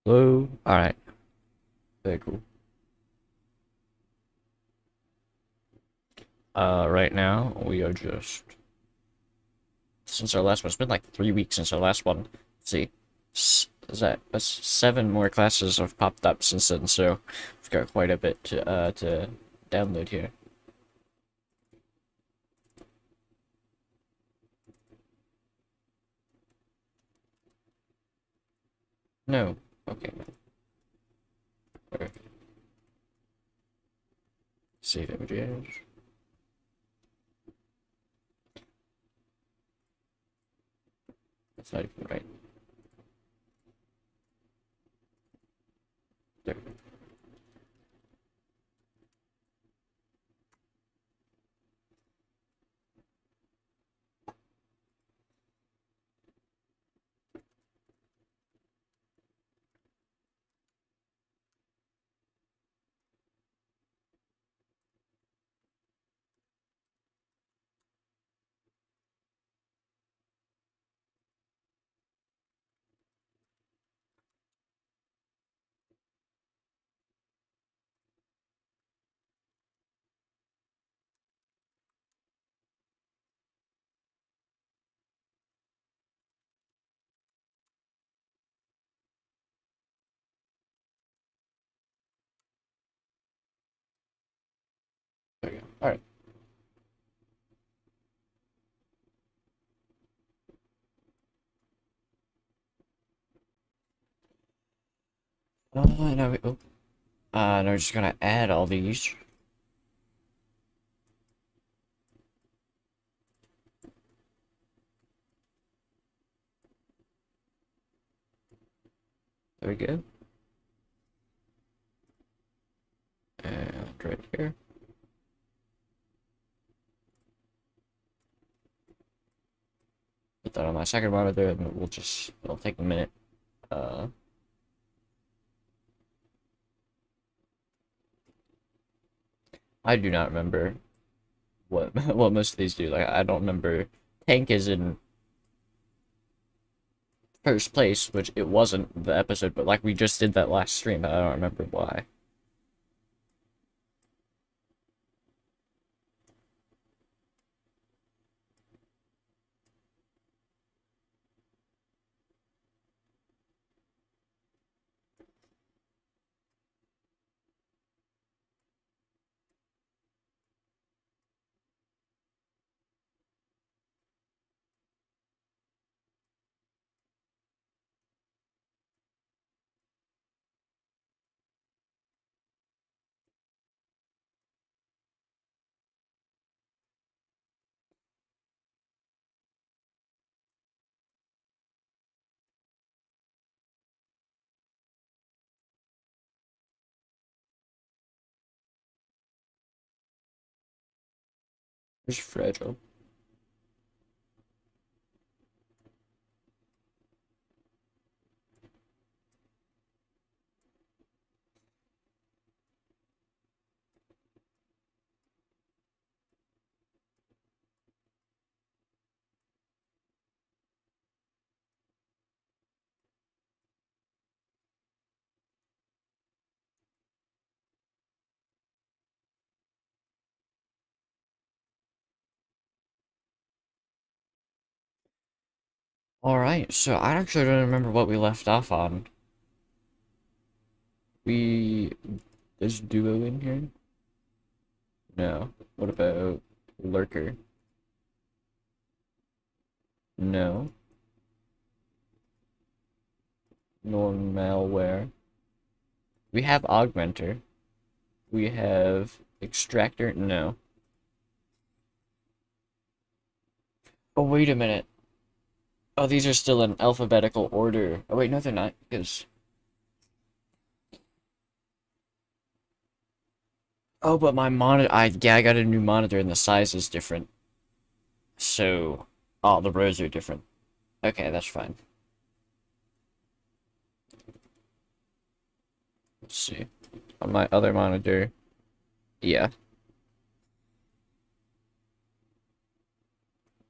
Hello? Alright, very cool. Right now, we are just... Since our last one, it's been like 3 weeks since our last one. Let's see. Is that... That's 7 more classes have popped up since then, so we've got quite a bit to download here. No. Okay. Alright. Save images. That's not even right. There. There we go. Alright. Now we... Oh. Now we're just gonna add all these. There we go. And right here. Put that on my second monitor, and it'll take a minute. Uh, I do not remember what what most of these do. Like, I don't remember Tank is in first place, which it wasn't the episode, but like we just did that last stream, but I don't remember why. It's fragile. Alright, so I actually don't remember what we left off on. We... There's Duo in here? No. What about Lurker? No. Nor Malware. We have Augmenter. We have Extractor? No. Oh, wait a minute. Oh, these are still in alphabetical order. Oh, wait, no, they're not, because... Oh, but my monitor... yeah, I got a new monitor and the size is different. So... Oh, the rows are different. Okay, that's fine. Let's see. On my other monitor... Yeah.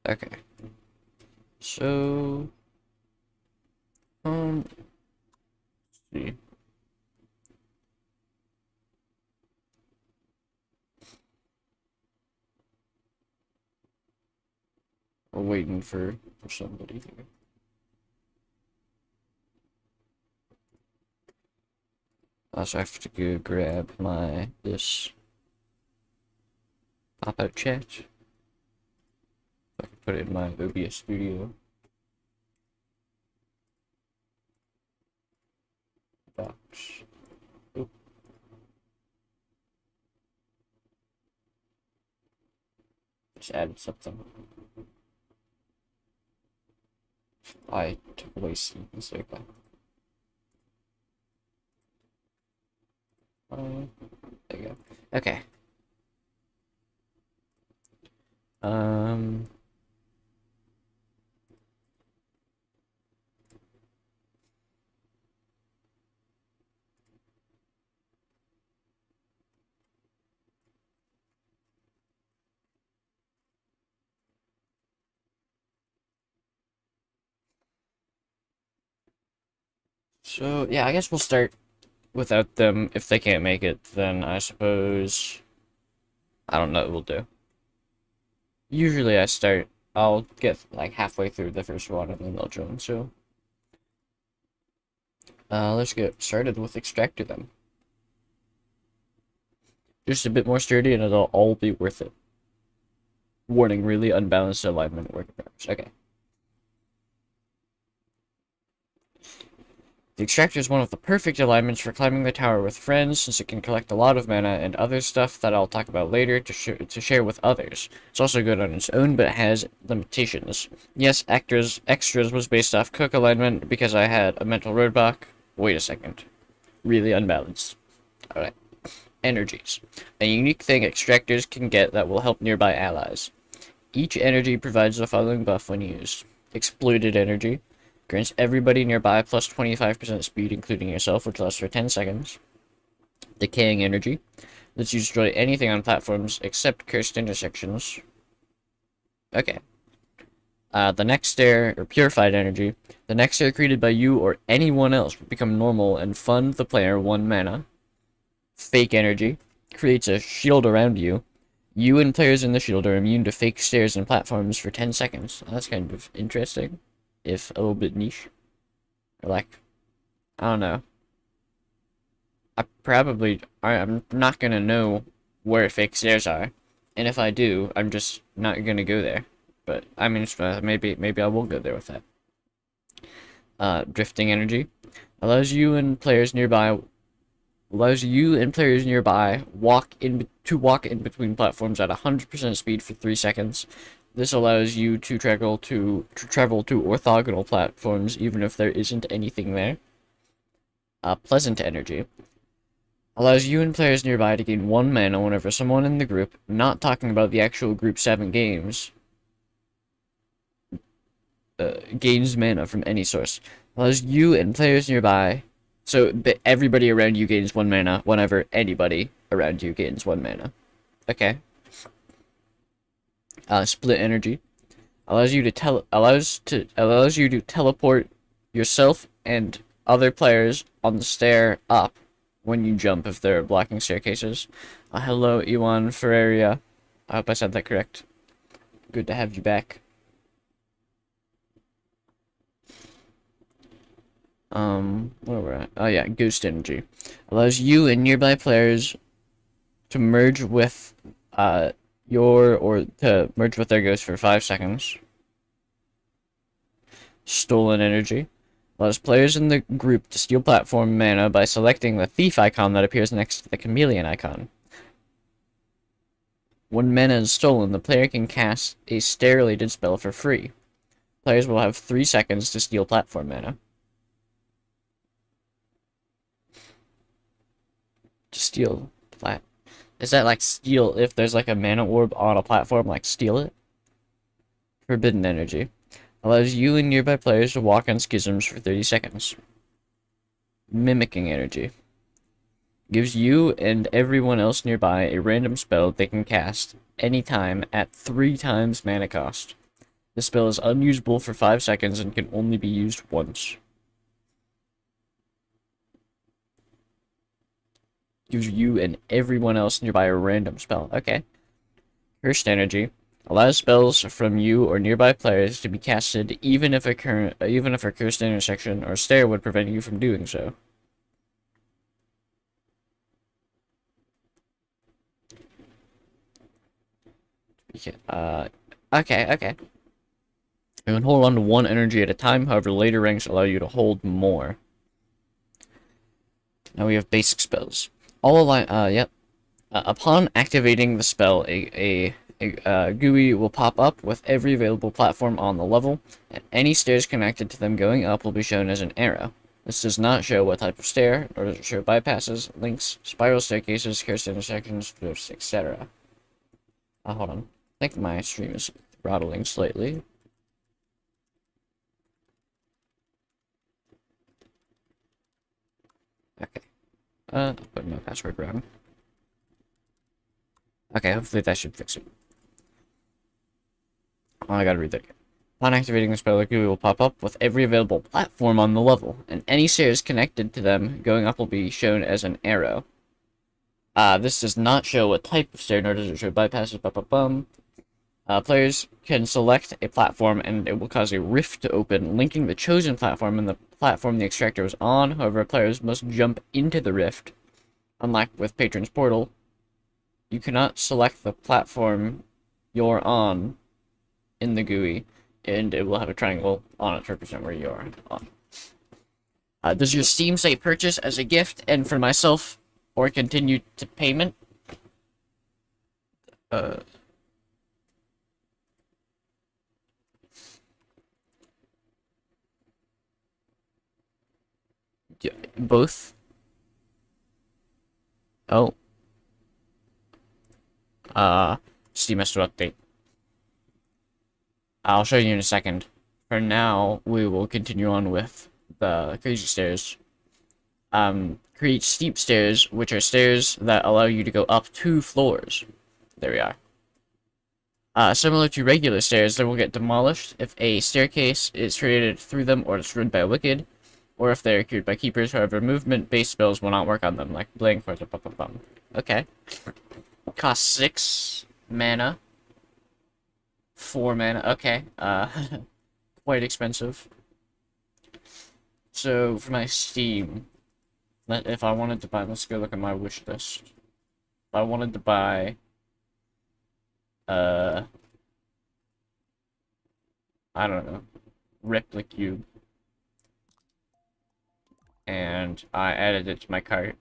Okay. So... Um... See. We're waiting for somebody here. I also have to go grab this pop-out chat. I can put it in my OBS studio. Docs. Oop. Just added something. I took away scenes. Okay. There you go. Okay. So, yeah, I guess we'll start without them. If they can't make it, then I suppose... I don't know what we'll do. Usually I'll get like halfway through the first one and then they'll join, so... let's get started with Extractor then. Just a bit more sturdy and it'll all be worth it. Warning, really unbalanced alignment work progress. Okay. The Extractor is one of the perfect alignments for climbing the tower with friends, since it can collect a lot of mana and other stuff that I'll talk about later to share with others. It's also good on its own, but it has limitations. Yes, Extras was based off Cook alignment because I had a mental roadblock. Wait a second. Really unbalanced. Alright. Energies. A unique thing Extractors can get that will help nearby allies. Each energy provides the following buff when used. Exploited energy. Grants everybody nearby plus 25% speed, including yourself, which lasts for 10 seconds. Decaying energy. Lets you destroy anything on platforms except cursed intersections. Okay. The next stair, or purified energy. The next stair created by you or anyone else will become normal and fund the player 1 mana. Fake energy. Creates a shield around you. You and players in the shield are immune to fake stairs and platforms for 10 seconds. That's kind of interesting. If a little bit niche. Or like, I don't know. I'm not gonna know where fake stairs are. And if I do, I'm just not gonna go there. But, I mean, maybe I will go there with that. Drifting energy. Allows you and players nearby walk in between platforms at 100% speed for 3 seconds. This allows you to travel to orthogonal platforms even if there isn't anything there. Pleasant energy. Allows you and players nearby to gain 1 mana whenever someone in the group, not talking about the actual group 7 games, gains mana from any source. Allows you and players nearby, so that everybody around you gains 1 mana whenever anybody around you gains 1 mana. Okay. Split energy. Allows you to teleport yourself and other players on the stair up when you jump if they're blocking staircases. Hello, Iwan Ferreira. I hope I said that correct. Good to have you back. Where we're at? Oh yeah, ghost energy. Allows you and nearby players to merge with their ghost for 5 seconds. Stolen energy. Allows players in the group to steal platform mana by selecting the thief icon that appears next to the chameleon icon. When mana is stolen, the player can cast a stair-related spell for free. Players will have 3 seconds to steal platform mana. To steal plat. Is that like steal if there's like a mana orb on a platform, like steal it? Forbidden energy. Allows you and nearby players to walk on schisms for 30 seconds. Mimicking energy. Gives you and everyone else nearby a random spell they can cast anytime at 3 times mana cost. This spell is unusable for 5 seconds and can only be used once. Gives you and everyone else nearby a random spell. Okay. Cursed energy allows spells from you or nearby players to be casted even if a cursed intersection or stair would prevent you from doing so. Okay. You can hold on to one energy at a time, however later ranks allow you to hold more. Now we have basic spells. Yep. Upon activating the spell, a GUI will pop up with every available platform on the level, and any stairs connected to them going up will be shown as an arrow. This does not show what type of stair, nor does it show bypasses, links, spiral staircases, cursed intersections, drifts, etc. Hold on. I think my stream is throttling slightly. Okay. Put my password wrong. Okay, hopefully that should fix it. Oh, I gotta read that again. Upon activating the spell, the GUI will pop up with every available platform on the level, and any stairs connected to them going up will be shown as an arrow. This does not show what type of stair, nor does it show bypasses. Players can select a platform, and it will cause a rift to open, linking the chosen platform and the platform the extractor was on. However, players must jump into the rift. Unlike with Patron's Portal, you cannot select the platform you're on in the GUI, and it will have a triangle on it to represent where you are on. Does your Steam say purchase as a gift and for myself, or continue to payment? Both. Oh. Steam has to update. I'll show you in a second. For now, we will continue on with the crazy stairs. Create steep stairs, which are stairs that allow you to go up 2 floors. There we are. Similar to regular stairs, they will get demolished if a staircase is created through them or destroyed by a wicked, or if they are cured by keepers. However, movement-based spells will not work on them, like Blaying Force. Okay. Cost 6 mana. 4 mana. Okay. Quite expensive. So, for my Steam, if I wanted to buy, let's go look at my wish list. If I wanted to buy, I don't know, Replicube, and I added it to my cart.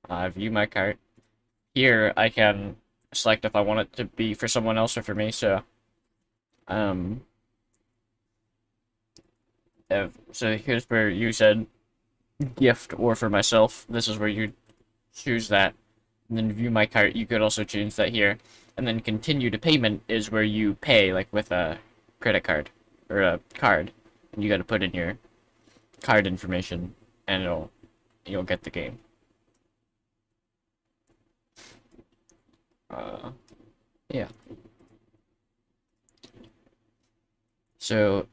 I view my cart. Here, I can select if I want it to be for someone else or for me, so, so here's where you said gift or for myself. This is where you choose that. And then view my cart, you could also change that here. And then continue to payment is where you pay, like with a credit card or a card. And you gotta put in your card information and you'll get the game. Yeah. So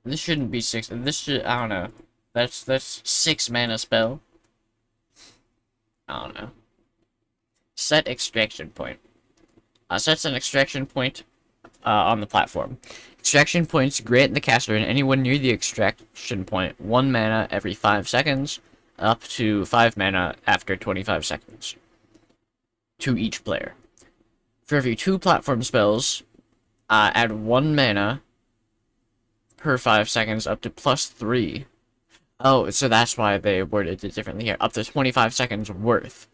this shouldn't be 6. This should, I don't know. That's 6 mana spell. I don't know. Set extraction point. Sets an extraction point on the platform. Extraction points grant the caster and anyone near the extraction point 1 mana every 5 seconds, up to 5 mana after 25 seconds. To each player. For every 2 platform spells, add 1 mana per 5 seconds up to +3. Oh, so that's why they worded it differently here. Up to 25 seconds worth.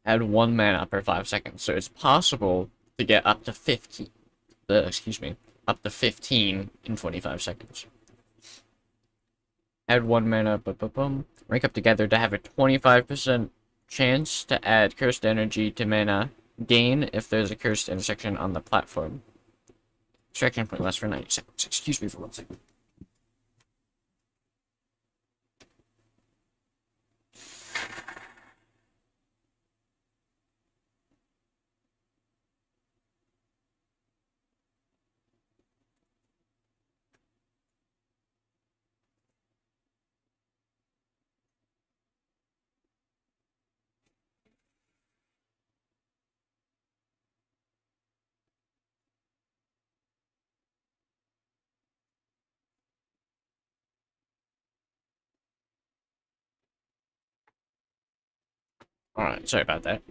Add 1 mana per 5 seconds. So it's possible to get up to 15. Up to 15 in 25 seconds. Add 1 mana, rank up together to have a 25% chance to add cursed energy to mana gain if there's a cursed intersection on the platform. Extraction point lasts for 90 seconds. Excuse me for 1 second. Alright, sorry about that.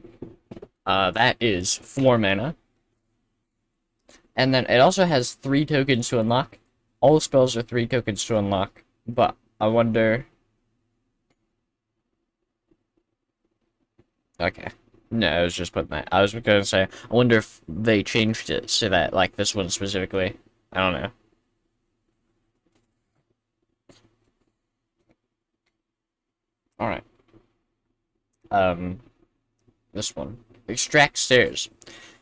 That is 4 mana. And then it also has 3 tokens to unlock. All spells are 3 tokens to unlock. But I wonder... Okay. No, I was just putting that. I was gonna say, I wonder if they changed it so that, like, this one specifically. I don't know. Alright. This one. Extract stairs.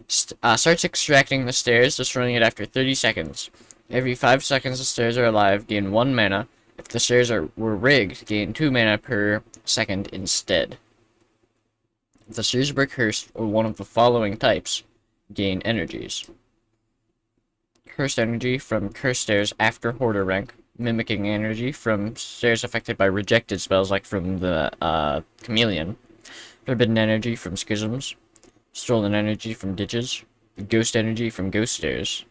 Starts extracting the stairs, destroying it after 30 seconds. Every 5 seconds the stairs are alive, gain 1 mana. If the stairs were rigged, gain 2 mana per second instead. If the stairs were cursed or one of the following types, gain energies. Cursed energy from cursed stairs after Hoarder rank. Mimicking energy from stairs affected by rejected spells like from the Chameleon. Forbidden energy from schisms. Stolen energy from ditches. Ghost energy from ghost stairs.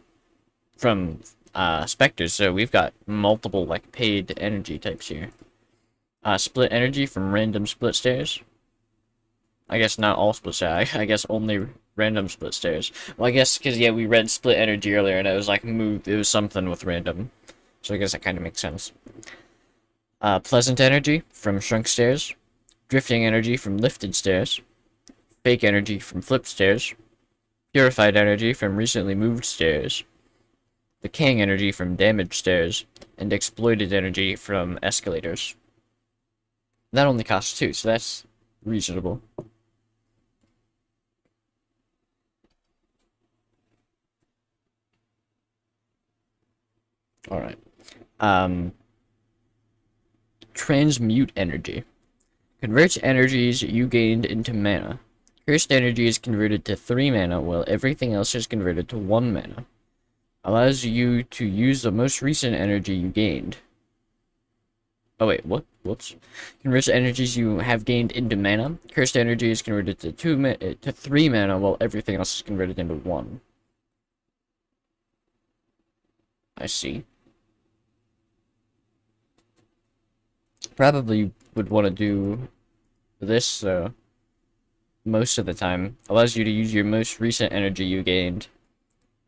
From specters, so we've got multiple like paid energy types here. Split energy from random split stairs. I guess not all split stairs. I guess only random split stairs. Well, I guess because yeah, we read split energy earlier, and it was like moved. It was something with random, so I guess that kind of makes sense. Pleasant energy from shrunk stairs. Drifting energy from lifted stairs. Fake energy from flipped stairs. Purified energy from recently moved stairs. Decaying energy from damaged stairs. And exploited energy from escalators. That only costs 2, so that's reasonable. Alright. Transmute energy. Converts energies you gained into mana. Cursed energy is converted to 3 mana, while everything else is converted to 1 mana. Allows you to use the most recent energy you gained. Oh wait, what? Whoops. Converts energies you have gained into mana. Cursed energy is converted to 3 mana, while everything else is converted into 1. I see. Probably would want to do this, most of the time. Allows you to use your most recent energy you gained.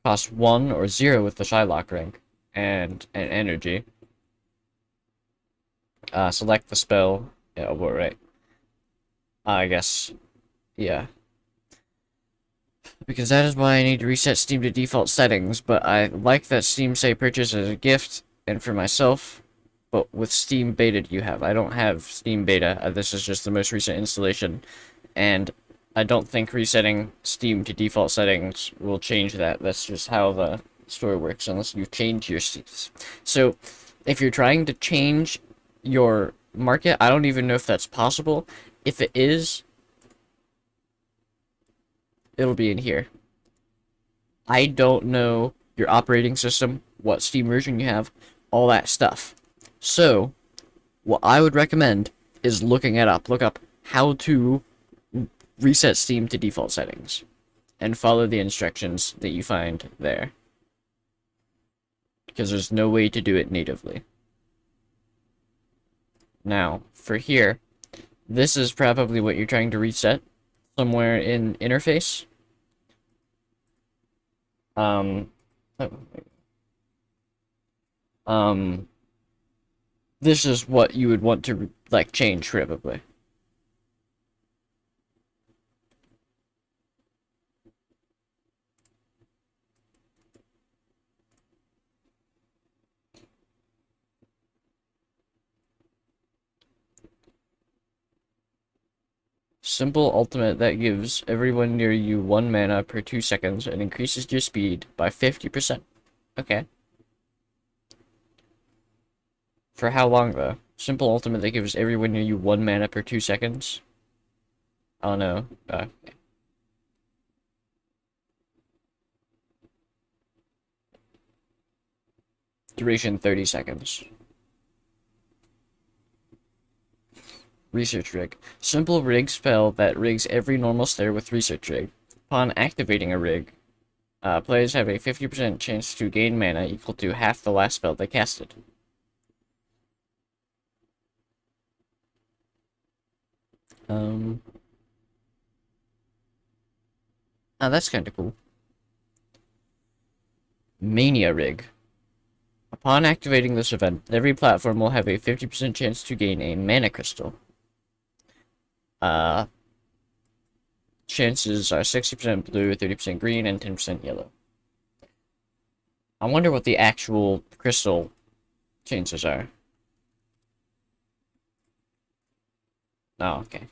Cost 1 or 0 with the Shylock rank. And an energy. Select the spell. Yeah, well, right. I guess. Yeah. Because that is why I need to reset Steam to default settings, but I like that Steam say purchase as a gift, and for myself, but with Steam Beta you have. I don't have Steam Beta, this is just the most recent installation, and I don't think resetting Steam to default settings will change that. That's just how the store works, unless you change your seats. So, if you're trying to change your market, I don't even know if that's possible. If it is, it'll be in here. I don't know your operating system, what Steam version you have, all that stuff. So, what I would recommend is looking it up. Look up how to reset Steam to default settings. And follow the instructions that you find there. Because there's no way to do it natively. Now, for here, this is probably what you're trying to reset. Somewhere in interface. This is what you would want to, like, change, probably. Simple ultimate that gives everyone near you 1 mana per 2 seconds and increases your speed by 50%. Okay. For how long, though? Simple ultimate that gives everyone near you 1 mana per 2 seconds? I don't know. Duration 30 seconds. Research Rig. Simple rig spell that rigs every normal stair with Research Rig. Upon activating a rig, players have a 50% chance to gain mana equal to half the last spell they casted. Oh, that's kind of cool. Mania Rig. Upon activating this event, every platform will have a 50% chance to gain a mana crystal. Chances are 60% blue, 30% green, and 10% yellow. I wonder what the actual crystal chances are. Oh, okay.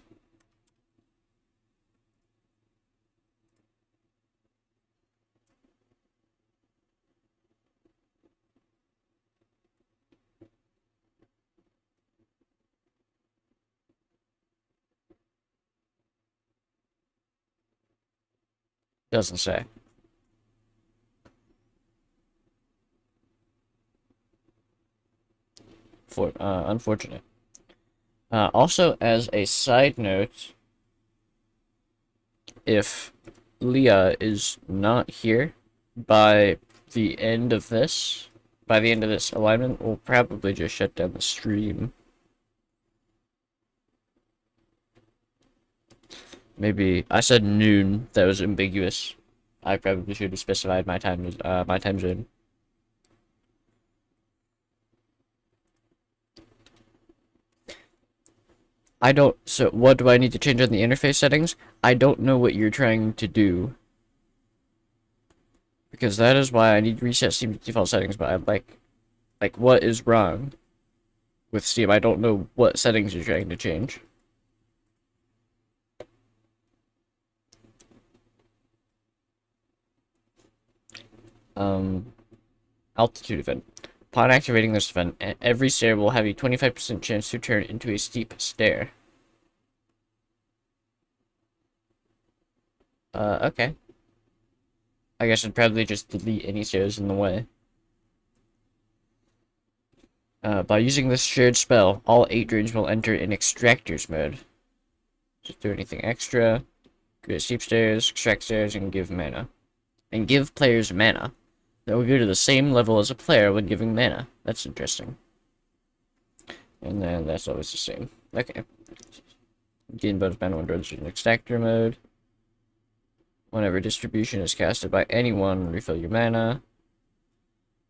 Doesn't say. Unfortunate. Also, as a side note, if Leah is not here by the end of this, alignment, we'll probably just shut down the stream. Maybe I said noon. That was ambiguous. I probably should have specified my time zone. So what do I need to change on the interface settings? I don't know what you're trying to do. Because that is why I need to reset Steam default settings, but I'm like, what is wrong with Steam? I don't know what settings you're trying to change. Altitude event. Upon activating this event, every stair will have a 25% chance to turn into a steep stair. Okay. I guess I'd probably just delete any stairs in the way. By using this shared spell, all 8 drains will enter in Extractors mode. Just do anything extra. Go to steep stairs, extract stairs, and give mana. And give players mana. That will go to the same level as a player when giving mana. That's interesting. And then that's always the same. Okay. Gain bonus mana when registered in Extractor mode. Whenever distribution is casted by anyone, refill your mana.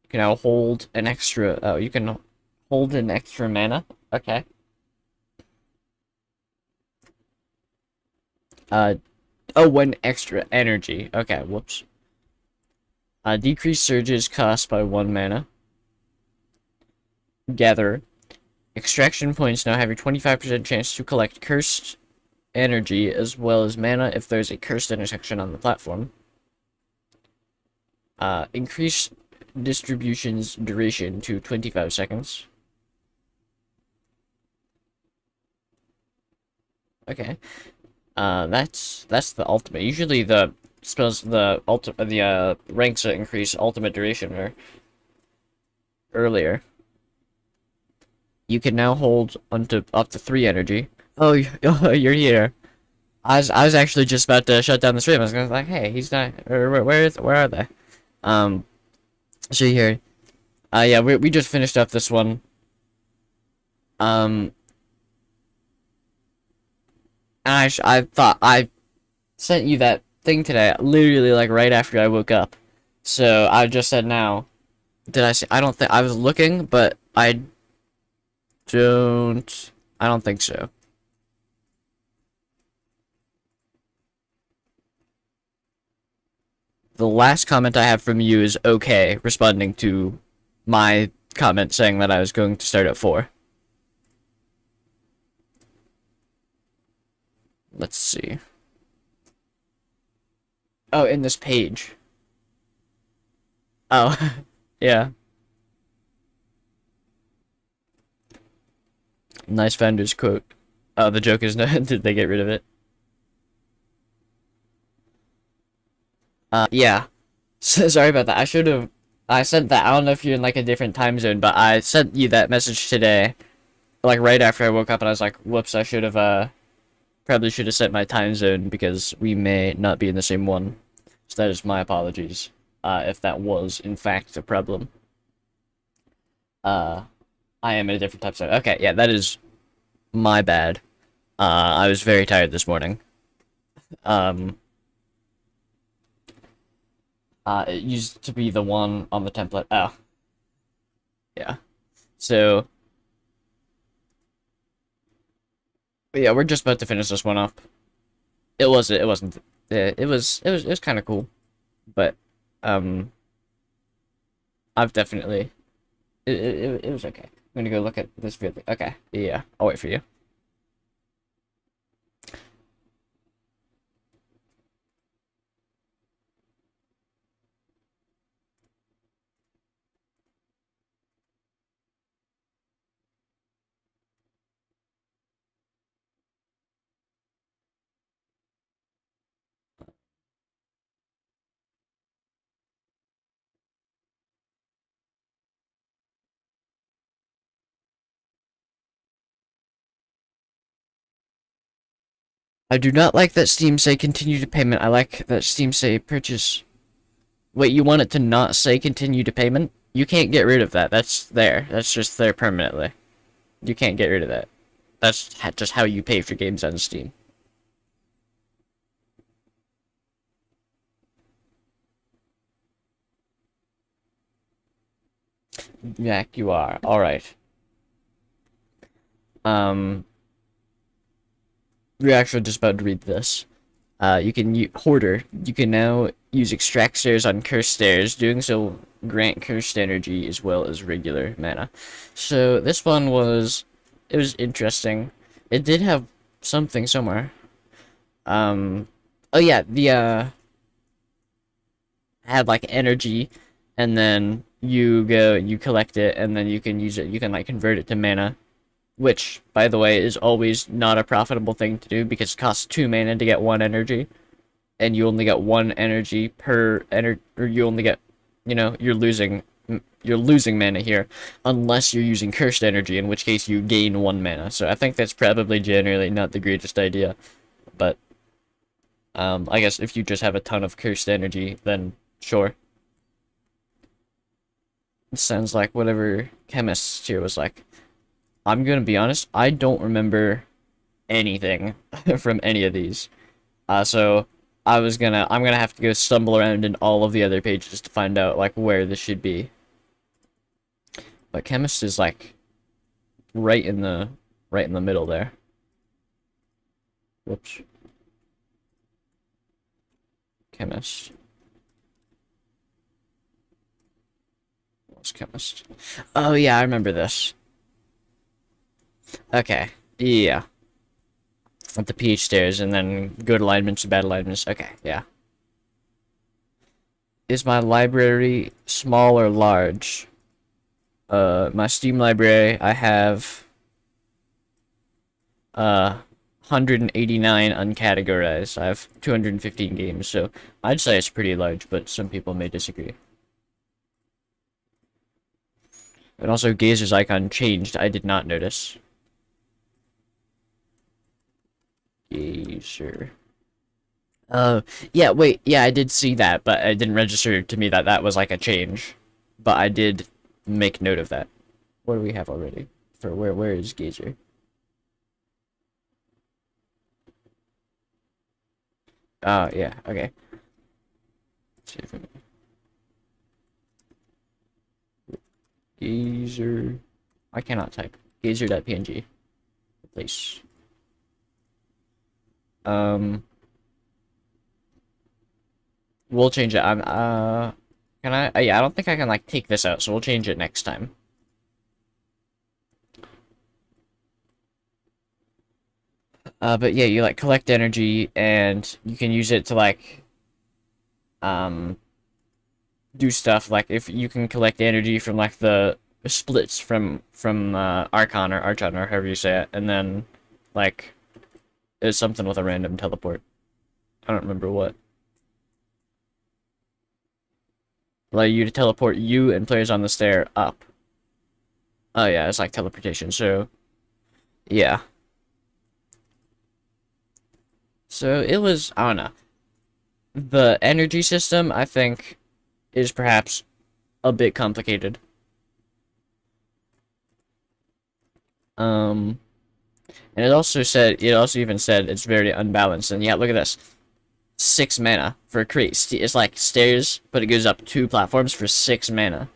You can now hold an extra... Oh, you can hold an extra mana? Okay. Oh, 1 extra energy. Okay, whoops. Decrease surges cost by 1 mana. Gather. Extraction points now have a 25% chance to collect cursed energy as well as mana if there's a cursed intersection on the platform. Increase distribution's duration to 25 seconds. Okay. That's the ultimate. Usually the spells ranks that increase ultimate duration are earlier. You can now hold up to 3 energy. Oh, you're here. I was actually just about to shut down the stream. I was gonna like, hey, he's not. Where are they? So here. Yeah, we just finished up this one. I thought I sent you that thing today, literally like right after I woke up. So I just said now. Did I say? I don't think I was looking, but I don't think so. The last comment I have from you is okay, responding to my comment saying that I was going to start at 4. Let's see. Oh, in this page. Oh, yeah. Nice Founder's quote. Oh, the joke is no. Did they get rid of it? Yeah. So, sorry about that. I sent that. I don't know if you're in like a different time zone, but I sent you that message today, like right after I woke up, and I was like, whoops, I should have, probably should have set my time zone because we may not be in the same one. So that is my apologies, if that was in fact a problem. I am in a different time zone. Okay, yeah, that is my bad. I was very tired this morning. It used to be the one on the template. Oh, yeah. So, but yeah, we're just about to finish this one up. It wasn't, it was kind of cool, but, um, I've definitely, it was okay. I'm gonna go look at this video. Okay, yeah, I'll wait for you. I do not like that Steam say continue to payment. I like that Steam say purchase. Wait, you want it to not say continue to payment? You can't get rid of that. That's there. That's just there permanently. You can't get rid of that. That's just how you pay for games on Steam. Jack, you are. Alright. Um, we're actually just about to read this. You can use Hoarder. You can now use extract stairs on cursed stairs. Doing so grant cursed energy as well as regular mana. So this one was, it was interesting. It did have something somewhere. Oh yeah, the had like energy, and then you collect it, and then you can use it. You can like convert it to mana. Which, by the way, is always not a profitable thing to do because it costs 2 mana to get 1 energy, and you only get 1 energy per or you only get, you're losing mana here, unless you're using cursed energy, in which case you gain 1 mana. So I think that's probably generally not the greatest idea, but I guess if you just have a ton of cursed energy, then sure. It sounds like whatever chemist here was like. I'm gonna be honest, I don't remember anything from any of these. So I'm gonna have to go stumble around in all of the other pages to find out like where this should be. But chemist is like right in the middle there. Whoops. Chemist. What's chemist? Oh yeah, I remember this. Okay. Yeah. At the PH stairs and then good alignments to bad alignments. Okay, yeah. Is my library small or large? My Steam library, I have 189 uncategorized. I have 215 games, so I'd say it's pretty large, but some people may disagree. And also, Gazer's icon changed. I did not notice. Gazer. Yeah, wait, yeah, I did see that, but it didn't register to me that that was like a change. But I did make note of that. What do we have already? For where is Gazer? Oh, yeah, okay. Let's see if Gazer. I cannot type. Gazer.png. Replace. We'll change it. Can I? Yeah, I don't think I can like take this out, so we'll change it next time. But yeah, you like collect energy, and you can use it to like, um, do stuff. Like if you can collect energy from like the splits from Archon or Archon or however you say it, and then like it's something with a random teleport. I don't remember what. Allow you to teleport you and players on the stair up. Oh yeah, it's like teleportation. So yeah. So it was, I don't know. The energy system, I think, is perhaps a bit complicated. And it also even said it's very unbalanced. And yeah, look at this. 6 mana for create. It's like stairs, but it goes up 2 platforms for 6 mana.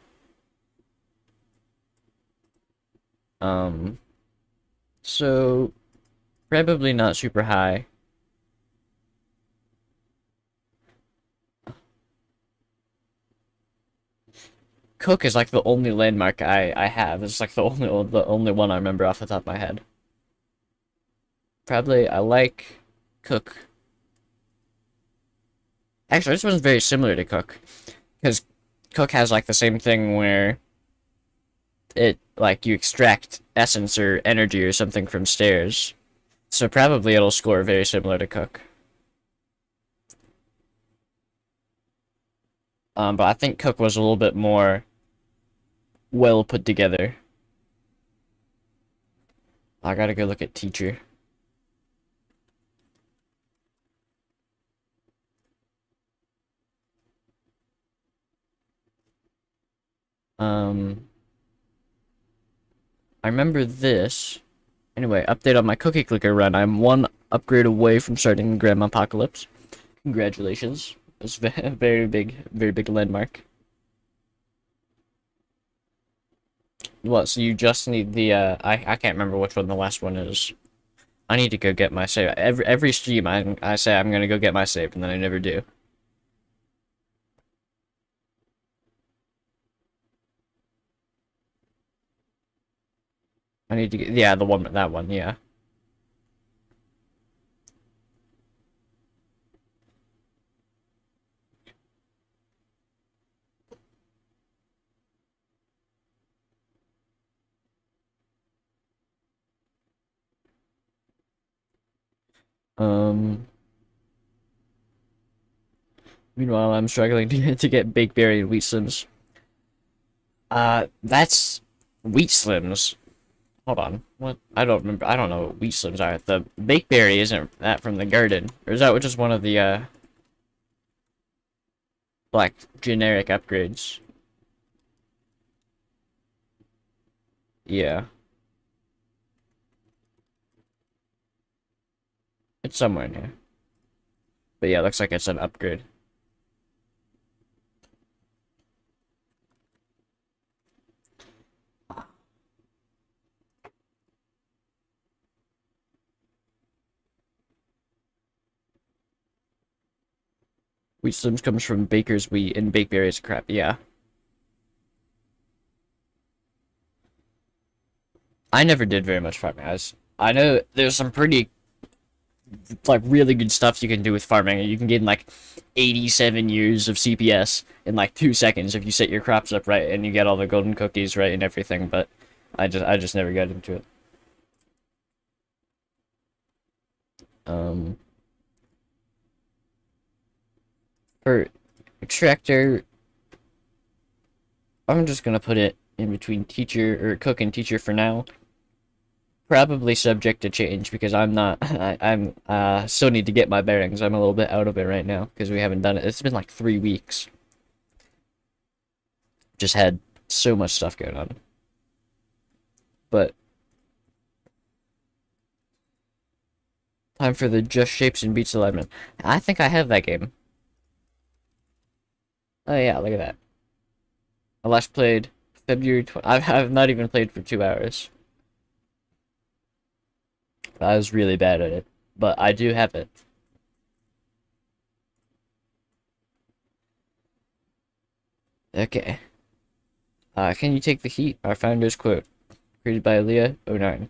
So probably not super high. Cook is like the only landmark I have. It's like the only one I remember off the top of my head. Probably I like Cook. Actually, this one's very similar to Cook, because Cook has like the same thing where it like you extract essence or energy or something from stairs. So probably it'll score very similar to Cook. But I think Cook was a little bit more well put together. I gotta go look at Teacher. I remember this. Anyway, update on my cookie clicker run. I'm 1 upgrade away from starting Grandma Apocalypse. Congratulations. It's a very big landmark. What, so you just need the, I can't remember which one the last one is. I need to go get my save. Every stream, I say I'm gonna go get my save, and then I never do. I need to get, yeah, that one, yeah. Meanwhile, I'm struggling to get Bakeberry and Wheat Slims. That's Wheat Slims. Hold on. What? I don't remember. I don't know what Wheat Slims are. The Bakeberry isn't that from the garden, or is that just one of the like generic upgrades? Yeah, it's somewhere in here. But yeah, looks like it's an upgrade. Wheat Slims comes from baker's wheat, and Bakeberry is crap. Yeah. I never did very much farming, guys. I know there's some pretty, like, really good stuff you can do with farming. You can gain, like, 87 years of CPS in, like, 2 seconds if you set your crops up right and you get all the golden cookies right and everything, but I just never got into it. For extractor, I'm just gonna put it in between teacher or cook and teacher for now. Probably subject to change because I'm not. I'm still need to get my bearings. I'm a little bit out of it right now because we haven't done it. It's been like 3 weeks. Just had so much stuff going on. But time for the Just Shapes and Beats alignment. I think I have that game. Oh yeah, look at that. I last played February 20. I've not even played for 2 hours. I was really bad at it, but I do have it. Okay. Can you take the heat? Our founder's quote. Created by Leah09.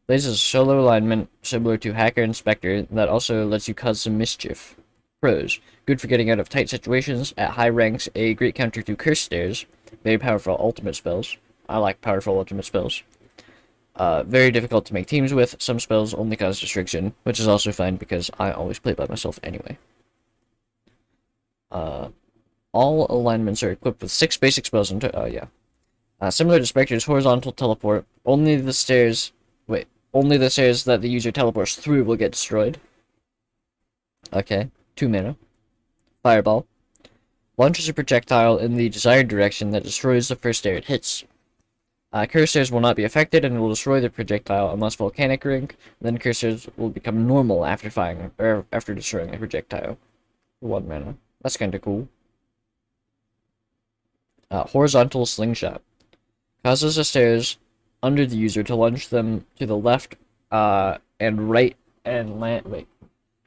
Blaze is a solo alignment similar to Hacker and Spectre that also lets you cause some mischief. Pros. Good for getting out of tight situations. At high ranks, a great counter to Curse Stairs. Very powerful ultimate spells. I like powerful ultimate spells. Very difficult to make teams with. Some spells only cause destruction, which is also fine because I always play by myself anyway. All alignments are equipped with 6 basic spells. Similar to Spectre's horizontal teleport, only the stairs that the user teleports through will get destroyed. Okay, 2 mana. Fireball. Launches a projectile in the desired direction that destroys the first stair it hits. Cursors will not be affected and will destroy the projectile unless volcanic ring. Then cursors will become normal after destroying the projectile. 1 mana. That's kind of cool. Horizontal slingshot. Causes the stairs under the user to launch them to the left and right and land. Wait.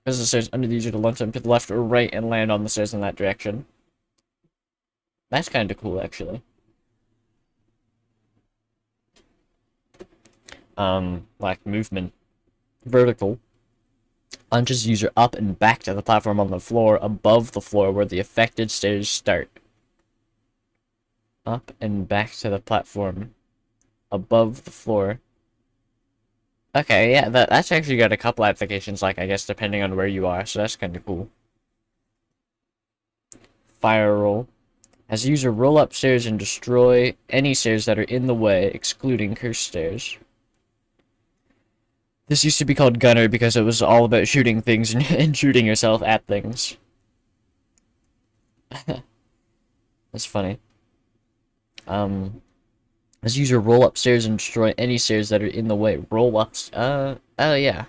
Causes the stairs under the user to launch them to the left or right and land on the stairs in that direction. That's kind of cool, actually. Like movement. Vertical. Launches the user up and back to the platform on the floor above the floor where the affected stairs start. Up and back to the platform above the floor. Okay, yeah, that's actually got a couple applications, like, I guess, depending on where you are, so that's kind of cool. Fire roll. Has the user roll up stairs and destroy any stairs that are in the way, excluding cursed stairs. This used to be called Gunner because it was all about shooting things and shooting yourself at things. That's funny. As user roll upstairs and destroy any stairs that are in the way. Roll ups. Oh yeah.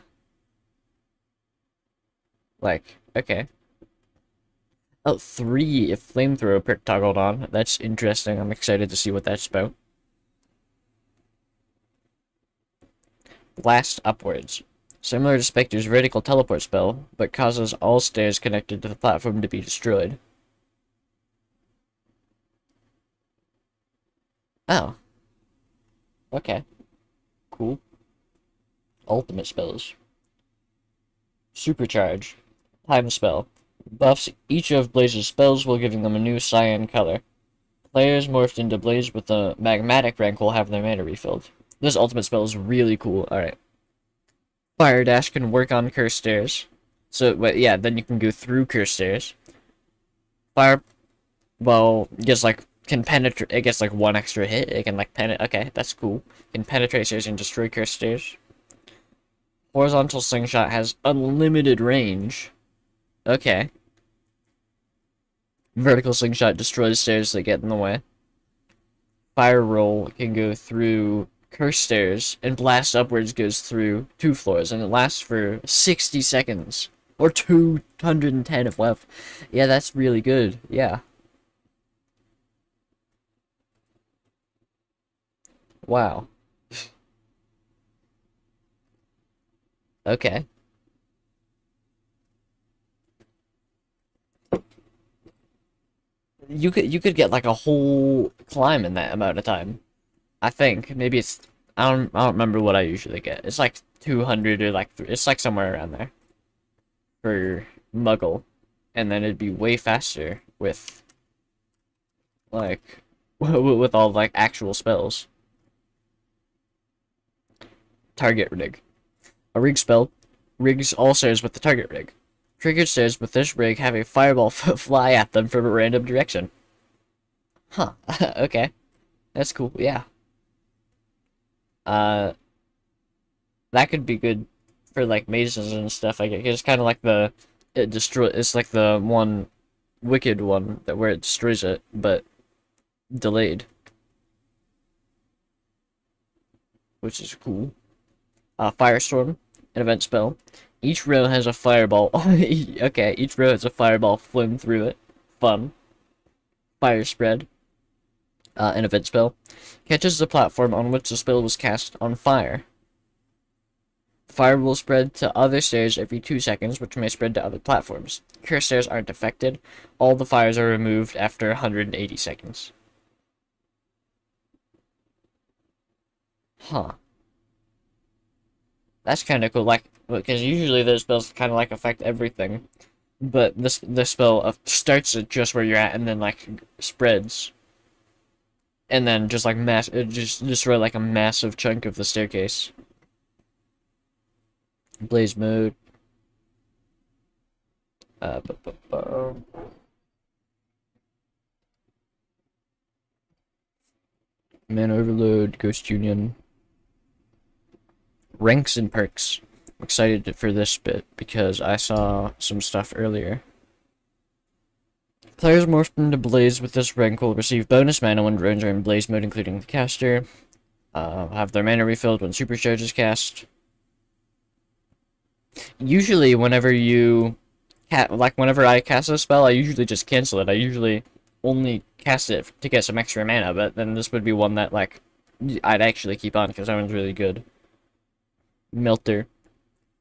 Like, okay. Oh, 3 if flamethrower perk toggled on. That's interesting. I'm excited to see what that's about. Blast upwards. Similar to Spectre's vertical teleport spell, but causes all stairs connected to the platform to be destroyed. Oh. Okay. Cool. Ultimate spells. Supercharge. Time spell. Buffs each of Blaze's spells while giving them a new cyan color. Players morphed into Blaze with the magmatic rank will have their mana refilled. This ultimate spell is really cool. Alright. Fire Dash can work on cursed stairs. So, but yeah, then you can go through cursed stairs. Fire, well, gets like, can penetrate, it gets like 1 extra hit. It can like penetrate, okay, that's cool. Can penetrate stairs and destroy cursed stairs. Horizontal slingshot has unlimited range. Okay. Vertical slingshot destroys stairs that get in the way. Fire roll can go through cursed stairs, and blast upwards goes through 2 floors, and it lasts for 60 seconds. Or 210 if left. Yeah, that's really good. Yeah. Wow. Okay. You could get like a whole climb in that amount of time. I think maybe it's I don't remember what I usually get. It's like 200 or like it's like somewhere around there for Muggle, and then it'd be way faster with like with all like actual spells. Target rig. A rig spell rigs all stairs with the target rig. Triggered stairs with this rig have a fireball fly at them from a random direction. Huh. Okay. That's cool. Yeah. Uh, that could be good for like mazes and stuff. I guess it's kind of like it's like the one wicked one that where it destroys it, but delayed, which is cool. Firestorm, an event spell. Each row has a fireball. Okay, each row has a fireball flown through it. Fun. Fire spread. An event spell. Catches the platform on which the spell was cast on fire. The fire will spread to other stairs every 2 seconds, which may spread to other platforms. Cursed stairs aren't affected. All the fires are removed after 180 seconds. Huh. That's kind of cool, like, because usually those spells kind of like affect everything, but this spell starts at just where you're at and then like spreads, and then just like just destroy like a massive chunk of the staircase. Blaze mode. Man overload, Ghost Union. Ranks and perks. I'm excited for this bit because I saw some stuff earlier. Players morphed into Blaze with this rank will receive bonus mana when drones are in Blaze mode, including the caster. Have their mana refilled when Supercharge is cast. Usually, whenever you like whenever I cast a spell, I usually just cancel it. I usually only cast it to get some extra mana, but then this would be one that like I'd actually keep on because that one's really good. Melter.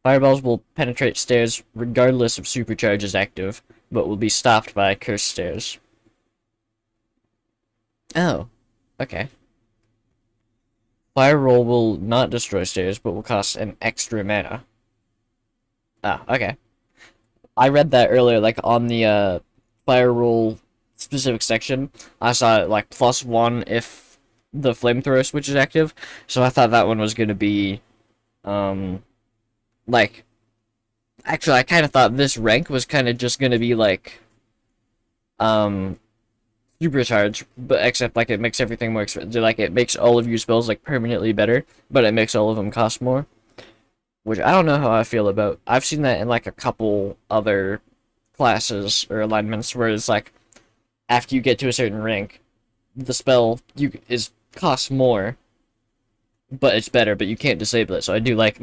Fireballs will penetrate stairs regardless of supercharge is active, but will be stopped by cursed stairs. Oh, okay. Fire roll will not destroy stairs, but will cost an extra mana. Ah, okay. I read that earlier, like on the fire roll specific section. I saw it like +1 if the flamethrower switch is active. So I thought that one was gonna be, like, actually I kind of thought this rank was kind of just gonna be like, supercharge, but except like it makes everything more expensive. Like it makes all of your spells like permanently better, but it makes all of them cost more. Which I don't know how I feel about. I've seen that in like a couple other classes or alignments where it's like after you get to a certain rank, the spell costs more, but it's better, but you can't disable it. So I do like,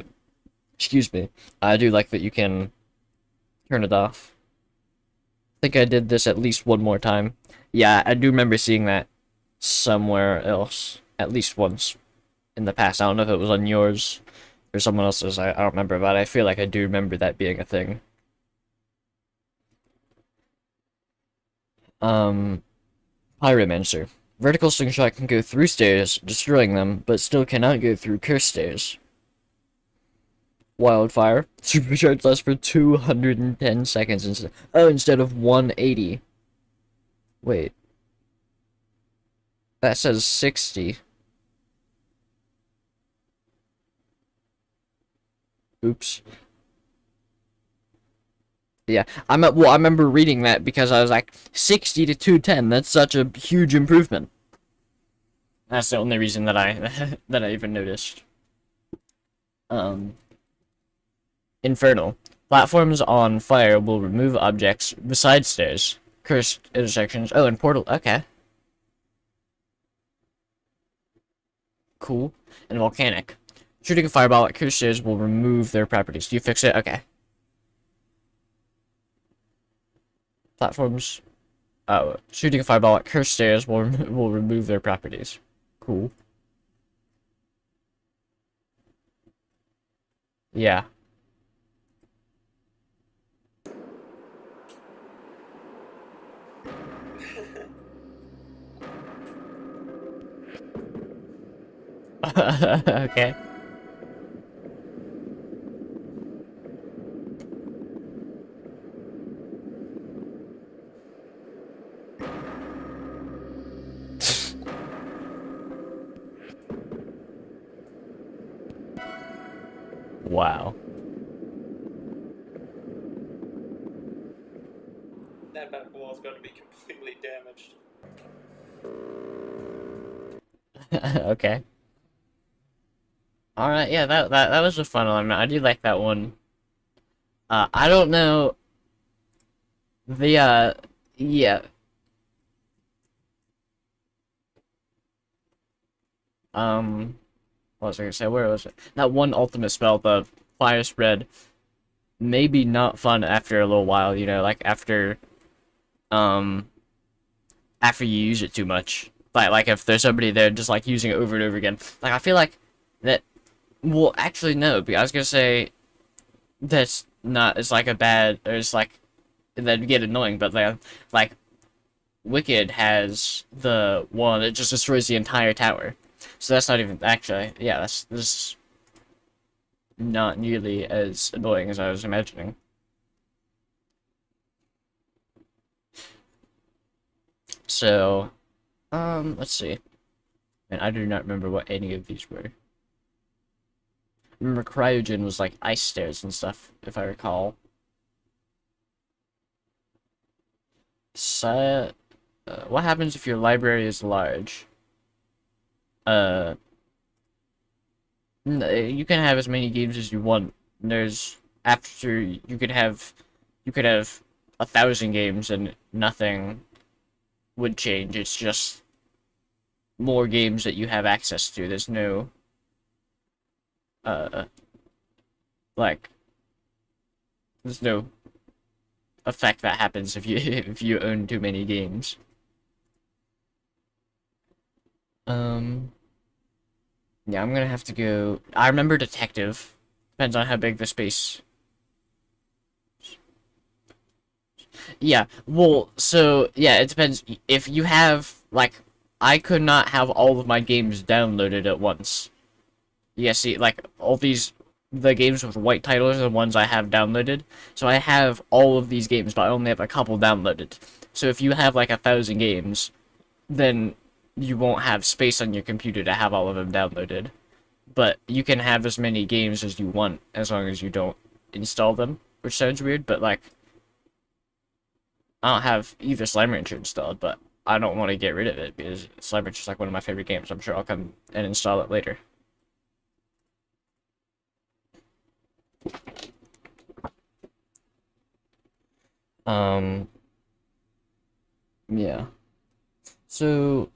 excuse me, I do like that you can turn it off. I think I did this at least one more time. Yeah, I do remember seeing that somewhere else at least once in the past. I don't know if it was on yours or someone else's. I don't remember, but I feel like I do remember that being a thing. Pyromancer. Vertical slingshot can go through stairs, destroying them, but still cannot go through cursed stairs. Wildfire. Supercharge lasts for 210 seconds instead of 180. Wait. That says 60. Oops. Yeah, I remember reading that because I was like 60 to 210. That's such a huge improvement. That's the only reason that I that I even noticed. Infernal. Platforms on fire will remove objects beside stairs. Cursed intersections. Oh, and portal. Okay. Cool. And volcanic. Shooting a fireball at cursed stairs will remove their properties. Do you fix it? Okay. Platforms. Oh, shooting a fireball at cursed stairs will remove their properties. Cool. Yeah. Okay. Wow. That back wall is going to be completely damaged. Okay. All right. Yeah, that was a fun one. I do like that one. I don't know the yeah. What was I gonna say? Where was it? That one ultimate spell, the fire spread, maybe not fun after a little while. You know, like um after you use it too much. Like if there's somebody there just like using it over and over again. Like I feel like that. Well, actually no. Because I was gonna say that's not. It's like a bad. Or it's like that'd get annoying. But like Wicked has the one that just destroys the entire tower. So that's not even actually. Yeah, this is not nearly as annoying as I was imagining. So, let's see. And I do not remember what any of these were. Remember, cryogen was like ice stairs and stuff, if I recall. So, what happens if your library is large? You can have as many games as you want. There's after you could have 1,000 games and nothing would change. It's just more games that you have access to. There's no like there's no effect that happens if you if you own too many games. Um, yeah, I'm gonna have to go. I remember detective. Depends on how big the space. Yeah, well, so yeah, it depends. If you have like, I could not have all of my games downloaded at once. Yeah, see, like all these, the games with white titles are the ones I have downloaded. So I have all of these games, but I only have a couple downloaded. So if you have like 1,000 games, then you won't have space on your computer to have all of them downloaded. But you can have as many games as you want as long as you don't install them, which sounds weird, but like I don't have either Slime Rancher installed, but I don't want to get rid of it because Slime Rancher is like one of my favorite games. I'm sure I'll come and install it later. Um, yeah. So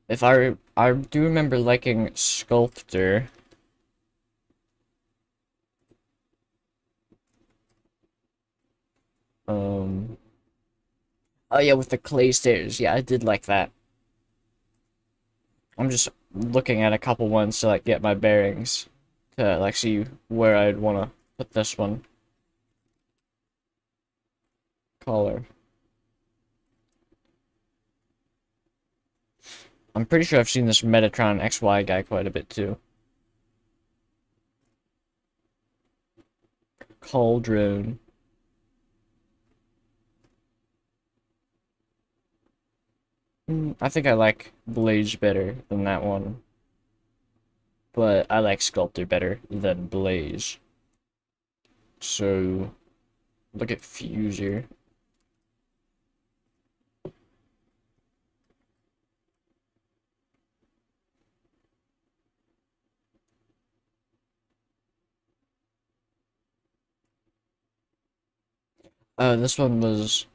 if I do remember liking Sculptor. Um, oh yeah, with the clay stairs. Yeah, I did like that. I'm just looking at a couple ones to like get my bearings to like see where I'd want to put this one. Color. I'm pretty sure I've seen this Metatron XY guy quite a bit too. Cauldron. I think I like Blaze better than that one. But I like Sculptor better than Blaze. So, look at Fuser. This one was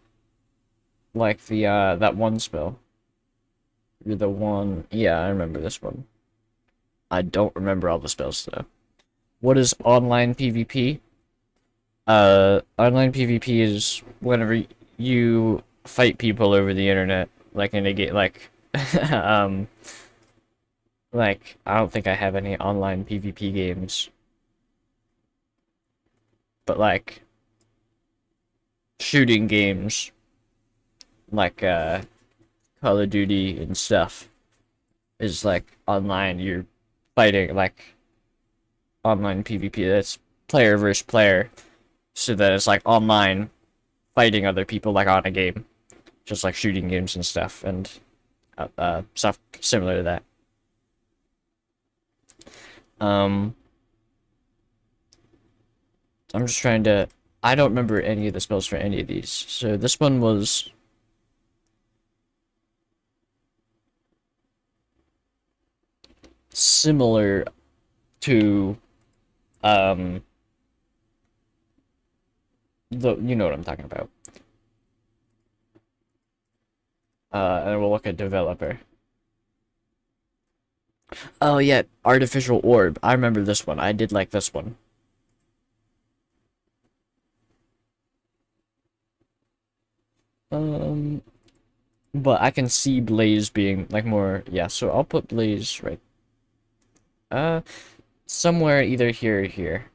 like the, that one spell. You're the one. Yeah, I remember this one. I don't remember all the spells, though. What is online PvP? Online PvP is whenever you fight people over the internet, like in a game, um, like, I don't think I have any online PvP games, but like, shooting games, like, Call of Duty and stuff, is like online, you're fighting, like, online PvP, that's player versus player, so that it's like online, fighting other people, like on a game, just like shooting games and stuff, and, stuff similar to that. Um, I'm just trying to. I don't remember any of the spells for any of these. So this one was. Similar to. Um. You know what I'm talking about. And we'll look at developer. Oh yeah, artificial orb. I remember this one. I did like this one. Um, but I can see Blaze being like more. Yeah, so I'll put Blaze right. Uh, somewhere either here or here.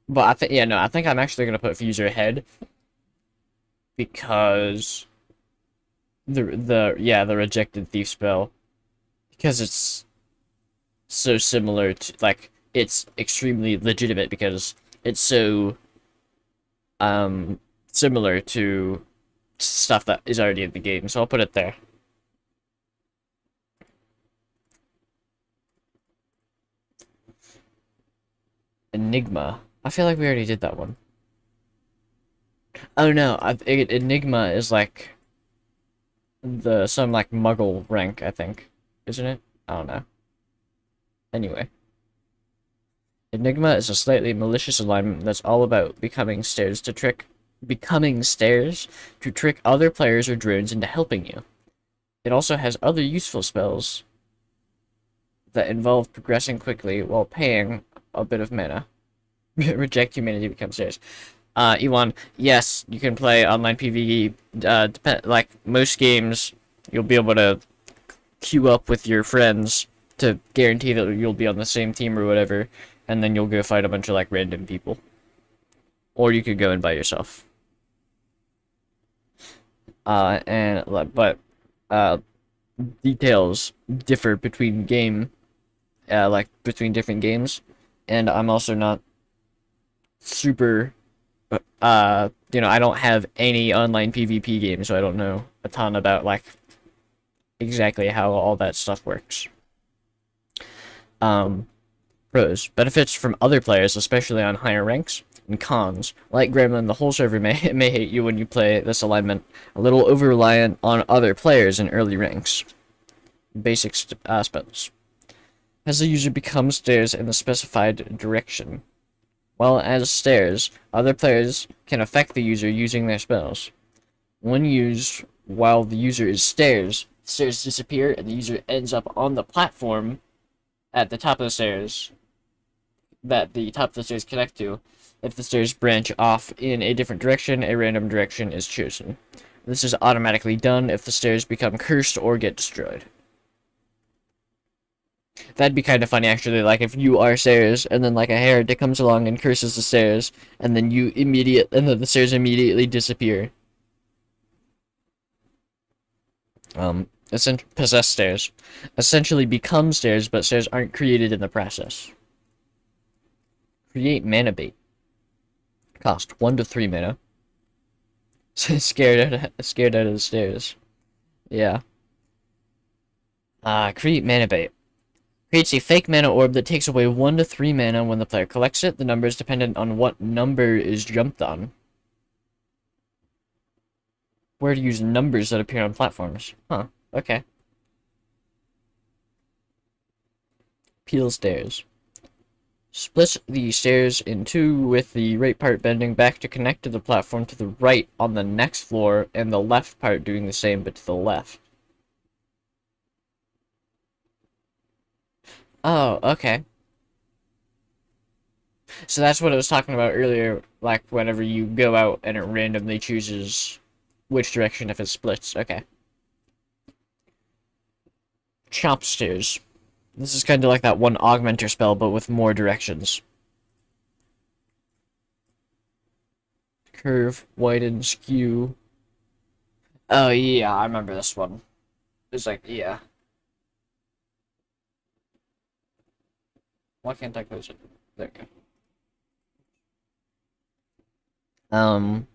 But I think, yeah, no, I think I'm actually gonna put Fuser ahead because the rejected thief spell, because it's so similar to, like, it's extremely legitimate because it's so um similar to stuff that is already in the game. So I'll put it there. Enigma. I feel like we already did that one. Oh no, Enigma is like the some like Muggle rank, I think, isn't it? I don't know. Anyway, Enigma is a slightly malicious alignment that's all about becoming stairs to trick other players or drones into helping you. It also has other useful spells that involve progressing quickly while paying a bit of mana. Reject humanity, become stairs. Ewan, yes, you can play online PvE. Like most games, you'll be able to queue up with your friends to guarantee that you'll be on the same team or whatever, and then you'll go fight a bunch of like random people. Or you could go in by yourself. But uh, details differ between like between different games, and I'm also not super I don't have any online PvP games, so I don't know a ton about like exactly how all that stuff works. Um, Pros: benefits from other players, especially on higher ranks. And cons: like Gremlin, the whole server may hate you when you play this alignment. A little over reliant on other players in early ranks. Basic spells: as the user becomes stairs in the specified direction. While as stairs, other players can affect the user using their spells. When used while the user is stairs disappear and the user ends up on the platform at the top of the stairs that the top of the stairs connect to. If the stairs branch off in a different direction, a random direction is chosen. This is automatically done if the stairs become cursed or get destroyed. That'd be kind of funny, actually, like, if you are stairs, and then, like, a heretic comes along and curses the stairs, and then and then the stairs immediately disappear. Possess stairs. Essentially become stairs, but stairs aren't created in the process. Create mana bait. Cost 1 to 3 mana. Scared out of the stairs. Yeah. Create mana bait. Creates a fake mana orb that takes away 1 to 3 mana when the player collects it. The number is dependent on what number is jumped on. Where to use numbers that appear on platforms. Huh, okay. Peel stairs. Split the stairs in two, with the right part bending back to connect to the platform to the right on the next floor, and the left part doing the same but to the left. Oh, okay. So that's what I was talking about earlier, like whenever you go out and it randomly chooses which direction if it splits. Okay. Chop stairs. This is kind of like that one augmenter spell, but with more directions. Curve, widen, skew. Oh yeah, I remember this one. It's like, yeah. Why can't I close it? There we go.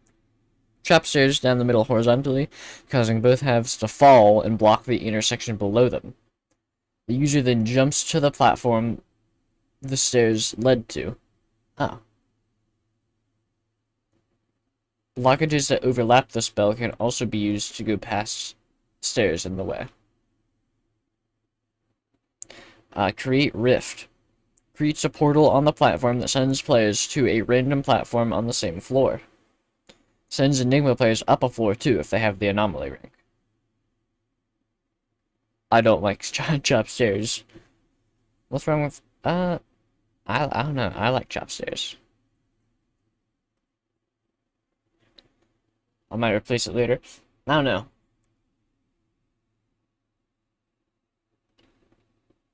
Chop stairs down the middle horizontally, causing both halves to fall and block the intersection below them. The user then jumps to the platform the stairs led to. Oh. Blockages that overlap the spell can also be used to go past stairs in the way. Create Rift. Creates a portal on the platform that sends players to a random platform on the same floor. Sends Enigma players up a floor too if they have the anomaly rank. I don't like chop stairs. What's wrong with I don't know. I like chop stairs. I might replace it later. I don't know.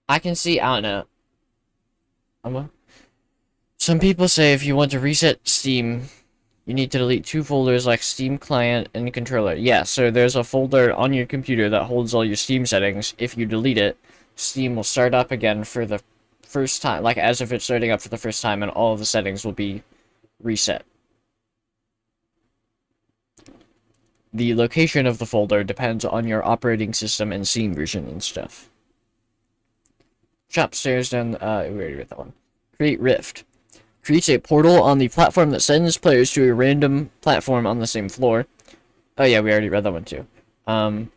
I can see, I don't know. Some people say if you want to reset Steam, you need to delete 2 folders like Steam Client and Controller. Yeah, so there's a folder on your computer that holds all your Steam settings. If you delete it, Steam will start up again for the first time, like as if it's starting up for the first time, and all of the settings will be reset. The location of the folder depends on your operating system and Steam version and stuff. Chop stairs down, we already read that one. Create Rift. Creates a portal on the platform that sends players to a random platform on the same floor. Oh yeah, we already read that one too. I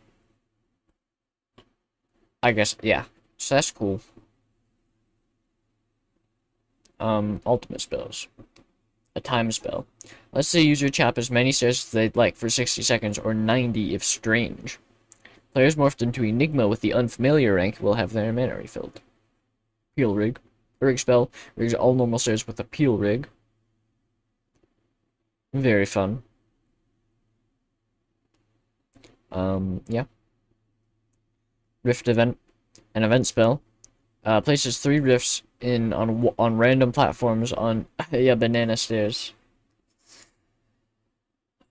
guess, yeah. So that's cool. Ultimate spells. A time spell. Let's the user chop as many stairs as they'd like for 60 seconds, or 90 if strange. Players morphed into Enigma with the unfamiliar rank will have their mana refilled. Peel rig. Rig spell. Rigs all normal stairs with a peel rig. Very fun. Yeah. Rift event. An event spell. Places 3 rifts in on random platforms on yeah, banana stairs.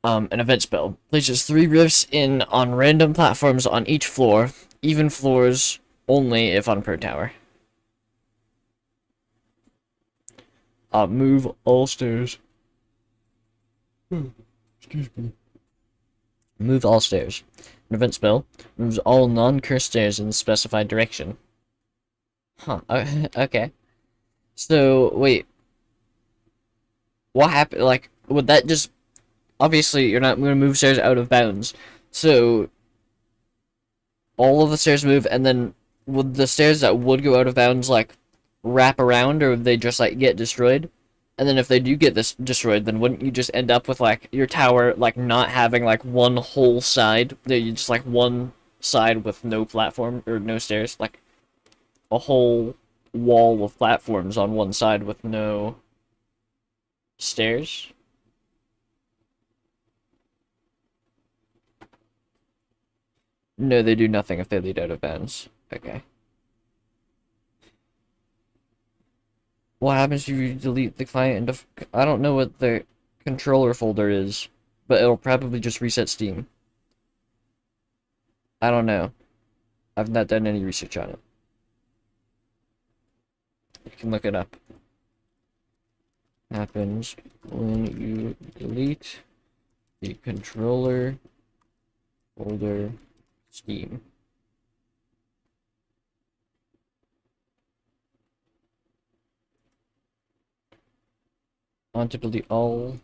An event spell. Places 3 rifts in on random platforms on each floor. Even floors only if on per tower. Move all stairs. Excuse me. Move all stairs. An event spell moves all non-cursed stairs in the specified direction. Huh. Okay. So, wait. What happened? Like, would that just... Obviously, you're not going to move stairs out of bounds. So, all of the stairs move, and then would the stairs that would go out of bounds, like, wrap around, or would they just, like, get destroyed? And then if they do get this destroyed, then wouldn't you just end up with, like, your tower, like, not having, like, one whole side? You just, like, one side with no platform, or no stairs? Like, a whole wall of platforms on one side with no stairs? No, they do nothing if they lead out of bounds. Okay. What happens if you delete the client and I don't know what the controller folder is, but it'll probably just reset Steam. I don't know. I've not done any research on it. You can look it up. Happens when you delete the controller folder Steam. On to delete all.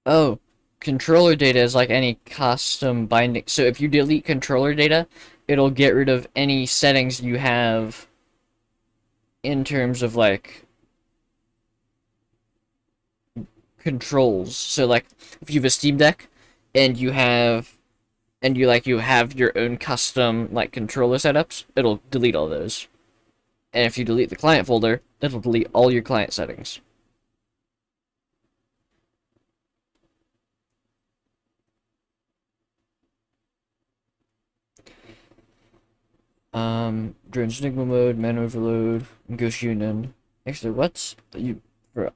Oh, controller data is like any custom binding. So if you delete controller data, it'll get rid of any settings you have in terms of like controls. So like if you have a Steam Deck and you have you have your own custom like controller setups, it'll delete all those. And if you delete the client folder, it'll delete all your client settings. Drones Enigma mode, man overload, Ghost Union. Actually,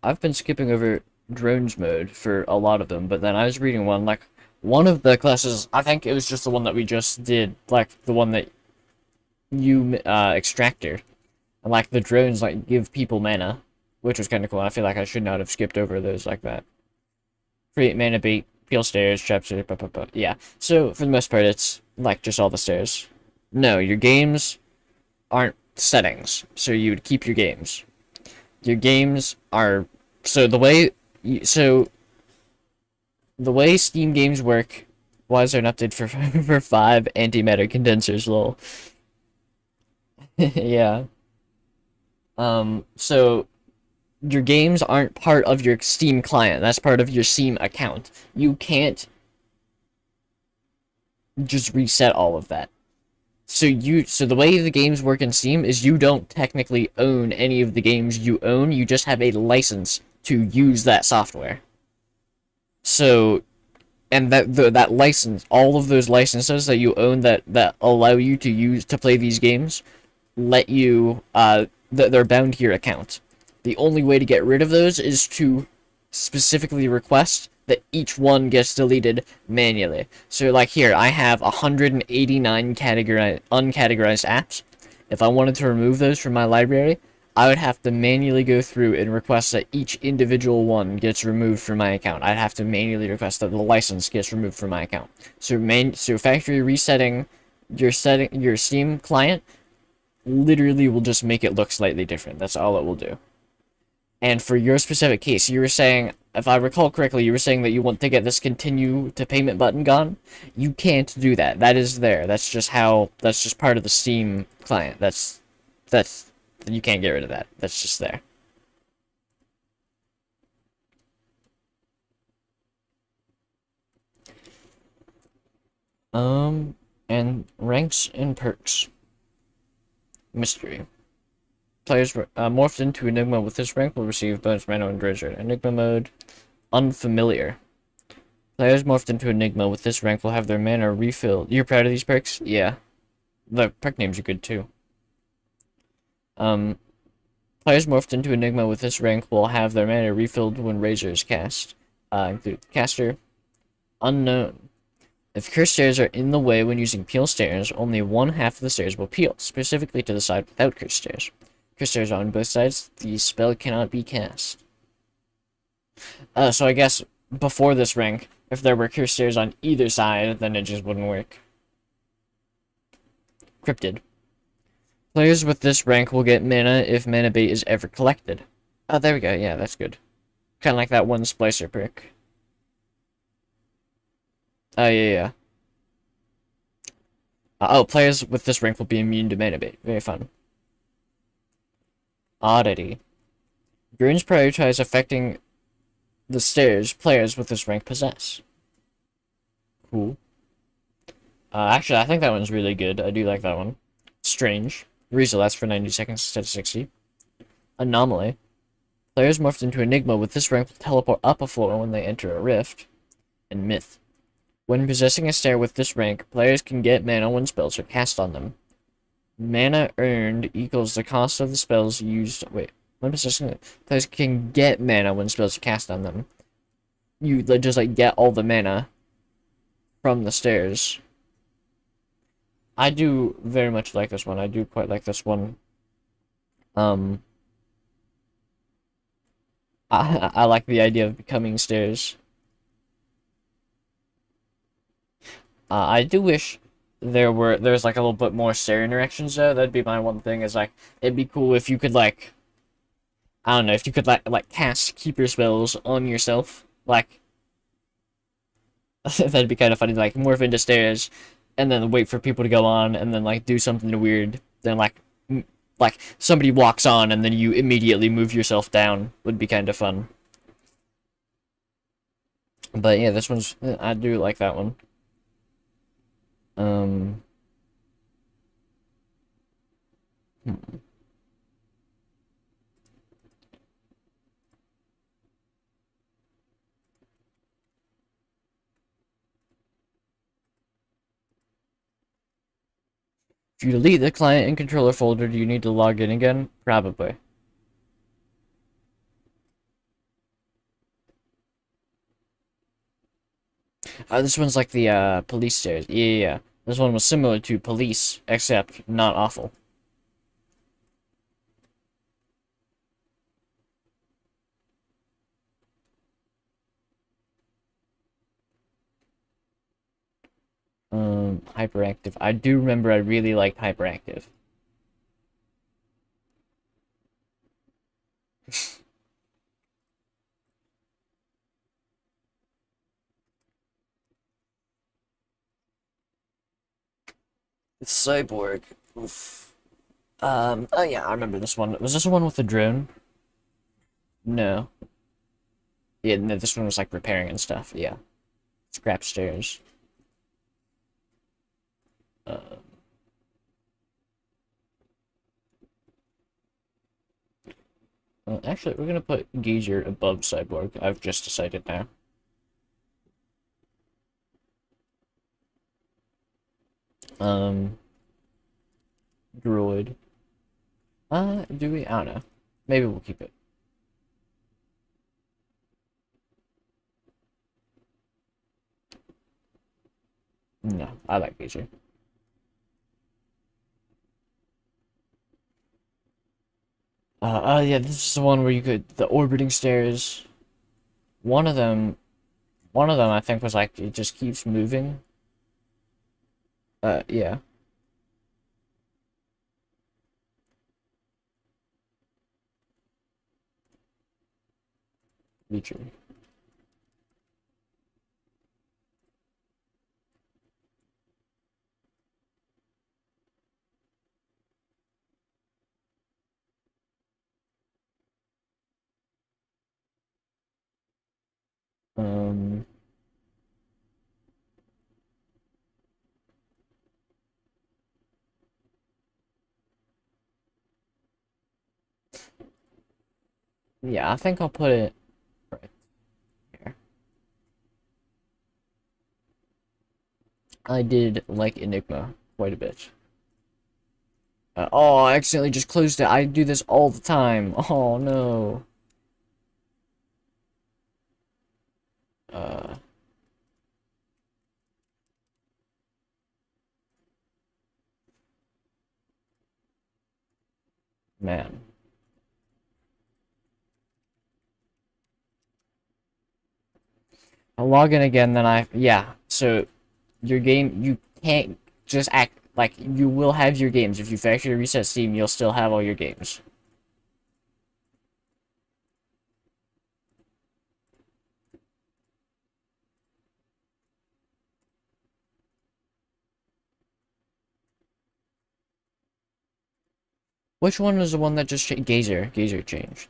I've been skipping over drones mode for a lot of them, but then I was reading one, like, one of the classes, I think it was just the one that we just did, like, the one that you, extractor. And, like, the drones, like, give people mana, which was kind of cool. I feel like I should not have skipped over those like that. Create mana bait, peel stairs, trap stairs, blah, blah, blah. Yeah, so, for the most part, it's, like, just all the stairs. No, your games aren't settings, so you would keep your games. Your games are so the way Steam games work. Why is there an update for for 5 antimatter condensers? Lol. Yeah. So your games aren't part of your Steam client. That's part of your Steam account. You can't just reset all of that. So the way the games work in Steam is you don't technically own any of the games you own, you just have a license to use that software. So and that license, all of those licenses that you own that allow you to use to play these games, let you they're bound to your account. The only way to get rid of those is to specifically request that each one gets deleted manually. So like here, I have 189 uncategorized apps. If I wanted to remove those from my library, I would have to manually go through and request that each individual one gets removed from my account. I'd have to manually request that the license gets removed from my account. So factory resetting your Steam client literally will just make it look slightly different. That's all it will do. And for your specific case, you were saying, if I recall correctly, you were saying that you want to get this continue to payment button gone. You can't do that. That is there. That's just part of the Steam client. You can't get rid of that. That's just there. And ranks and perks. Mystery. Players morphed into Enigma with this rank will receive bonus mana when Dredger. Enigma mode. Unfamiliar. Players morphed into Enigma with this rank will have their mana refilled. You're proud of these perks? Yeah. The perk names are good too. Players morphed into Enigma with this rank will have their mana refilled when Razor is cast. Include caster. Unknown. If cursed stairs are in the way when using peel stairs, only one half of the stairs will peel, specifically to the side without cursed stairs. Cursed stairs are on both sides, the spell cannot be cast. So I guess before this rank, if there were cursed stairs on either side, then it just wouldn't work. Cryptid. Players with this rank will get mana if mana bait is ever collected. Oh, there we go. Yeah, that's good. Kind of like that one splicer perk. Oh, yeah. Oh, players with this rank will be immune to mana bait. Very fun. Oddity. Runes prioritize affecting the stairs players with this rank possess. Cool. Actually, I think that one's really good. I do like that one. Strange. Reason lasts for 90 seconds instead of 60. Anomaly. Players morphed into Enigma with this rank will teleport up a floor when they enter a rift. And Myth. When possessing a stair with this rank, players can get mana when spells are cast on them. Mana earned equals the cost of the spells used. Wait. When possessing it, players can get mana when spells are cast on them. You just like get all the mana from the stairs. I do very much like this one. I do quite like this one. I like the idea of becoming stairs. I do wish there's like a little bit more stair interactions though. That'd be my one thing. Is like it'd be cool if you could like I don't know if you could like cast keeper spells on yourself. Like that'd be kind of funny. Like morph into stairs, and then wait for people to go on, and then like do something weird. Then like somebody walks on, and then you immediately move yourself down. Would be kind of fun. But yeah, this one's I do like that one. Um. hmm. If you delete the client and controller folder, do you need to log in again? Probably. This one's like the police stairs. Yeah. This one was similar to police, except not awful. Hyperactive. I do remember I really liked hyperactive. It's Cyborg. Oof. Oh yeah, I remember this one. Was this the one with the drone? No. Yeah, no, this one was like repairing and stuff. Yeah. Scrap stairs. Uh, actually, we're gonna put Geyser above Cyborg. I've just decided now. Um, Droid. Do we? I don't know. Maybe we'll keep it. No, I like Geyser. Yeah, this is the one where you could the orbiting stairs. One of them, one of them, I think was like it just keeps moving. Yeah. Feature. Um. Yeah, I think I'll put it right here. I did like Enigma quite a bit. Oh, I accidentally just closed it. I do this all the time. Oh no. Uh, man. I'll log in again, then yeah. So, your game, you can't just act like you will have your games. If you factory reset Steam, you'll still have all your games. Which one was the one that just changed? Gazer changed.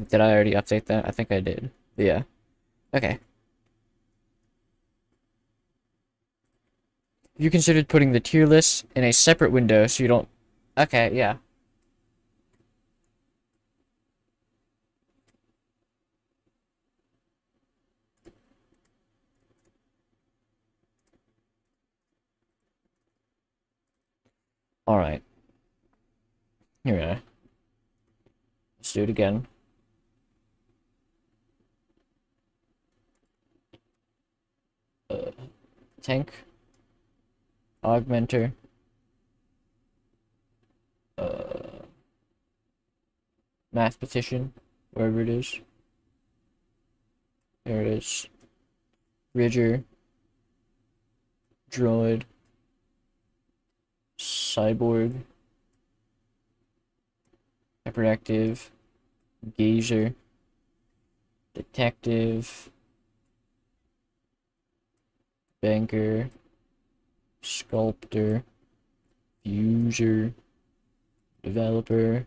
Did I already update that? I think I did. Yeah. Okay. You considered putting the tier list in a separate window so you don't... Okay, yeah. Alright. Here we are. Let's do it again. Uh, tank. Augmenter. Uh, mathematician. Wherever it is. There it is. Ridger. Droid. Cyborg. Hyperactive. Gazer. Detective. Banker. Sculptor. User. Developer.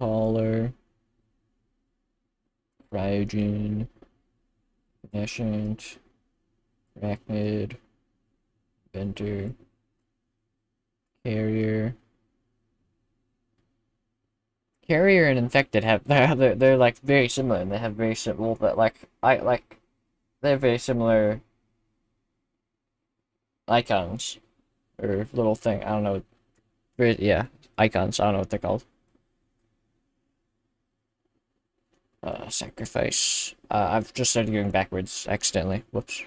Caller. Cryogen. Nascent. Arachnid. Inventor. Carrier. Carrier and infected have they're like very similar, and they have very similar, but like they're very similar icons or little thing. I don't know. Very, yeah, icons. I don't know what they're called. Sacrifice. I've just started going backwards accidentally. Whoops.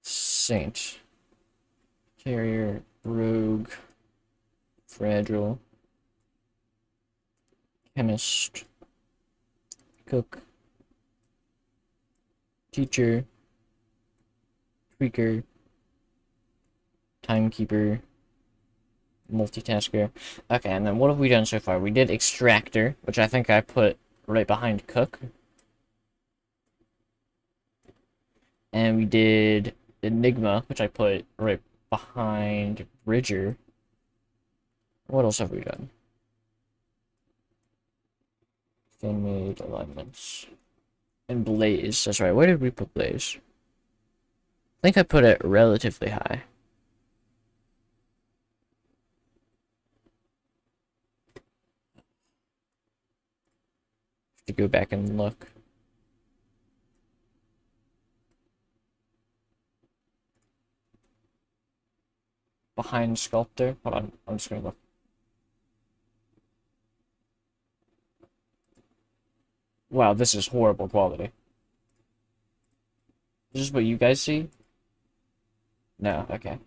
Saint. Carrier. Rogue. Fragile. Chemist. Cook. Teacher. Tweaker. Timekeeper. Multitasker. Okay, and then what have we done so far? We did Extractor, which I think I put right behind Cook. And we did Enigma, which I put right behind Bridger. What else have we done? Fan-made alignments. And Blaze. That's right. Where did we put Blaze? I think I put it relatively high. Have to go back and look. Behind Sculptor. Hold on. I'm just gonna look. Wow, this is horrible quality. Is this what you guys see? No, okay.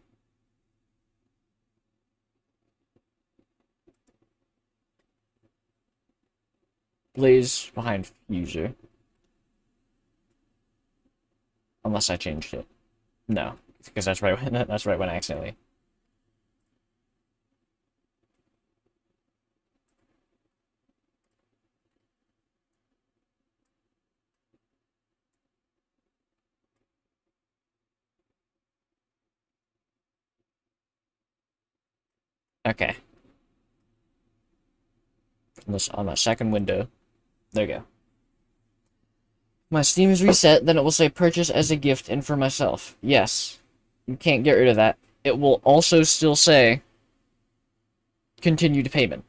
Blaze behind Fuser. Unless I changed it. No, because that's right when that's right when I accidentally. Okay. On the second window. There you go. My Steam is reset, then it will say purchase as a gift and for myself. Yes. You can't get rid of that. It will also still say continue to payment.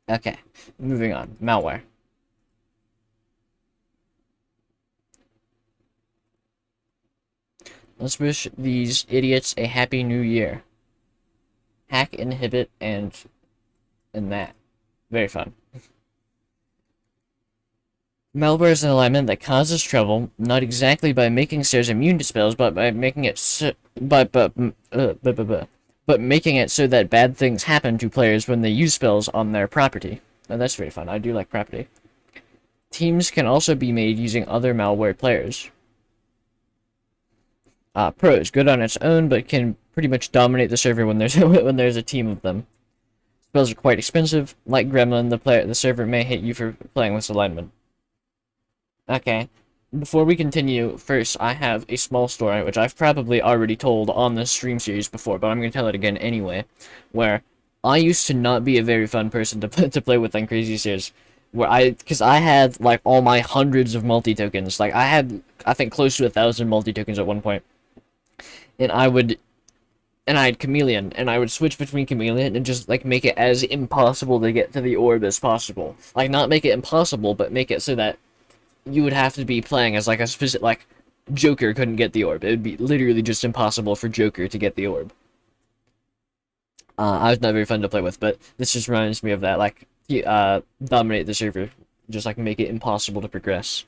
Okay, moving on. Malware. Let's wish these idiots a happy new year. Hack, inhibit, and that. Very fun. Malware is an alignment that causes trouble, not exactly by making stairs immune to spells, but by making it but making it so that bad things happen to players when they use spells on their property. Oh, that's very fun. I do like property. Teams can also be made using other malware players. Pros, good on its own, but can pretty much dominate the server when there's when there's a team of them. Spells are quite expensive. Like Gremlin, the server may hate you for playing this alignment. Okay, before we continue, first I have a small story, which I've probably already told on this stream series before, but I'm going to tell it again anyway, where I used to not be a very fun person to play with on Crazy Stairs, because I had, like, all my hundreds of multi-tokens, like, I had, I think, close to 1,000 multi-tokens at one point, and I had Chameleon, and I would switch between Chameleon and just, like, make it as impossible to get to the orb as possible. Like, not make it impossible, but make it so that you would have to be playing as, like, a specific, like, Joker couldn't get the orb. It would be literally just impossible for Joker to get the orb. I was not very fun to play with, but this just reminds me of that, like, dominate the server. Just, like, make it impossible to progress.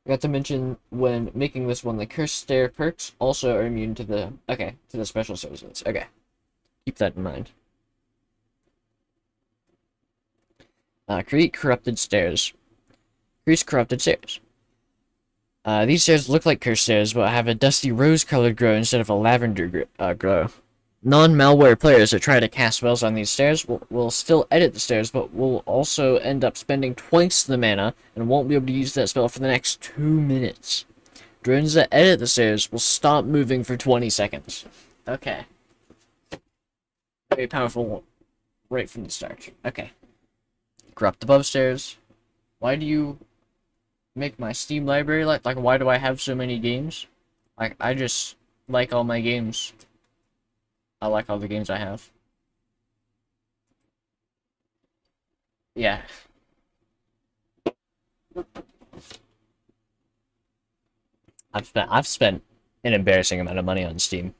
I got to mention, when making this one, the Cursed Stair perks also are immune to the, to the special services. Okay. Keep that in mind. Create corrupted stairs. Create corrupted stairs. These stairs look like cursed stairs, but have a dusty rose-colored glow instead of a lavender glow. Non-malware players that try to cast spells on these stairs will still edit the stairs, but will also end up spending twice the mana and won't be able to use that spell for the next 2 minutes. Drones that edit the stairs will stop moving for 20 seconds. Okay. Very powerful right from the start. Okay. Corrupt above stairs. Why do you make my Steam library like why do I have so many games? Like, I just like all my games. I like all the games I have. Yeah. I've spent an embarrassing amount of money on Steam.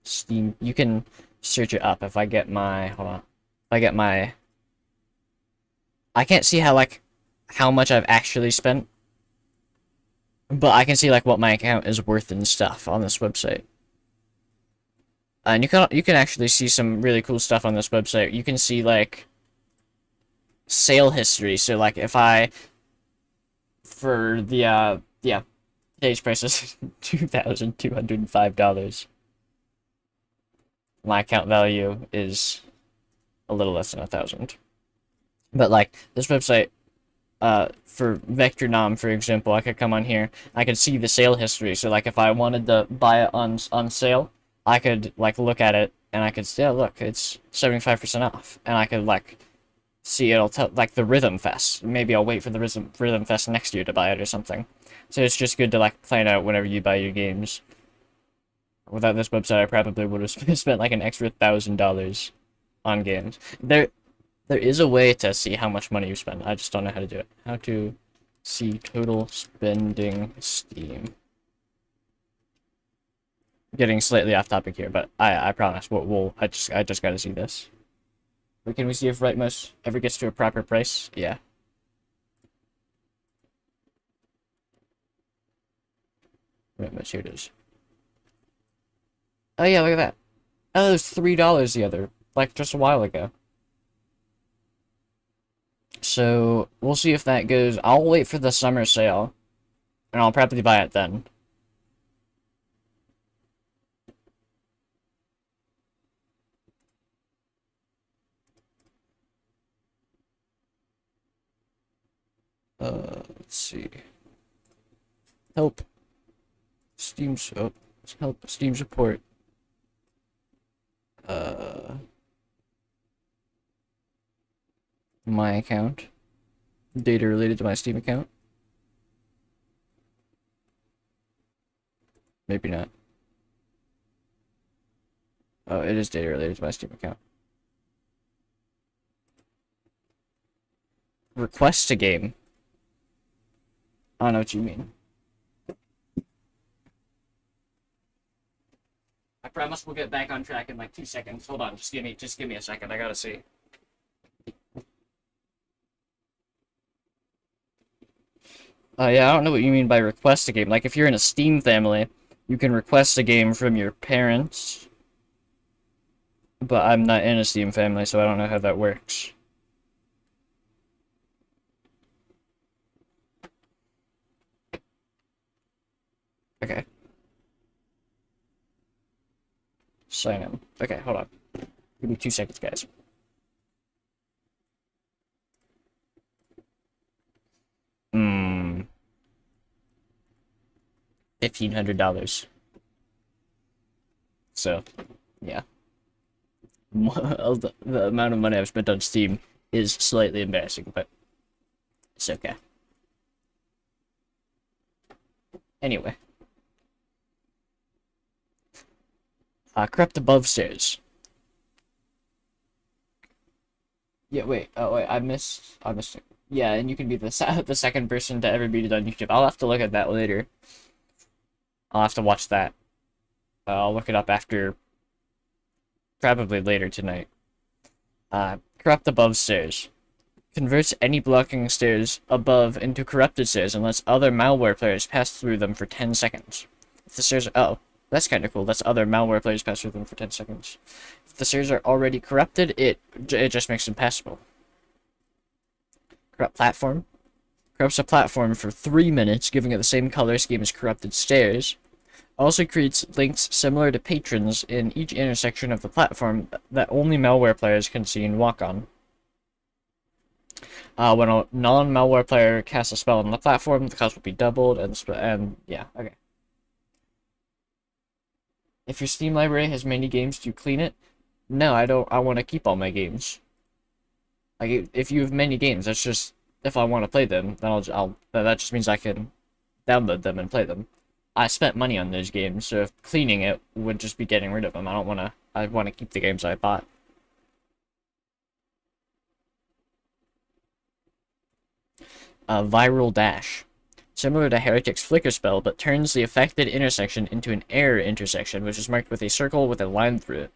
Steam, you can search it up if I get my, hold on. If I get my, I can't see how much I've actually spent, but I can see, like, what my account is worth and stuff on this website. And you can actually see some really cool stuff on this website. You can see, like, sale history. So, like, if I, for the, yeah, today's price is $2,205. My account value is a little less than 1,000. But, like, this website, for Vector Nom, for example, I could come on here, I could see the sale history. So, like, if I wanted to buy it on sale, I could, like, look at it, and I could say, oh, look, it's 75% off. And I could, like, see it'll tell, like, the Rhythm Fest. Maybe I'll wait for the Rhythm Fest next year to buy it or something. So it's just good to, like, plan out whenever you buy your games. Without this website, I probably would have spent, like, an extra $1,000 on games. There is a way to see how much money you spend. I just don't know how to do it. How to see total spending Steam. Getting slightly off topic here, but I promise I just gotta see this. But can we see if rightmost ever gets to a proper price? Yeah. Rightmost, here it is. Oh yeah, look at that. Oh, it was $3 the other, like, just a while ago. So, we'll see if that goes. I'll wait for the summer sale, and I'll probably buy it then. Let's see. Help. Help Steam support. My account. Data related to my Steam account. Maybe not. Oh, it is data related to my Steam account. Request a game. I don't know what you mean. I promise we'll get back on track in like 2 seconds. Hold on, just give me a second. I gotta see. Yeah, I don't know what you mean by request a game. Like, if you're in a Steam family, you can request a game from your parents. But I'm not in a Steam family, so I don't know how that works. Okay. Sign in. Okay, hold on. Give me 2 seconds, guys. $1,500. So, yeah. The amount of money I've spent on Steam is slightly embarrassing, but it's okay. Anyway. Crept above stairs. Yeah, wait. Oh, wait. I missed it. Yeah, and you can be the second person to ever beat it on YouTube. I'll have to look at that later. I'll have to watch that. I'll look it up after, probably later tonight. Corrupt above stairs. Converts any blocking stairs above into corrupted stairs and lets other malware players pass through them for 10 seconds. If the stairs are, oh, that's kind of cool. Lets other malware players pass through them for 10 seconds. If the stairs are already corrupted, it just makes them passable. Corrupt platform. Corrupts a platform for 3 minutes, giving it the same color scheme as corrupted stairs. Also creates links similar to patrons in each intersection of the platform that only malware players can see and walk on. When a non-malware player casts a spell on the platform, the cost will be doubled, and yeah, okay. If your Steam library has many games, do you clean it? No, I don't. I want to keep all my games. Like, if you have many games, that's just, if I want to play them, then that just means I can download them and play them. I spent money on those games, so if cleaning it would just be getting rid of them. I want to keep the games I bought. Viral dash. Similar to Heretic's flicker spell, but turns the affected intersection into an error intersection, which is marked with a circle with a line through it.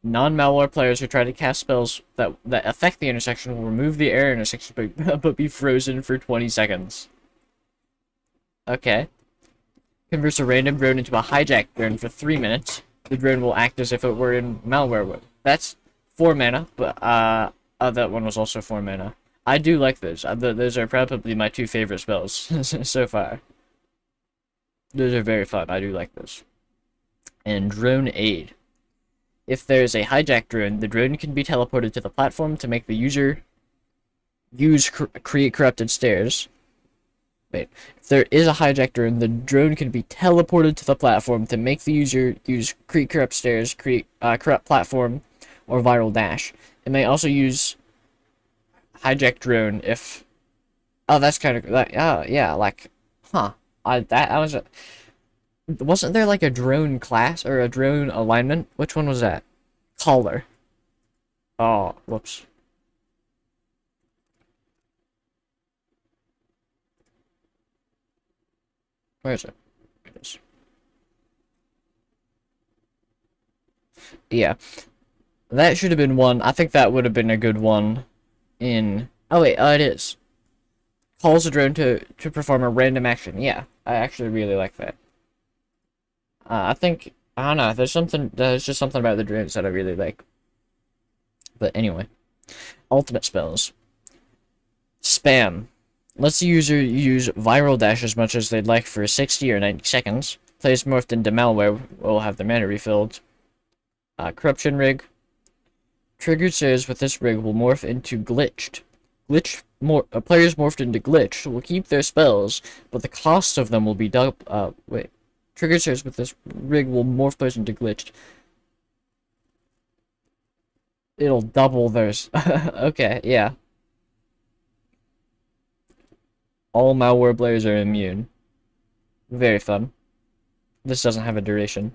Non-malware players who try to cast spells that affect the intersection will remove the error intersection, but be frozen for 20 seconds. Okay. Converts a random drone into a hijacked drone for 3 minutes. The drone will act as if it were in malware mode. That's 4 mana, but that one was also 4 mana. I do like those. Those are probably my 2 favorite spells so far. Those are very fun. I do like those. And drone aid. If there is a hijacked drone, the drone can be teleported to the platform to make the user create corrupted stairs. Wait. If there is a hijacked drone, the drone can be teleported to the platform to make the user create corrupt stairs, create corrupt platform, or viral dash. It may also use hijacked drone if, oh, that's kind of like, oh yeah, like, huh, wasn't there like a drone class or a drone alignment? Which one was that? Caller. Oh, whoops. Where is it? It is. Yeah, that should have been one. I think that would have been a good one. Oh wait, it is. Calls a drone to perform a random action. Yeah, I actually really like that. I don't know, there's just something about the drones that I really like. But anyway. Ultimate spells. Spam. Lets the user use viral dash as much as they'd like for 60 or 90 seconds. Players morphed into malware will have their mana refilled. Corruption rig. Triggered stairs with this rig will morph into glitched. Players morphed into glitched will keep their spells, but the cost of them will be wait. Triggered stairs with this rig will morph players into glitched. It'll double theirs. Okay, yeah. All malware players are immune. Very fun. This doesn't have a duration.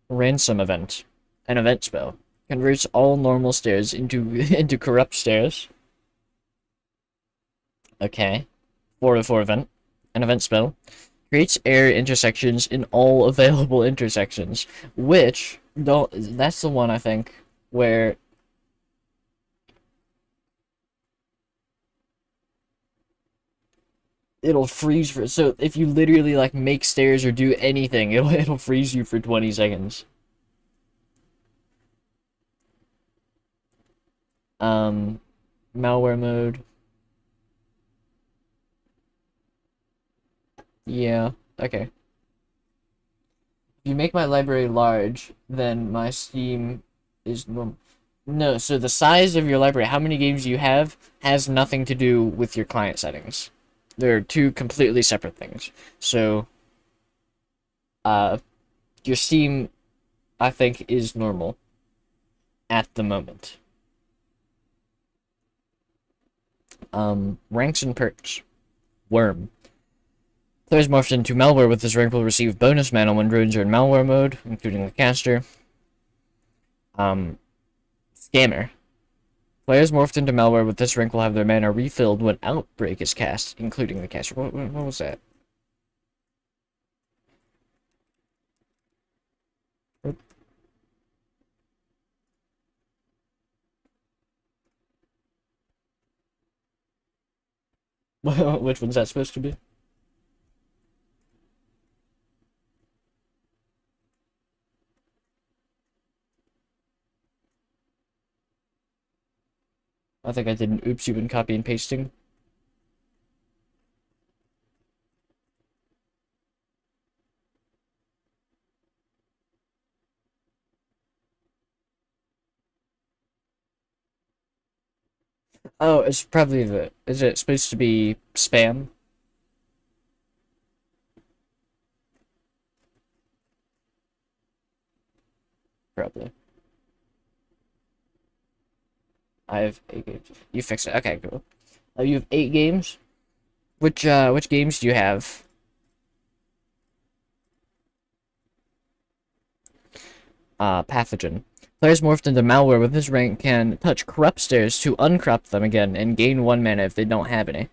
Ransom event. An event spell. Converts all normal stairs into into corrupt stairs. Okay. 404 event. An event spell. Creates error intersections in all available intersections. Which, don't, that's the one I think where it'll freeze for, so if you literally like make stairs or do anything, it'll freeze you for 20 seconds. Um Malware mode. Yeah, okay. If you make my library large, then my Steam is normal. No, so the size of your library, how many games you have, has nothing to do with your client settings. They're two completely separate things. So, uh, your Steam, I think, is normal at the moment. Ranks and perks. Worm. Players morphed into malware with this rank will receive bonus mana when drones are in malware mode, including the caster. Scammer. Players morphed into malware with this rank will have their mana refilled when Outbreak is cast, including the caster. What was that? Which one's that supposed to be? I think I did an oopsie when copy and pasting. Oh, it's probably the... Is it supposed to be spam? Probably. I have 8 games. You fix it. Okay, cool. You have 8 games? Which games do you have? Pathogen. Players morphed into malware with this rank can touch corrupt stairs to uncrupt them again and gain 1 mana if they don't have any.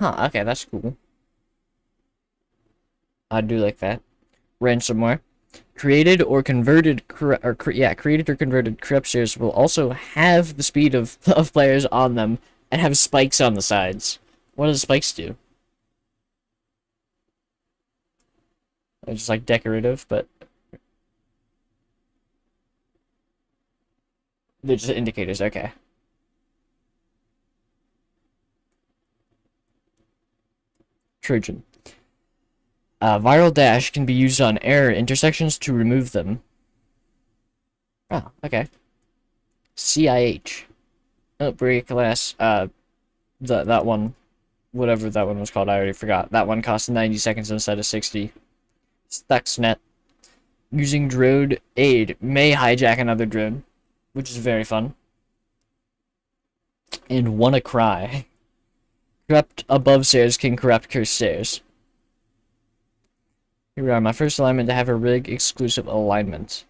Huh, okay, that's cool. I do like that. Ransomware. Created or converted created or converted corrupt stairs will also have the speed of players on them and have spikes on the sides. What does spikes do? They're just like decorative, but they're just indicators, okay. Trojan. Viral dash can be used on error intersections to remove them. Oh, okay. CIH. Outbreak class, that one, whatever that one was called, I already forgot. That one cost 90 seconds instead of 60. Stuxnet. Using drone aid may hijack another drone, which is very fun. And WannaCry. Corrupt above stairs can corrupt cursed stairs. Here we are, my first alignment to have a rig exclusive alignment.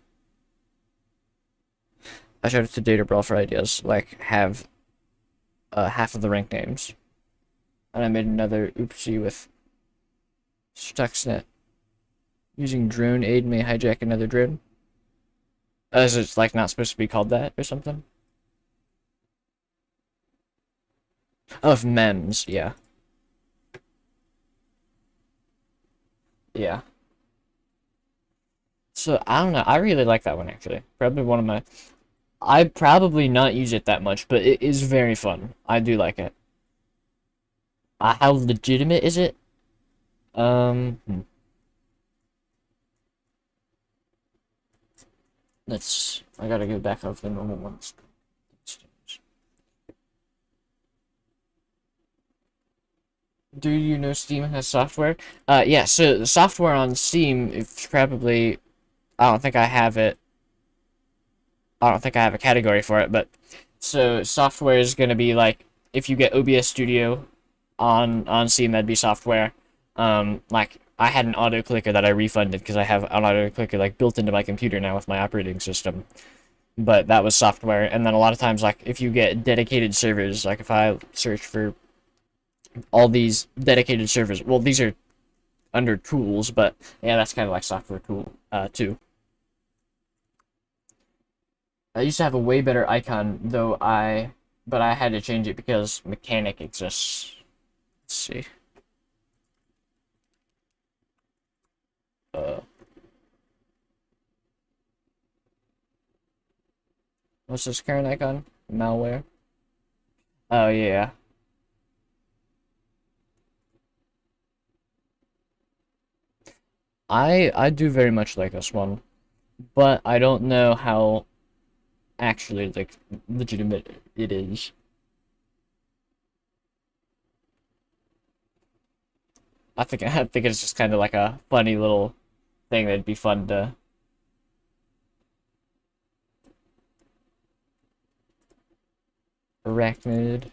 I showed it to Data Brawl for ideas, like have half of the rank names. And I made another oopsie with Stuxnet. Using drone aid may hijack another drone. Is it like not supposed to be called that or something? Oh, of MEMS, yeah. Yeah. So, I don't know. I really like that one, actually. Probably one of my... I'd probably not use it that much, but it is very fun. I do like it. How legitimate is it? I gotta go back off the normal ones. Do you know Steam has software? Yeah, so the software on Steam, it's probably... I don't think I have it. I don't think I have a category for it, but... So, software is gonna be like, if you get OBS Studio, on Steam, that'd be software. Like I had an auto clicker that I refunded because I have an auto clicker like built into my computer now with my operating system. But that was software, and then a lot of times, like if you get dedicated servers, like if I search for all these dedicated servers, well, these are under tools, but yeah, that's kind of like software tool too. I used to have a way better icon, but I had to change it because mechanic exists. Let's see. Uh, what's this current icon? Malware. Oh yeah. I do very much like this one, but I don't know how actually like legitimate it is. I think it's just kind of like a funny little thing that'd be fun to. Arachnid.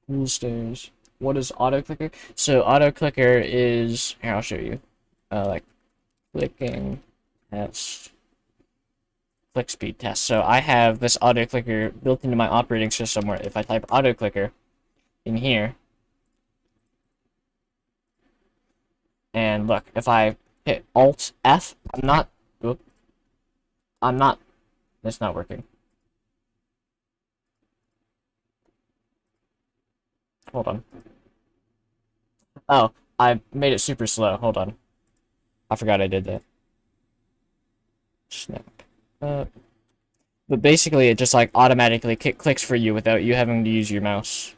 Cool stairs. What is auto clicker? So auto clicker is here. I'll show you. Like clicking test, click speed test. So I have this auto clicker built into my operating system where if I type auto clicker in here, and look, if I hit Alt F, I'm not. It's not working. Hold on. Oh, I made it super slow. Hold on. I forgot I did that. Snap. But basically, it just like automatically clicks for you without you having to use your mouse.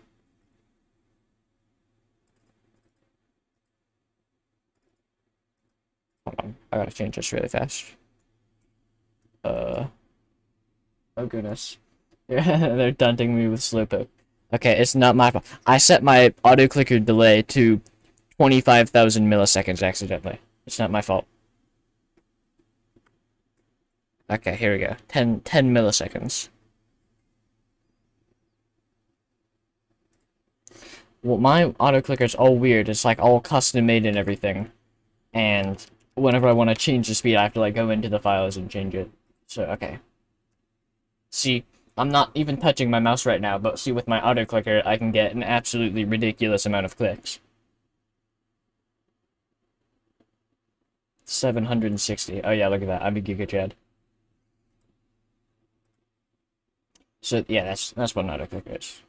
Hold on. I gotta change this really fast. Oh goodness. They're dunting me with slowpoke. Okay, it's not my fault. I set my auto clicker delay to 25,000 milliseconds accidentally. It's not my fault. Okay, here we go. 10 milliseconds. Well, my auto clicker's all weird. It's like all custom made and everything. And whenever I want to change the speed, I have to like go into the files and change it. So, okay. See, I'm not even touching my mouse right now, but see with my auto clicker, I can get an absolutely ridiculous amount of clicks. 760. Oh yeah, look at that. I'm a Giga Chad. So yeah, that's what an auto clicker is.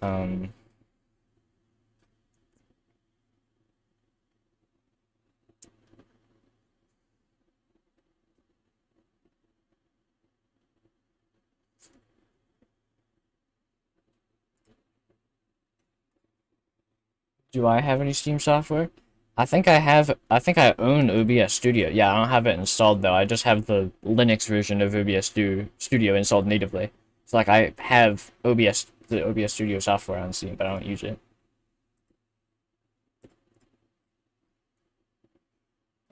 Um Do I have any Steam software? I think I own OBS Studio. Yeah, I don't have it installed though. I just have the Linux version of Studio installed natively. It's like I have the OBS Studio software on Steam, but I don't use it.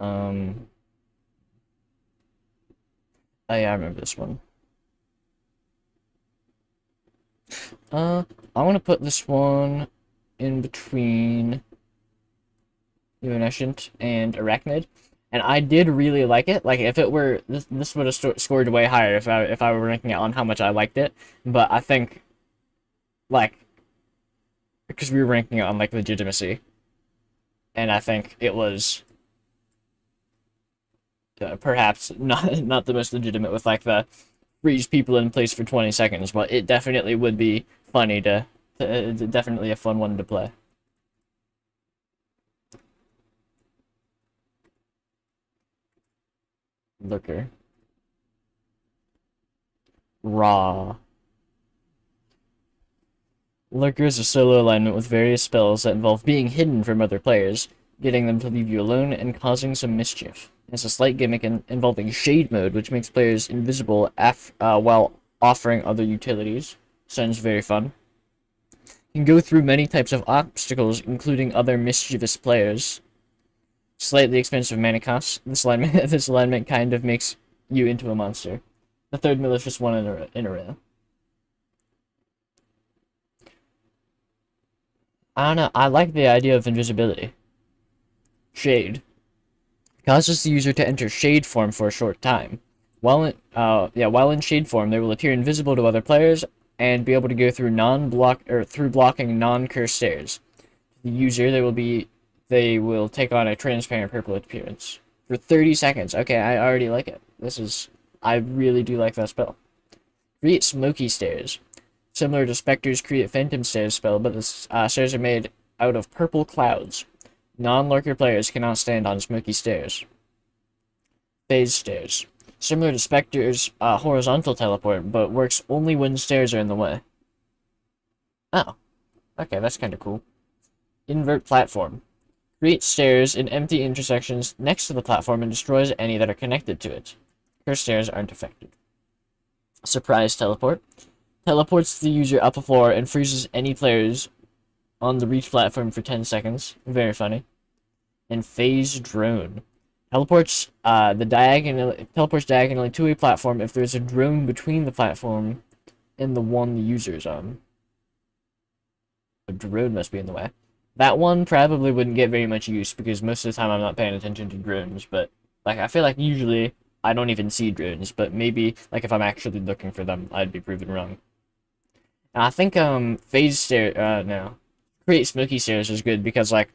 Um, oh yeah, I remember this one. I want to put this one in between Evanescent and Arachnid, and I did really like it. Like if it were this would have scored way higher if I were ranking it on how much I liked it. But I think like because we were ranking it on like legitimacy, and I think it was perhaps not the most legitimate with like the freeze people in place for 20 seconds, but it definitely would be funny definitely a fun one to play. Looker. Raw. Lurker is a solo alignment with various spells that involve being hidden from other players, getting them to leave you alone and causing some mischief. It's a slight gimmick involving Shade Mode, which makes players invisible while offering other utilities. Sounds very fun. You can go through many types of obstacles, including other mischievous players. Slightly expensive mana costs. This alignment, this alignment kind of makes you into a monster. The third malicious one in a row. I don't know. I like the idea of invisibility. Shade causes the user to enter shade form for a short time. While in shade form, they will appear invisible to other players and be able to go through blocking non-cursed stairs. The user, they will take on a transparent purple appearance for 30 seconds. Okay, I already like it. I really do like that spell. Create smoky stairs. Similar to Spectre's Create Phantom Stairs spell, but the stairs are made out of purple clouds. Non-lurker players cannot stand on smoky stairs. Phase stairs. Similar to Spectre's horizontal teleport, but works only when stairs are in the way. Oh, okay, that's kind of cool. Invert platform. Creates stairs in empty intersections next to the platform and destroys any that are connected to it. Cursed stairs aren't affected. Surprise teleport. Teleports the user up a floor and freezes any players on the reach platform for 10 seconds. Very funny. And phase drone. Teleports diagonally to a platform if there's a drone between the platform and the one the user's on. A drone must be in the way. That one probably wouldn't get very much use because most of the time I'm not paying attention to drones, but like I feel like usually I don't even see drones, but maybe like if I'm actually looking for them, I'd be proven wrong. And I think create smoky stairs is good because like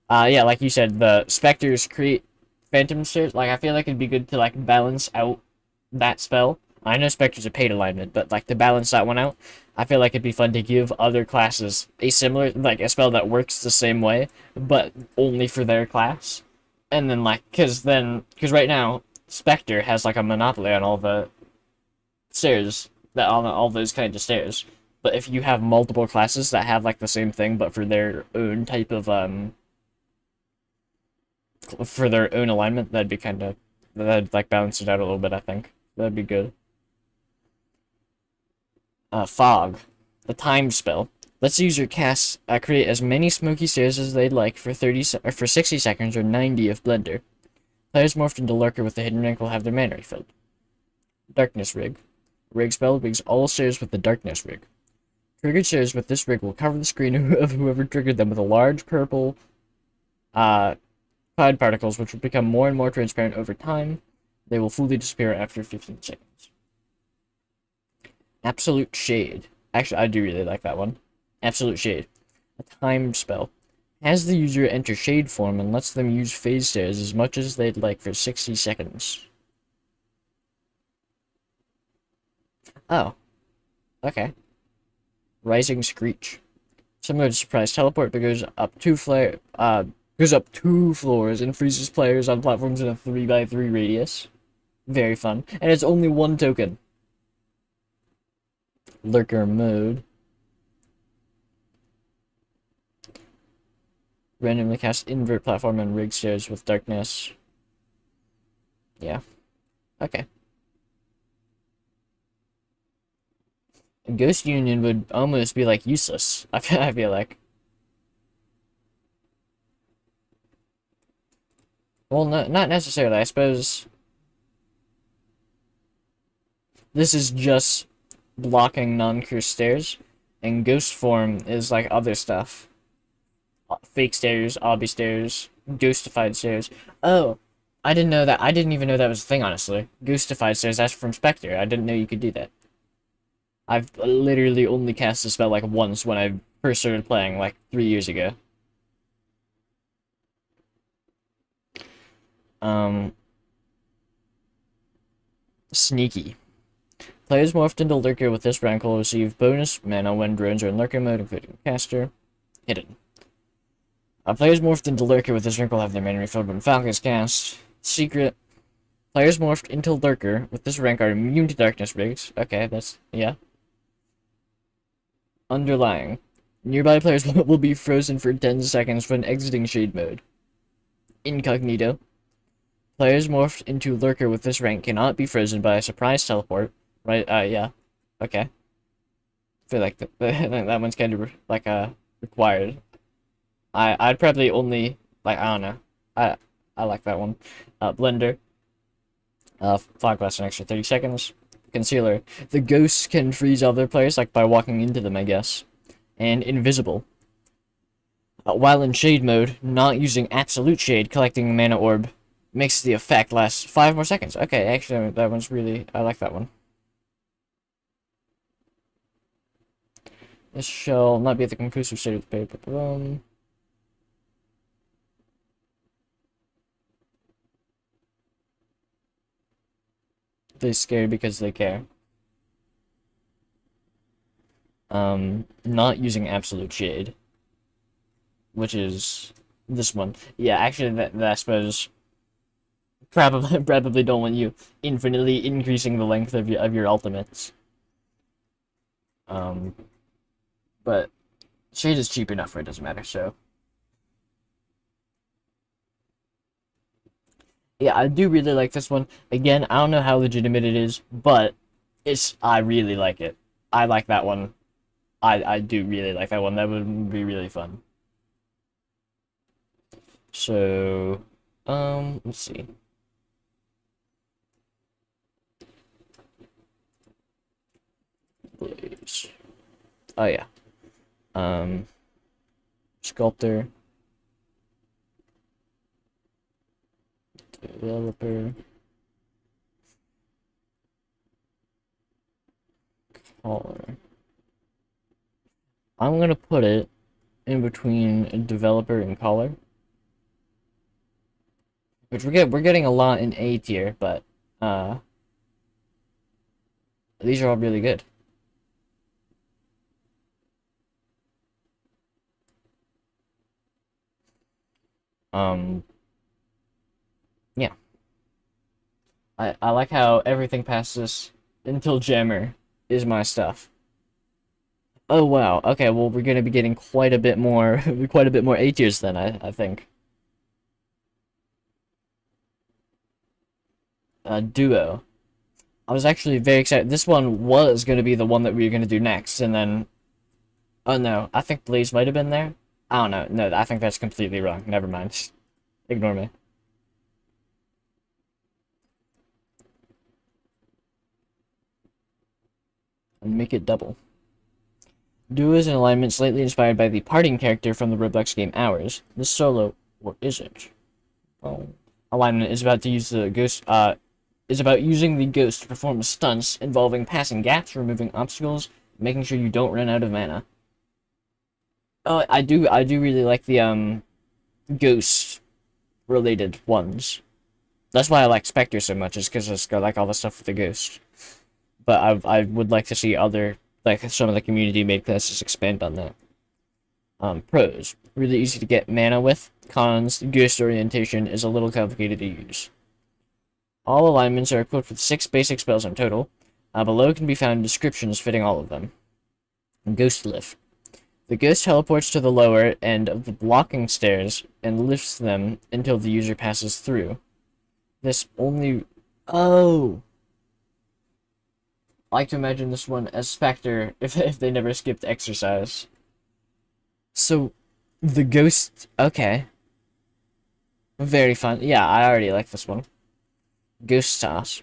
like you said, the specters create phantom stairs. Like I feel like it'd be good to like balance out that spell. I know specters are paid alignment, but like to balance that one out, I feel like it'd be fun to give other classes a similar like a spell that works the same way, but only for their class. And then like because right now Spectre has like a monopoly on all the stairs that all those kinds of stairs. But if you have multiple classes that have like the same thing but for their own type of for their own alignment, that'd like balance it out a little bit, I think. That'd be good. Fog. The time spell. Lets the user create as many smoky stairs as they'd like for 60 seconds or 90 if blender. Players morphed into Lurker with the hidden rank will have their mana refilled. Darkness rig. Rig spell rigs all stairs with the darkness rig. Triggered stairs with this rig will cover the screen of whoever triggered them with a large purple cloud particles, which will become more and more transparent over time. They will fully disappear after 15 seconds. Absolute Shade. Actually, I do really like that one. Absolute Shade. A time spell. Has the user enter shade form and lets them use phase stairs as much as they'd like for 60 seconds. Oh. Okay. Rising Screech. Similar to Surprise Teleport, but goes up two floors and freezes players on platforms in a 3x3 radius. Very fun. And it's only one token. Lurker mode. Randomly cast invert platform and rig stairs with darkness. Yeah. Okay. Ghost Union would almost be like useless. I feel like. Well, not necessarily. I suppose this is just blocking non-cursed stairs, and ghost form is like other stuff. Fake stairs, obby stairs, ghostified stairs. Oh, I didn't know that. I didn't even know that was a thing, honestly. Ghostified stairs, that's from Spectre. I didn't know you could do that. I've literally only cast the spell like once when I first started playing, like 3 years ago. Sneaky. Players morphed into Lurker with this rank will receive bonus mana when drones are in Lurker mode, including Caster. Hidden. Players morphed into Lurker with this rank will have their mana refilled when Falcon is cast. Secret. Players morphed into Lurker with this rank are immune to darkness rigs. Okay, yeah. Underlying. Nearby players will be frozen for 10 seconds when exiting shade mode. Incognito. Players morphed into Lurker with this rank cannot be frozen by a surprise teleport. Right, yeah. Okay. I feel like that one's kind of, required. I'd probably only, I don't know. I like that one. Blender. Fog lasts an extra 30 seconds. Concealer. The ghosts can freeze other players, like by walking into them, I guess. And invisible. While in shade mode, not using absolute shade, collecting mana orb makes the effect last 5 more seconds. Okay, actually, that one's really... I like that one. This shall not be at the conclusive state of the paper. They're scared because they care. Not using absolute shade, which is this one. Yeah, actually, that I suppose probably don't want you infinitely increasing the length of your ultimates. But shade is cheap enough where it doesn't matter. So yeah, I do really like this one. Again, I don't know how legitimate it is, but I really like it. I like that one. I do really like that one. That would be really fun. So, let's see. Blaze. Oh yeah. Sculptor. Developer. Caller. I'm gonna put it in between developer and caller. Which we're getting a lot in A tier, but these are all really good. Yeah. I like how everything past this until Jammer is my stuff. Oh wow. Okay, well we're gonna be getting quite a bit more quite a bit more A tiers then, I think. Duo. I was actually very excited. This one was gonna be the one that we were gonna do next, and then oh no, I think Blaze might have been there. I don't know. No, I think that's completely wrong. Never mind. Ignore me. And make it double. Duo is an alignment slightly inspired by the parting character from the Roblox game Hours. This solo, or is it? Oh. Alignment is about to use the ghost. Is about using the ghost to perform stunts involving passing gaps, removing obstacles, making sure you don't run out of mana. Oh, I do really like the ghost related ones. That's why I like Spectre so much, is because it's got like all the stuff with the ghost. But I would like to see other, like some of the community made classes expand on that. Pros. Really easy to get mana with. Cons. Ghost orientation is a little complicated to use. All alignments are equipped with 6 basic spells in total. Below can be found descriptions fitting all of them. Ghost Lift. The ghost teleports to the lower end of the blocking stairs and lifts them until the user passes through. This only... Oh! I like to imagine this one as Spectre if they never skipped exercise. So, the ghost... Okay. Very fun. Yeah, I already like this one. Ghost Toss.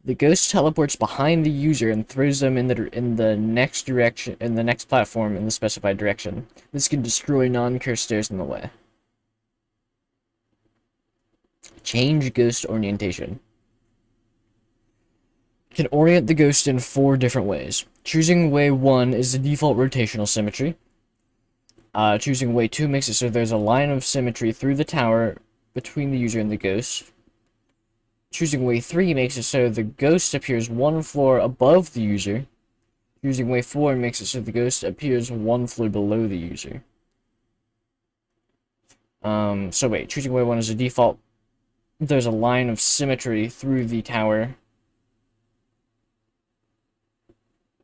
The ghost teleports behind the user and throws them in the next direction, in the next platform in the specified direction. This can destroy non-cursed stairs in the way. Change ghost orientation. Can orient the ghost in 4 different ways. Choosing way 1 is the default rotational symmetry. Choosing way 2 makes it so there's a line of symmetry through the tower between the user and the ghost. Choosing way 3 makes it so the ghost appears 1 floor above the user. Choosing way 4 makes it so the ghost appears 1 floor below the user. So wait, choosing way 1 is a default. There's a line of symmetry through the tower.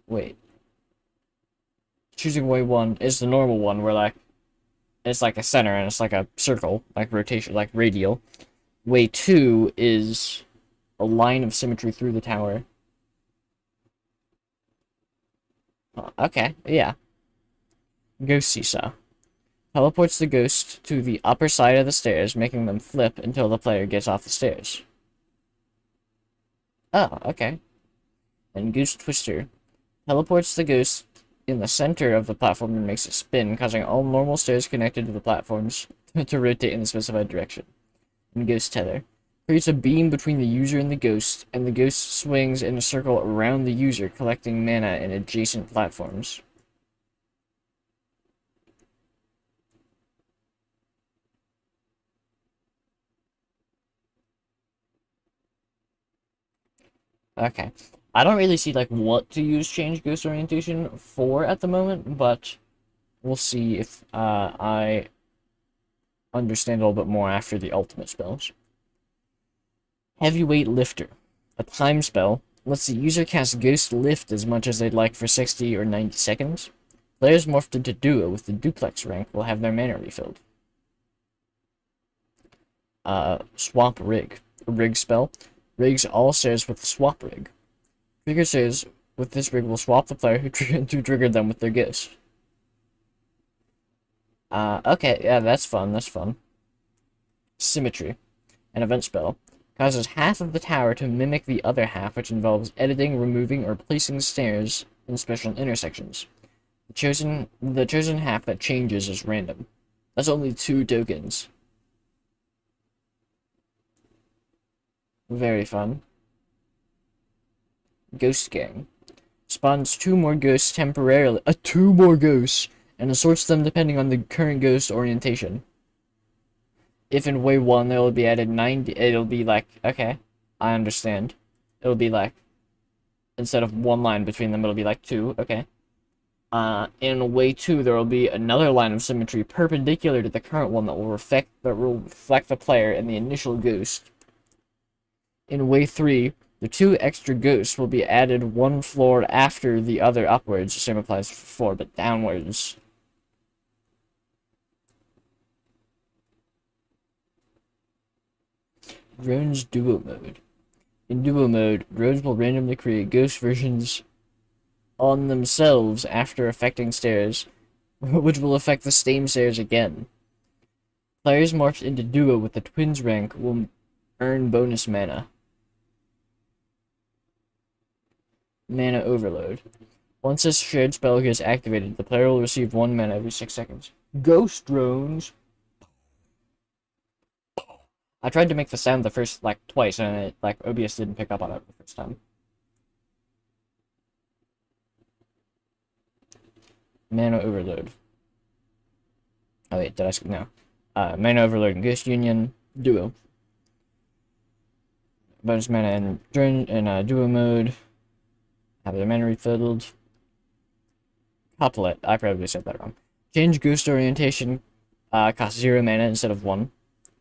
Wait. Choosing way 1 is the normal one where like it's like a center and it's like a circle, like rotation, like radial. Way 2 is a line of symmetry through the tower. Okay, yeah. Ghost Seesaw. Teleports the ghost to the upper side of the stairs, making them flip until the player gets off the stairs. Oh, okay. And Ghost Twister. Teleports the ghost in the center of the platform and makes it spin, causing all normal stairs connected to the platforms to rotate in the specified direction. And Ghost Tether creates a beam between the user and the ghost swings in a circle around the user, collecting mana in adjacent platforms. Okay. I don't really see like what to use change ghost orientation for at the moment, but we'll see if I understand a little bit more after the ultimate spells. Heavyweight Lifter. A time spell lets the user cast Ghost Lift as much as they'd like for 60 or 90 seconds. Players morphed into Duo with the Duplex rank will have their mana refilled. Swap Rig. A rig spell. Rigs all stairs with the Swap Rig. Trigger stairs with this rig will swap the player who triggered them with their ghost. Okay, yeah, that's fun, that's fun. Symmetry. An event spell. Causes half of the tower to mimic the other half, which involves editing, removing, or placing stairs in special intersections. The chosen half that changes is random. That's only 2 tokens. Very fun. Ghost Gang. Spawns 2 more ghosts temporarily. 2 more ghosts! And assorts them depending on the current ghost orientation. If in wave 1 there will be added 90, it'll be like, okay, I understand. It'll be like, instead of 1 line between them, it'll be like 2, okay. In wave 2, there will be another line of symmetry perpendicular to the current one that will reflect the player and the initial ghost. In wave 3, the 2 extra ghosts will be added 1 floor after the other upwards. The same applies for 4, but downwards. Drones Duo Mode. In Duo Mode, drones will randomly create ghost versions on themselves after affecting stairs, which will affect the same stairs again. Players morphed into Duo with the Twins rank will earn bonus mana. Mana Overload. Once this shared spell gets activated, the player will receive 1 mana every 6 seconds. Ghost drones! I tried to make the sound the first, like, twice, and it, like, OBS didn't pick up on it the first time. Mana Overload. Oh wait, did I skip? No. Mana Overload and Ghost Union. Duo. Bonus mana in Duo mode. Have their mana refilled. Couplet. I probably said that wrong. Change Ghost Orientation. Costs 0 mana instead of 1.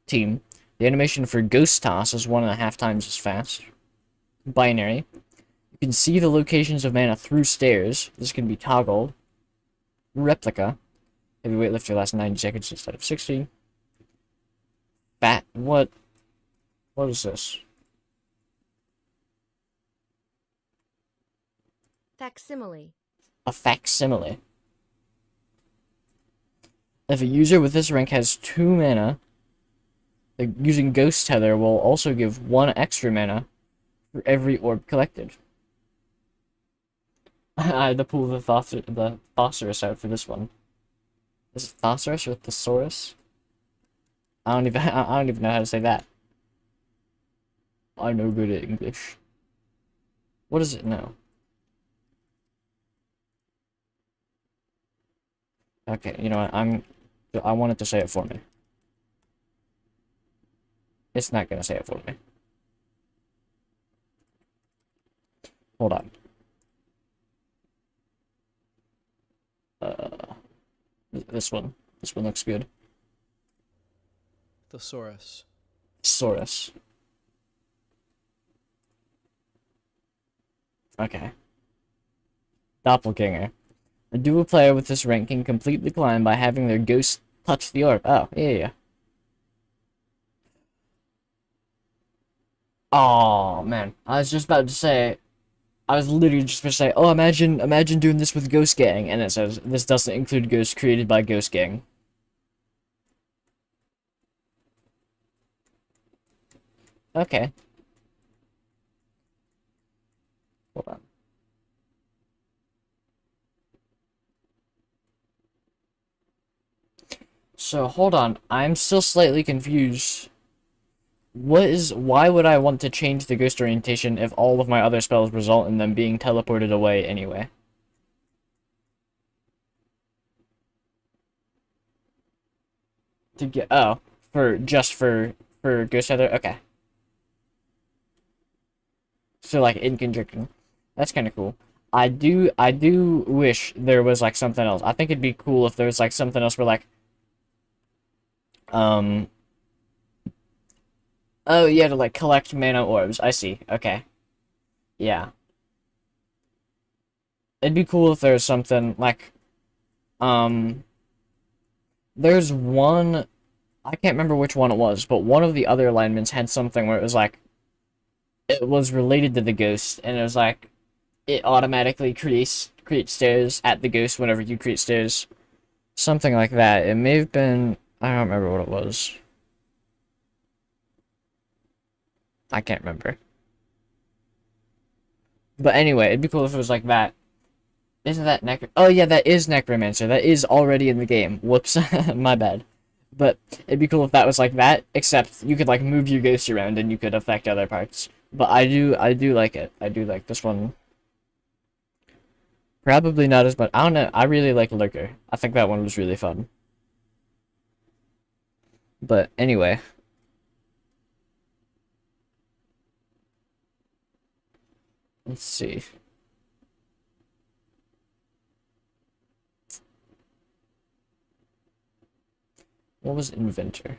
Team. The animation for Ghost Toss is 1.5 times as fast. Binary. You can see the locations of mana through stairs. This can be toggled. Replica. Heavyweight Lifter lasts 90 seconds instead of 60. What is this? Facsimile. A facsimile. If a user with this rank has 2 mana, using Ghost Tether will also give 1 extra mana for every orb collected. I had to pull the Thosaurus out for this one. Is it Thosaurus or Thesaurus? I don't even know how to say that. I'm no good at English. What is it now? Okay, you know what? I want it to say it for me. It's not gonna say it for me. Hold on. This one. This one looks good. Thesaurus. Saurus. Okay. Doppelganger. A duo player with this rank can complete the climb by having their ghost touch the orb. Oh, yeah. Oh, man. I was just about to say... I was literally just going to say, oh, imagine doing this with Ghost Gang, and it says, this doesn't include ghosts created by Ghost Gang. Okay. Hold on. So hold on, I'm still slightly confused. Why would I want to change the ghost orientation if all of my other spells result in them being teleported away anyway? To get, oh, for Ghost Feather? Okay. So like in conjunction. That's kind of cool. I do wish there was like something else. I think it'd be cool if there was like something else where like um oh yeah, to like collect mana orbs. I see. Okay. Yeah. It'd be cool if there was something like um there's one, I can't remember which one it was, but one of the other alignments had something where it was like it was related to the ghost, and it was like it automatically creates stairs at the ghost whenever you create stairs. Something like that. It may have been, I don't remember what it was. I can't remember. But anyway, it'd be cool if it was like that. Isn't that Oh yeah, that is Necromancer. That is already in the game. Whoops, my bad. But it'd be cool if that was like that, except you could like move your ghost around and you could affect other parts. But I do like it. I do like this one. Probably not as much. I don't know. I really like Lurker. I think that one was really fun. But anyway, let's see. What was Inventor?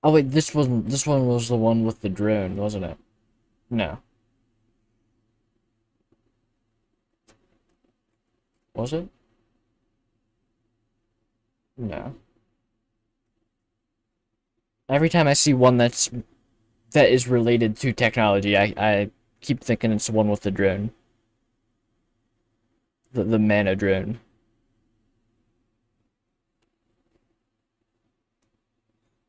Oh wait, this one was the one with the drone, wasn't it? No. Was it? No. Every time I see one that is related to technology, I keep thinking it's the one with the drone. The mana drone.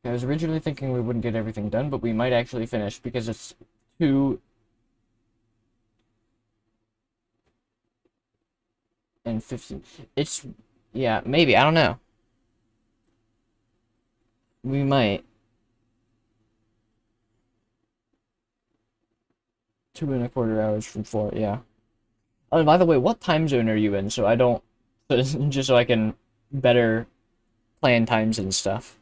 I was originally thinking we wouldn't get everything done, but we might actually finish because it's 2:15. It's, yeah, maybe, I don't know. We might. 2.25 hours from 4, yeah. Oh, and by the way, what time zone are you in? So I don't, just so I can better plan times and stuff.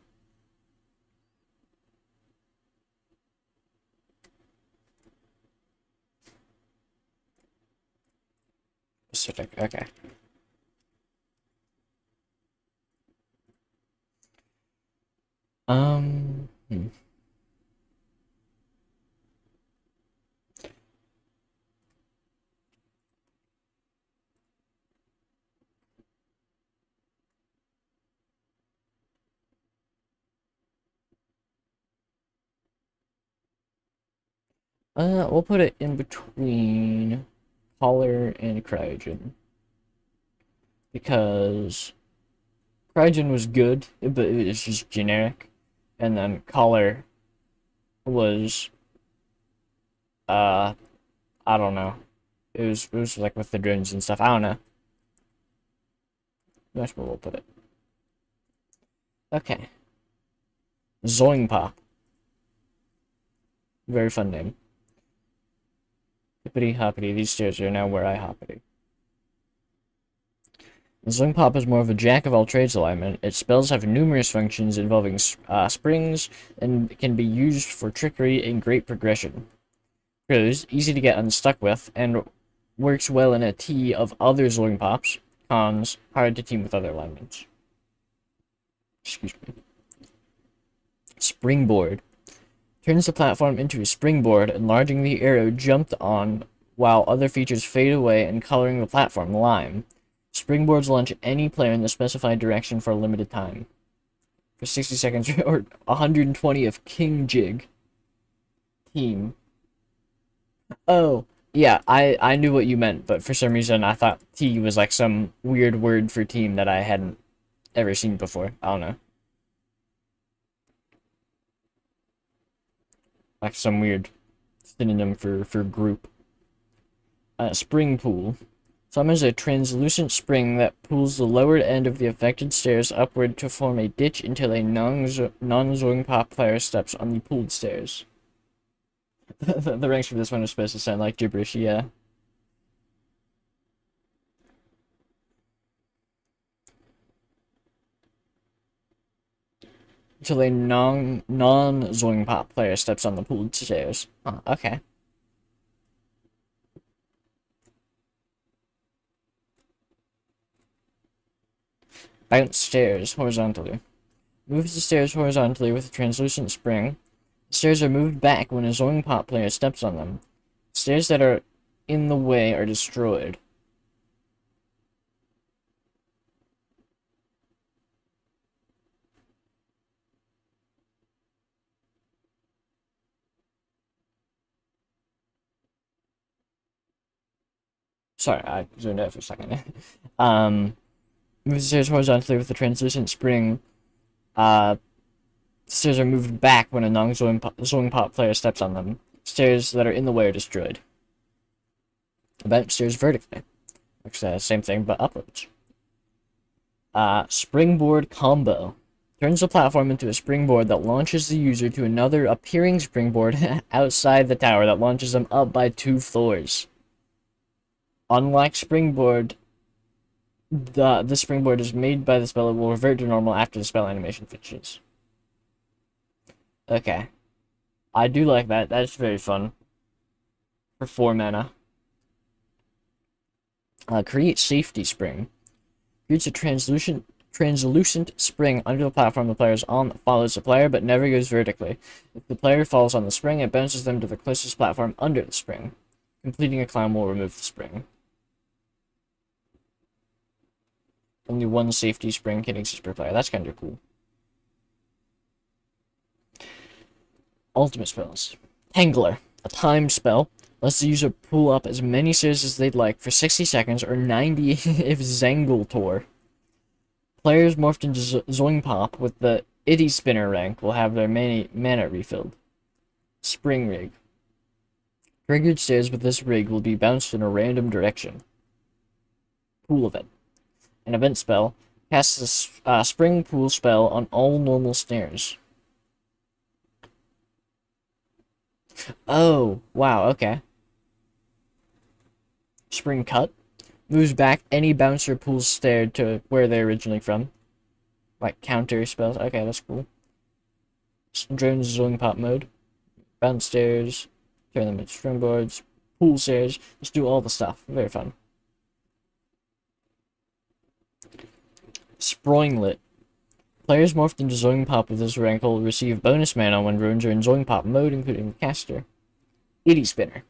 Pacific, okay. Hmm. We'll put it in between Collar and Cryogen. Because Cryogen was good, but it's just generic. And then Collar was, uh, I don't know. It was like with the drones and stuff. I don't know. That's where we'll put it. Okay. Zoing Pop. Very fun name. Hippity hoppity, these stairs are now where I hoppity. Zoing Pop is more of a jack-of-all-trades alignment. Its spells have numerous functions involving springs and can be used for trickery and great progression. Pros, easy to get unstuck with, and works well in a tea of other Zoing Pops. Cons, hard to team with other alignments. Excuse me. Springboard. Turns the platform into a springboard, enlarging the arrow jumped on while other features fade away and coloring the platform lime. Springboards launch any player in the specified direction for a limited time. For 60 seconds or 120 of King Jig. Team. Oh, yeah, I knew what you meant, but for some reason I thought T was like some weird word for team that I hadn't ever seen before. I don't know. Like some weird synonym for group. Spring pool. Summons a translucent spring that pulls the lower end of the affected stairs upward to form a ditch until a non-Zoing Pop player steps on the pooled stairs. The ranks for this one are supposed to sound like gibberish, yeah. Until a non-Zoing Pop player steps on the pooled stairs. Oh, okay. Bounce stairs horizontally. Moves the stairs horizontally with a translucent spring. The stairs are moved back when a Zoing Pop player steps on them. Stairs that are in the way are destroyed. Sorry, I zoomed out for a second. Move the stairs horizontally with a translucent spring. The stairs are moved back when a non-Zoing Pop player steps on them. Stairs that are in the way are destroyed. Bounce stairs vertically. Actually, same thing, but upwards. Springboard combo. Turns the platform into a springboard that launches the user to another appearing springboard outside the tower that launches them up by 2 floors. Unlike springboard, the springboard is made by the spell. It will revert to normal after the spell animation finishes. Okay. I do like that. That's very fun. For 4 mana. Create safety spring. Creates a translucent spring under the platform the player is on that follows the player but never goes vertically. If the player falls on the spring, it bounces them to the closest platform under the spring. Completing a climb will remove the spring. Only one safety spring can exist per player. That's kind of cool. Ultimate spells. Tangler. A timed spell. Lets the user pull up as many stairs as they'd like for 60 seconds or 90 if Zangletor. Players morphed into Zoing Pop with the Itty Spinner rank will have their mana refilled. Spring Rig. Triggered stairs with this rig will be bounced in a random direction. Pool Event. An event spell. Casts a Spring Pool spell on all normal stairs. Oh, wow, okay. Spring Cut. Moves back any bouncer pool's stair to where they're originally from. Like counter spells. Okay, that's cool. Drones Zoing Pop mode. Bounce stairs. Turn them into springboards. Pool stairs. Just do all the stuff. Very fun. Sproinglet. Players morphed into Zoing Pop with this rank will receive bonus mana when drones are in Zoing Pop mode, including the caster. Itty Spinner.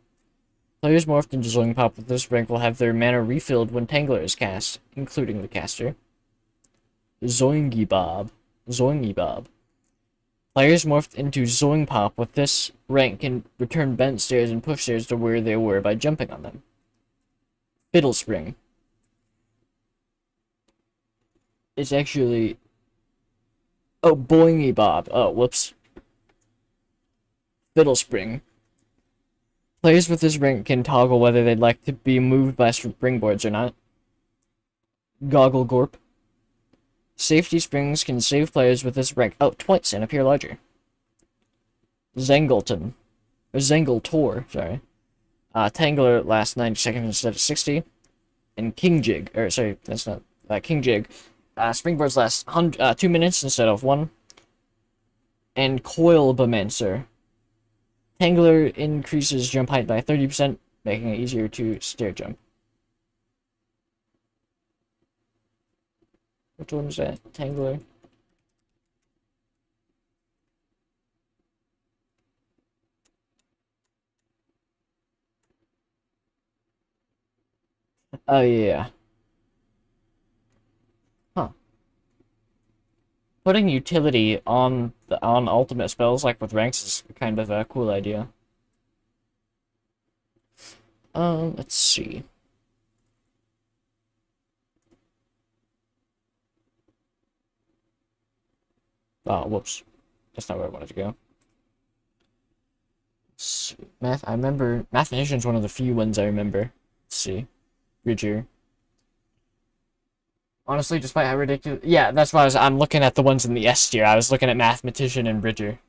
Players morphed into Zoing Pop with this rank will have their mana refilled when Tangler is cast, including the caster. Zoingy Bob. Players morphed into Zoing Pop with this rank can return bent stairs and push stairs to where they were by jumping on them. Fiddle Spring. It's actually... Oh, Boingy Bob. Oh, whoops. Fiddle Spring. Players with this rank can toggle whether they'd like to be moved by springboards or not. Goggle Gorp. Safety springs can save players with this rank twice and appear larger. Zangleton. Or Zangletor, sorry. Tangler lasts 90 seconds instead of 60. And King Jig. Or, sorry, that's not... King Jig. Springboards last 2 minutes instead of 1. And Coil Bomancer. Tangler increases jump height by 30%, making it easier to stair jump. Which one is that? Tangler? Oh, yeah. Huh. Putting utility on ultimate spells, like with ranks, is kind of a cool idea. Let's see. Oh, whoops. That's not where I wanted to go. Math. I remember mathematician's one of the few ones I remember. Let's see, Bridger. Honestly, despite how ridiculous. Yeah, that's why I'm looking at the ones in the S tier. I was looking at mathematician and Bridger.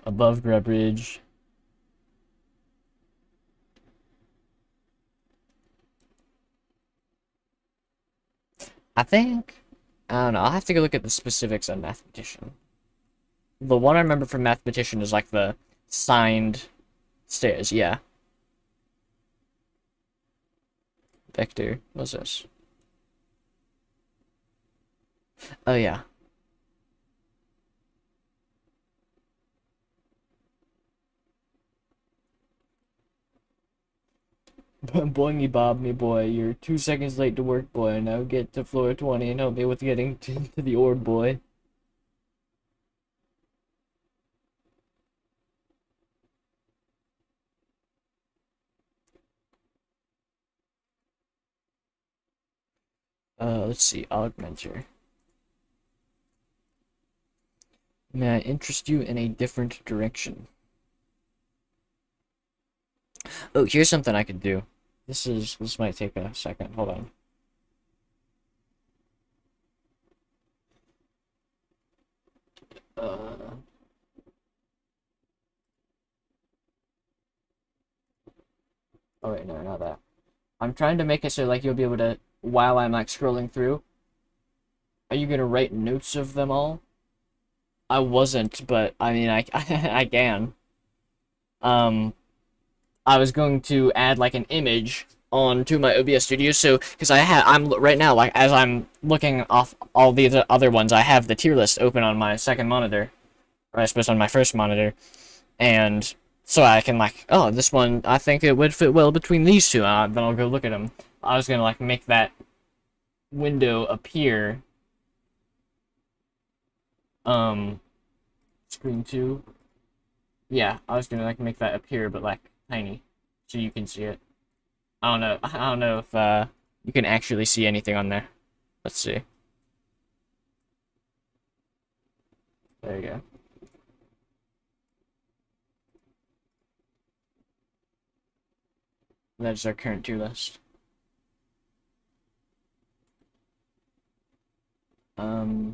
Above Grubridge. I think. I don't know. I'll have to go look at the specifics on mathematician. The one I remember from mathematician is like the signed stairs. Yeah. Vector. What's this? Oh yeah. Boy me Bob me boy, you're 2 seconds late to work boy. Now get to floor 20 and help me with getting to the orb boy. Let's see, augmenter. May I interest you in a different direction? Oh, here's something I could do. This might take a second. Hold on. Uh, oh wait, no, not that. I'm trying to make it so like you'll be able to, while I'm like scrolling through. Are you gonna write notes of them all? I wasn't, but I mean I can. Um, I was going to add like an image onto my OBS Studio, so because I'm right now like as I'm looking off all the other ones, I have the tier list open on my second monitor, or I suppose on my first monitor, and so I can like, oh, this one I think it would fit well between these two. Then I'll go look at them. I was gonna like make that window appear. Screen two. Yeah, I was gonna like make that appear, but like tiny, so you can see it. I don't know. I don't know if you can actually see anything on there. Let's see. There you go. That's our current tier list. Hmm.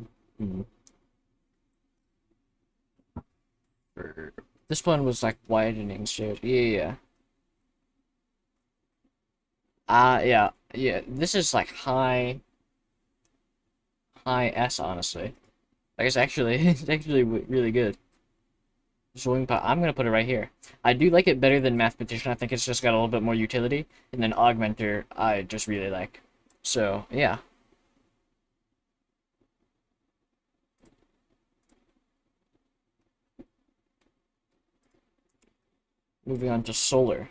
This one was like widening shade. Yeah. Yeah. This is like high S, honestly. Like it's actually it's actually really good. Zoing pot. I'm gonna put it right here. I do like it better than mathematician. I think it's just got a little bit more utility, and then augmenter I just really like. So yeah. Moving on to solar.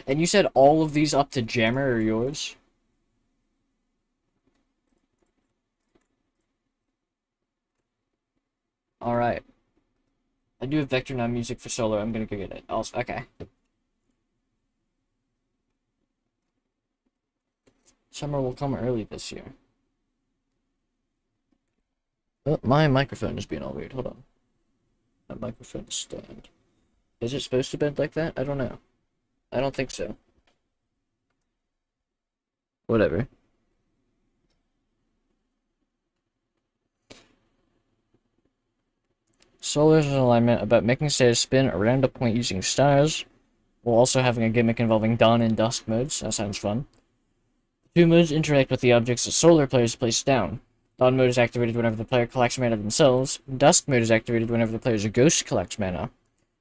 And you said all of these up to Jammer are yours? Alright. I do have Vector 9 music for solar. I'm gonna go get it. Also, okay. Summer will come early this year. Oh, my microphone is being all weird. Hold on. My microphone stand. Is it supposed to bend like that? I don't know. I don't think so. Whatever. Solar is an alignment about making stairs spin around a point using stars, while also having a gimmick involving dawn and dusk modes. That sounds fun. The two modes interact with the objects that solar players place down. Dawn mode is activated whenever the player collects mana themselves. Dusk mode is activated whenever the player's ghost collects mana.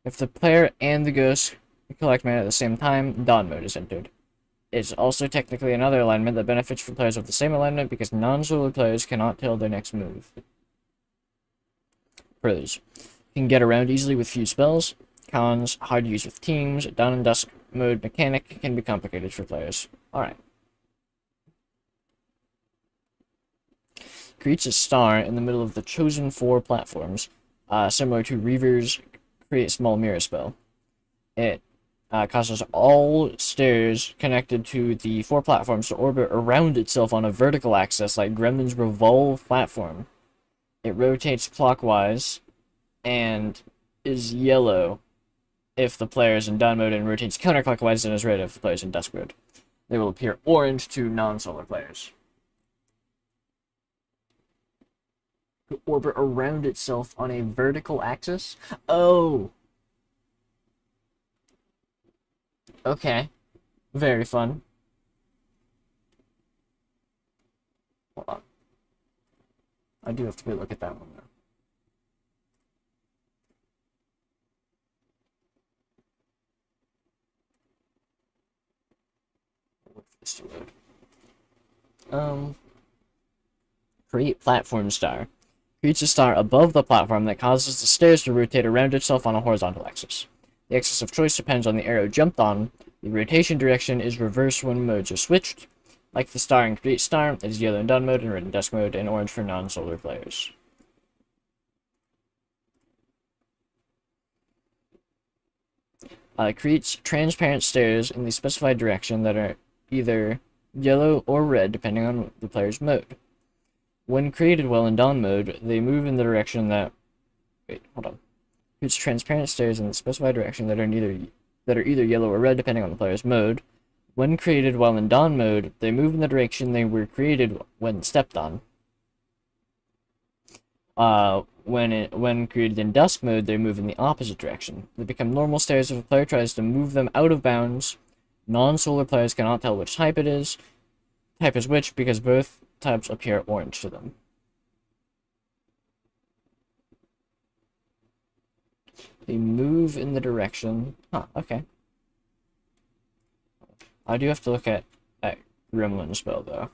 If the player and the ghost collect mana at the same time, dawn mode is entered. It's also technically another alignment that benefits from players with the same alignment because non-solar players cannot tell their next move. Pros. You can get around easily with few spells. Cons. Hard to use with teams. Dawn and dusk mode mechanic can be complicated for players. Alright. Creates a star in the middle of the chosen 4 platforms, similar to Reaver's create small mirror spell. It causes all stairs connected to the 4 platforms to orbit around itself on a vertical axis, like Gremlin's revolve platform. It rotates clockwise and is yellow if the player is in dawn mode, and rotates counterclockwise and is red if the player is in dusk mode. They will appear orange to non-solar players. To orbit around itself on a vertical axis? Oh! Okay. Very fun. Hold on. I do have to go look at that one, though. Wait for this to load. Create platform star. Creates a star above the platform that causes the stairs to rotate around itself on a horizontal axis. The axis of choice depends on the arrow jumped on. The rotation direction is reversed when modes are switched. Like the star in Create Star, it is yellow in dawn mode and red in dusk mode, and orange for non-solar players. Creates transparent stairs in the specified direction that are either yellow or red depending on the player's mode. When created while in dawn mode, they move in the direction that... Wait, hold on. Creates transparent stairs in the specified direction that are either yellow or red depending on the player's mode. When created while in dawn mode, they move in the direction they were created when stepped on. When created in dusk mode, they move in the opposite direction. They become normal stairs if a player tries to move them out of bounds. Non-solar players cannot tell which type it is. Type is which because both types appear orange to them. They move in the direction... Huh, okay. I do have to look at Gremlin spell, though.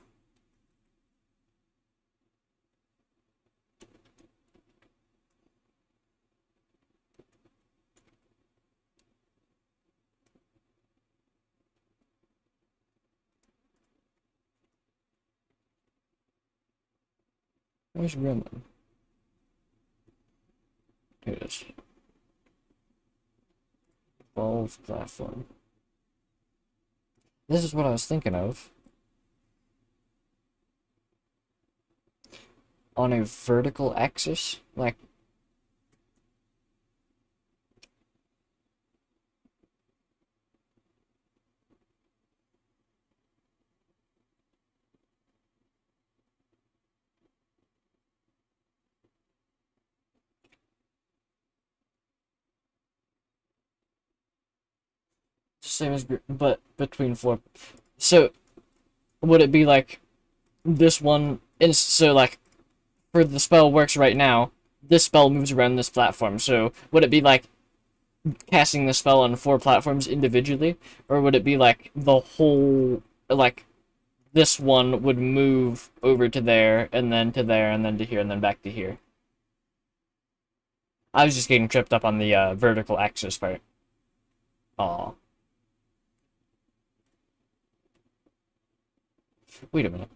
Where's Gremlin? Here it is. Evolve platform. This is what I was thinking of. On a vertical axis? Like... Same as... but between 4... So, would it be like... This one... So, like... For the spell works right now, this spell moves around this platform, so would it be like casting the spell on 4 platforms individually? Or would it be like the whole, like, this one would move over to there, and then to there, and then to here, and then back to here? I was just getting tripped up on the vertical axis part. Aw. Wait a minute.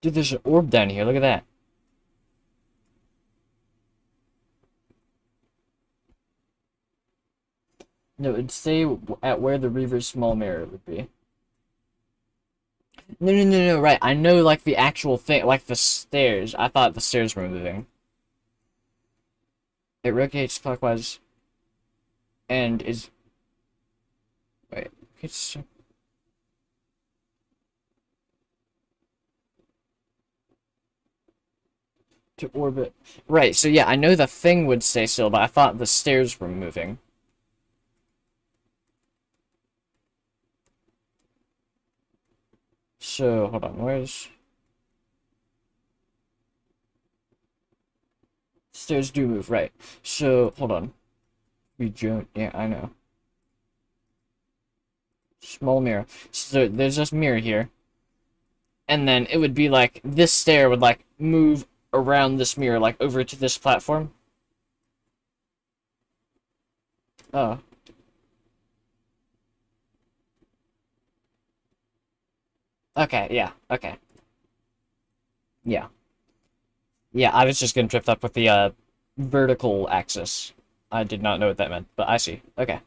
Dude, there's an orb down here, look at that. No, it'd stay at where the Reaver's small mirror would be. No, right. I know, like, the actual thing, like the stairs. I thought the stairs were moving. It rotates clockwise and is... Wait, it's... To orbit. Right, so yeah, I know the thing would stay still, but I thought the stairs were moving. So, hold on, where's... Stairs do move, right. So, hold on. Yeah, I know. Small mirror. So, there's this mirror here. And then it would be like, this stair would, like, move around this mirror, like over to this platform. Oh. Okay, yeah, okay. Yeah. Yeah, I was just getting tripped up with the vertical axis. I did not know what that meant, but I see. Okay.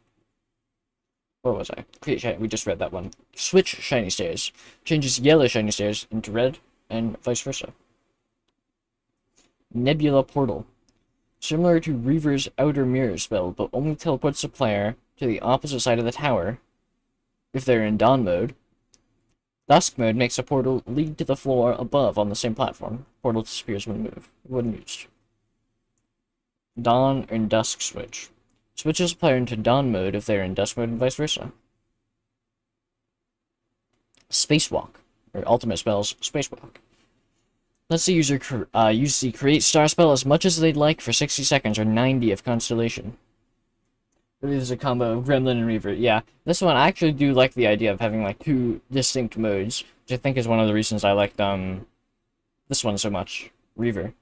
Where was I? Create shiny. We just read that one. Switch shiny stairs. Changes yellow shiny stairs into red, and vice versa. Nebula Portal. Similar to Reaver's Outer Mirror spell, but only teleports the player to the opposite side of the tower if they're in Dawn mode. Dusk mode makes a portal lead to the floor above on the same platform. Portal disappears when used. Dawn and Dusk switch. Switches the player into Dawn mode if they're in Dusk mode and vice versa. Spacewalk, or ultimate spells, Spacewalk. Lets the user use the Create Star spell as much as they'd like for 60 seconds or 90 of Constellation. Really is a combo of Gremlin and Reaver. Yeah, this one I actually do like the idea of having like two distinct modes, which I think is one of the reasons I liked this one so much. Reaver.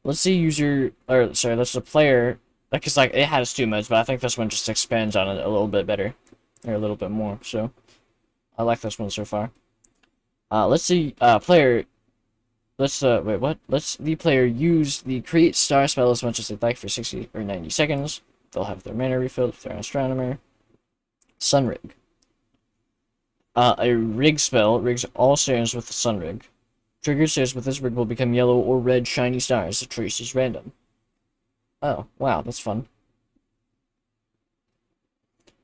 Let's see user, or sorry, let's the player, like it's like it has two modes, but I think this one just expands on it a little bit better, or a little bit more. So I like this one so far. Let's see player. Let's wait, what? Let's the player use the Create Star spell as much as they'd like for 60 or 90 seconds. They'll have their mana refilled if they're an astronomer. Sunrig. A rig spell rigs all stairs with the sunrig. Triggered stairs with this rig will become yellow or red shiny stars. The choice is random. Oh, wow, that's fun.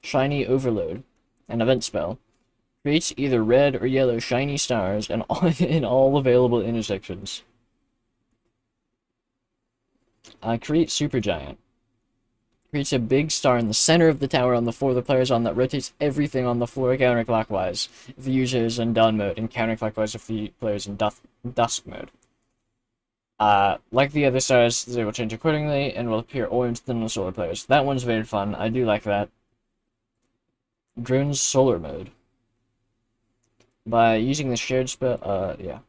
Shiny Overload. An event spell. Creates either red or yellow shiny stars in all available intersections. Create Supergiant. Creates a big star in the center of the tower on the floor the player is on that rotates everything on the floor counterclockwise if the user is in Dawn mode, and counterclockwise if the player is in Dusk mode. Like the other stars, they will change accordingly and will appear orange than the solar players. That one's very fun. I do like that. Drone's Solar Mode. By using the shared spell, yeah.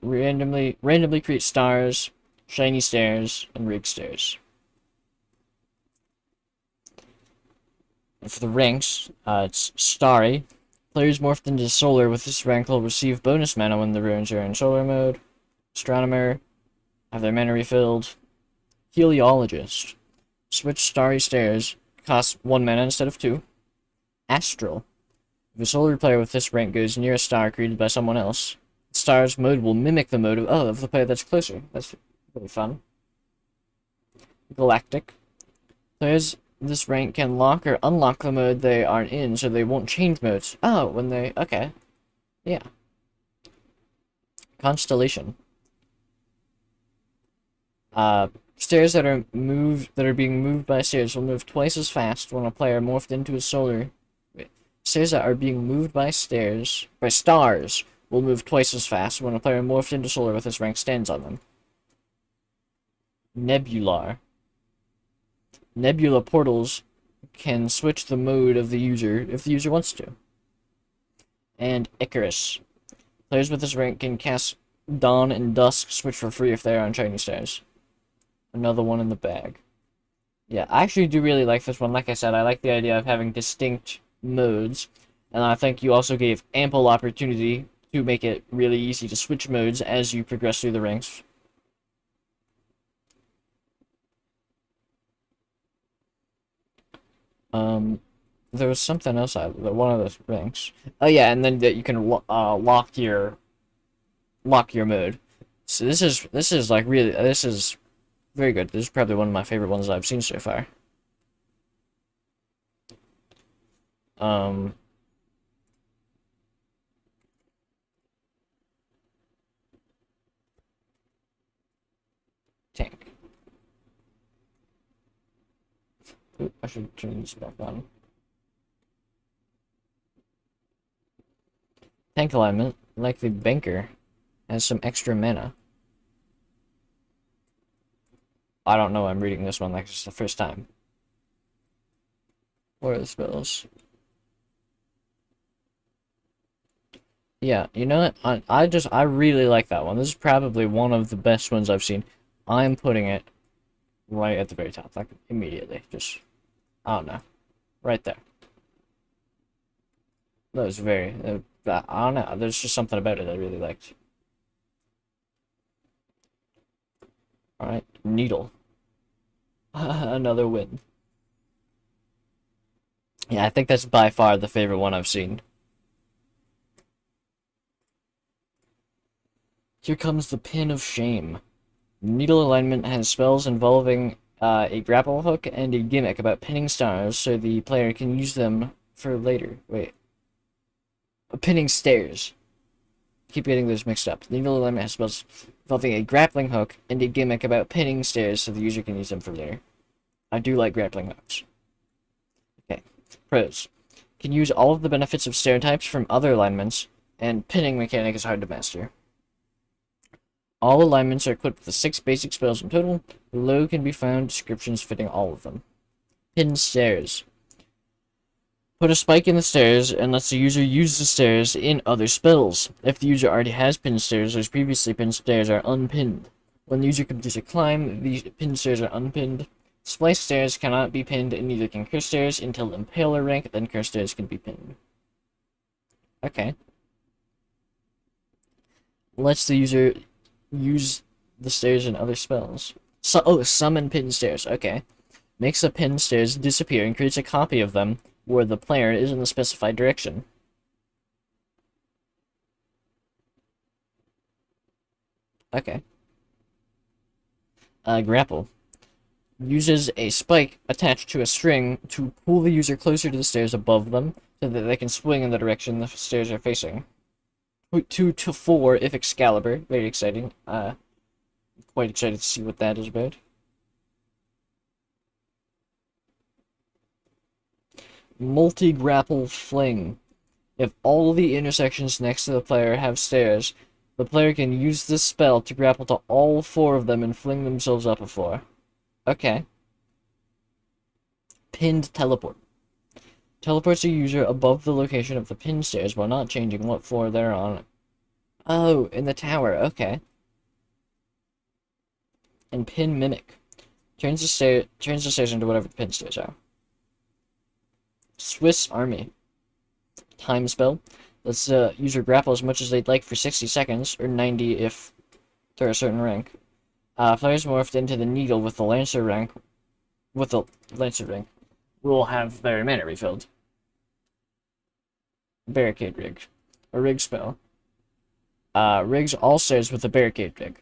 Randomly create stars, shiny stairs, and rig stairs. And for the ranks, it's Starry. Players morphed into Solar with this rank will receive bonus mana when the runes are in Solar mode. Astronomer, have their mana refilled. Heliologist. Switch Starry Stairs, costs 1 mana instead of 2. Astral. If a Solar player with this rank goes near a star created by someone else, the star's mode will mimic the mode of the player that's closer. That's really fun. Galactic. Players this rank can lock or unlock the mode they are in, so they won't change modes. Oh, when they... okay. Yeah. Constellation. Stairs that are being moved by stairs will move twice as fast when a player morphed into a solar... Stairs that are being moved by stars will move twice as fast when a player morphed into solar with this rank stands on them. Nebular. Nebula portals can switch the mode of the user if the user wants to. And Icarus. Players with this rank can cast Dawn and Dusk switch for free if they are on shiny stars. Another one in the bag. Yeah, I actually do really like this one. Like I said, I like the idea of having distinct modes, and I think you also gave ample opportunity to make it really easy to switch modes as you progress through the ranks. There was something else one of those ranks. Oh yeah, and then that you can lock your mode. So this is like really, this is very good. This is probably one of my favorite ones I've seen so far. Tank. Ooh, I should turn this back on. Tank alignment, like the banker, has some extra mana. I don't know, I'm reading this one like it's the first time. What are the spells? Yeah, you know what? I really like that one. This is probably one of the best ones I've seen. I'm putting it right at the very top, like immediately. Just, I don't know, right there. That was very, I don't know, there's just something about it I really liked. Alright, Needle. Another win. Yeah, I think that's by far the favorite one I've seen. Here comes the Pin of Shame. Needle alignment has spells involving a grapple hook and a gimmick about pinning stars so the player can use them for later. Wait. Pinning stairs. Keep getting those mixed up. Needle alignment has spells involving a grappling hook and a gimmick about pinning stairs so the user can use them for later. I do like grappling hooks. Okay. Pros. Can use all of the benefits of stair types from other alignments, and pinning mechanic is hard to master. All alignments are equipped with 6 basic spells in total. Below can be found descriptions fitting all of them. Pin stairs. Put a spike in the stairs and lets the user use the stairs in other spells. If the user already has pinned stairs, those previously pinned stairs are unpinned. When the user completes a climb, the pinned stairs are unpinned. Splice stairs cannot be pinned, and neither can curse stairs until Impaler rank, then curse stairs can be pinned. Okay. Lets the user use the stairs in other spells. Summon pinned stairs. Okay. Makes the pinned stairs disappear and creates a copy of them where the player is in the specified direction. Okay. Grapple. Uses a spike attached to a string to pull the user closer to the stairs above them so that they can swing in the direction the stairs are facing. 2 to 4 if Excalibur. Very exciting. Quite excited to see what that is about. Multi-grapple fling. If all the intersections next to the player have stairs, the player can use this spell to grapple to all 4 of them and fling themselves up a floor. Okay. Pinned teleport. Teleports a user above the location of the pinned stairs while not changing what floor they're on. Oh, in the tower. Okay. And pin mimic. Turns the stairs into whatever the pinned stairs are. Swiss Army. Time spell. Lets the user grapple as much as they'd like for 60 seconds, or 90 if they're a certain rank. Players morphed into the needle with the Lancer rank, will have their mana refilled. Barricade rig. A rig spell. Rigs all stairs with a barricade rig.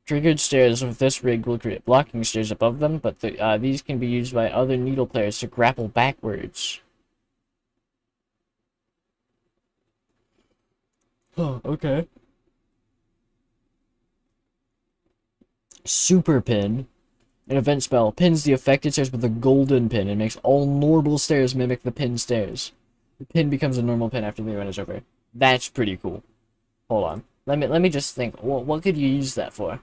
Triggered stairs with this rig will create blocking stairs above them, but these can be used by other needle players to grapple backwards. Oh, okay. Super pin. An event spell pins the affected stairs with a golden pin and makes all normal stairs mimic the pinned stairs. The pin becomes a normal pin after the event is over. That's pretty cool. Hold on. Let me just think. What could you use that for?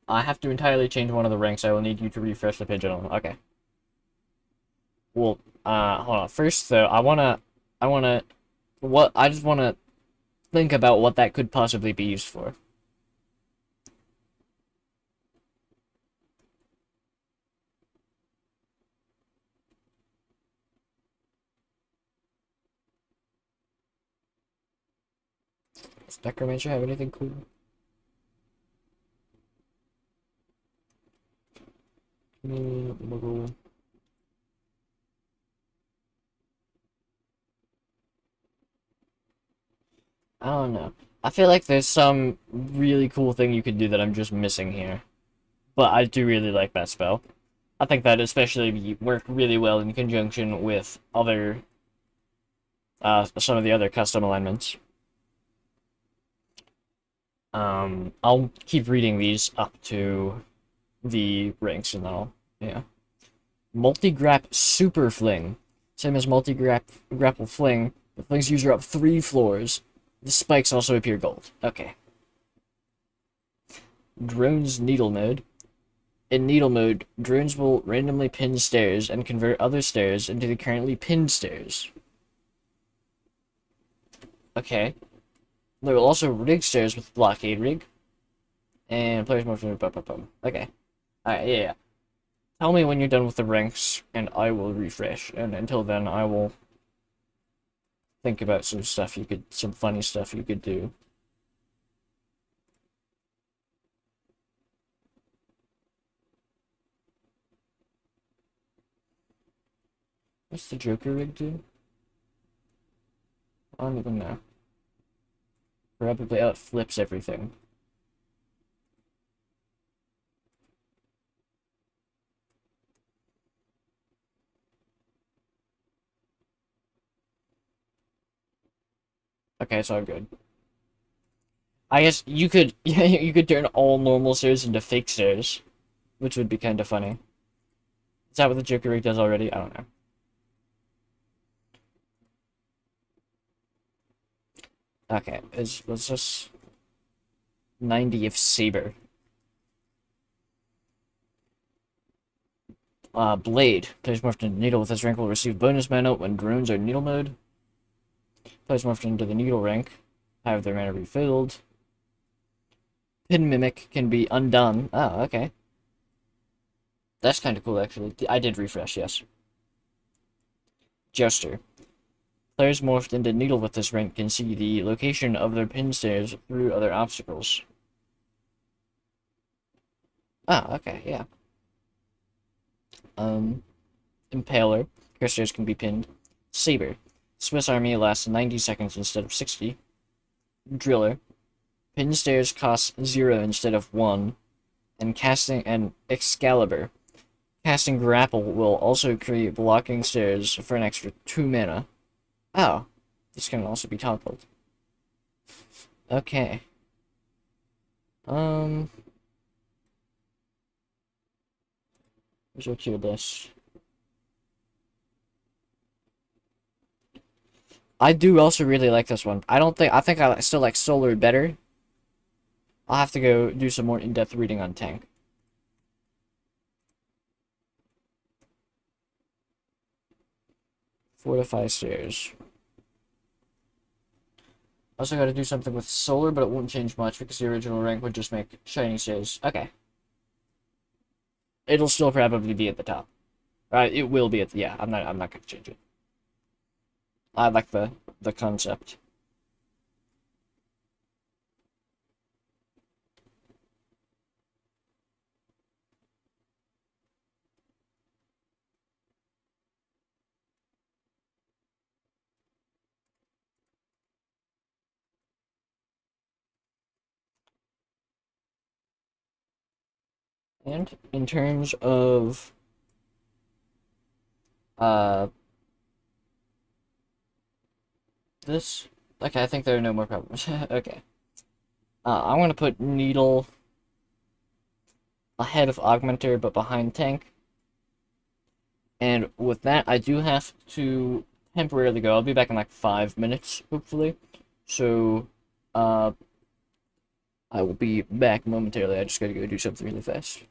I have to entirely change one of the ranks. I will need you to refresh the page. Okay. Well, hold on. First, though, I just wanna think about what that could possibly be used for. Does Necromancer have anything cool? Muggle. I don't know. I feel like there's some really cool thing you could do that I'm just missing here. But I do really like that spell. I think that especially worked really well in conjunction with other, some of the other custom alignments. I'll keep reading these up to the ranks and all. Yeah. Multi-grap super fling. Same as multi-grapple fling. The flings user up 3 floors. The spikes also appear gold. Okay. Drones needle mode. In needle mode, drones will randomly pin stairs and convert other stairs into the currently pinned stairs. Okay. There will also rig stairs with blockade rig. And players motion. Okay. Alright, yeah. Tell me when you're done with the ranks, and I will refresh. And until then, I will think about some funny stuff you could do. What's the Joker rig do? I don't even know. Probably out flips everything. Okay, it's all good. I guess you could you could turn all normal stairs into fake stairs, which would be kind of funny. Is that what the Joker rig does already? I don't know. Okay, was this 90 of Saber? Blade. Players morphed into Needle with this rank will receive bonus mana when drones are Needle mode. Players morphed into the Needle rank have their mana refilled. Pin Mimic can be undone. Oh, okay. That's kind of cool, actually. I did refresh, yes. Jouster. Players morphed into Needle with this rank can see the location of their pin stairs through other obstacles. Ah, okay, yeah. Impaler. Your stairs can be pinned. Saber. Swiss Army lasts 90 seconds instead of 60. Driller. Pin stairs cost 0 instead of 1. And Excalibur. Casting Grapple will also create blocking stairs for an extra 2 mana. Oh, this can also be toggled. Okay. Where's your tier list? I do also really like this one. I think I still like Solar better. I'll have to go do some more in-depth reading on Tank. Fortify stairs. Also got to do something with Solar, but it won't change much because the original rank would just make shiny stairs. Okay. It'll still probably be at the top. It will be at the, yeah, I'm not gonna change it. I like the concept. And in terms of uh this, okay, I think there are no more problems. Okay. I'm gonna put Needle ahead of Augmenter, but behind Tank. And with that, I do have to temporarily go. I'll be back in like 5 minutes, hopefully. So, uh, I will be back momentarily. I just gotta go do something really fast.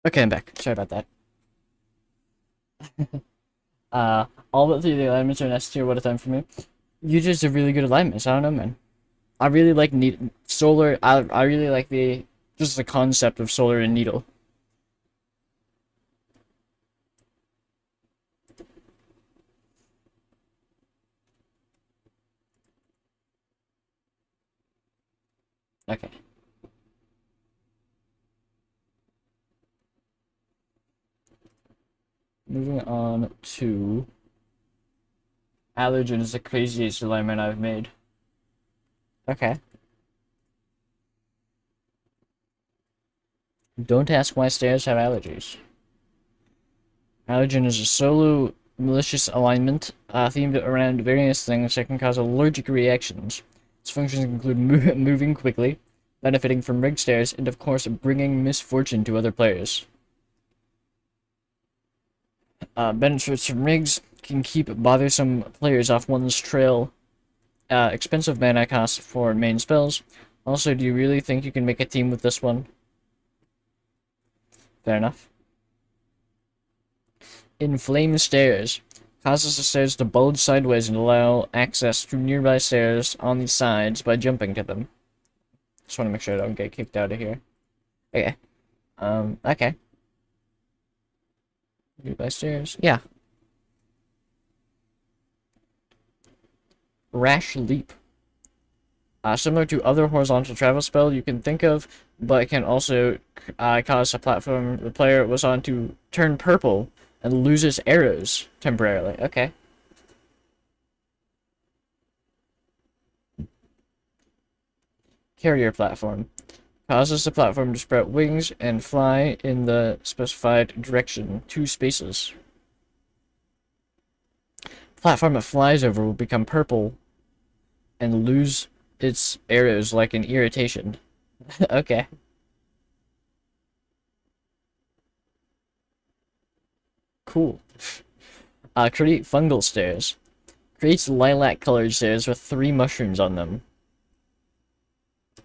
Okay, I'm back. Sorry about that. All but three of the alignments are in S tier. What a time for me. You just have really good alignments. I don't know, man. I really like solar. I really like just the concept of solar and needle. Okay. Moving on to allergen is the craziest alignment I've made. Okay. Don't ask why stairs have allergies. Allergen is a solo malicious alignment themed around various things that can cause allergic reactions. Its functions include moving quickly, benefiting from rigged stairs, and of course bringing misfortune to other players. Benefits from rigs can keep bothersome players off one's trail. Expensive mana cost for main spells. Also, do you really think you can make a team with this one? Fair enough. Inflame stairs. Causes the stairs to bulge sideways and allow access to nearby stairs on the sides by jumping to them. Just want to make sure I don't get kicked out of here. Okay. Okay. Nearby stairs. Yeah. Rash Leap. Similar to other horizontal travel spell you can think of, but it can also cause a platform the player was on to turn purple and loses arrows temporarily. Okay. Carrier platform. Causes the platform to sprout wings and fly in the specified direction, 2 spaces. Platform it flies over will become purple and lose its arrows like an irritation. Okay. Cool. Create fungal stairs. Creates lilac-colored stairs with 3 mushrooms on them.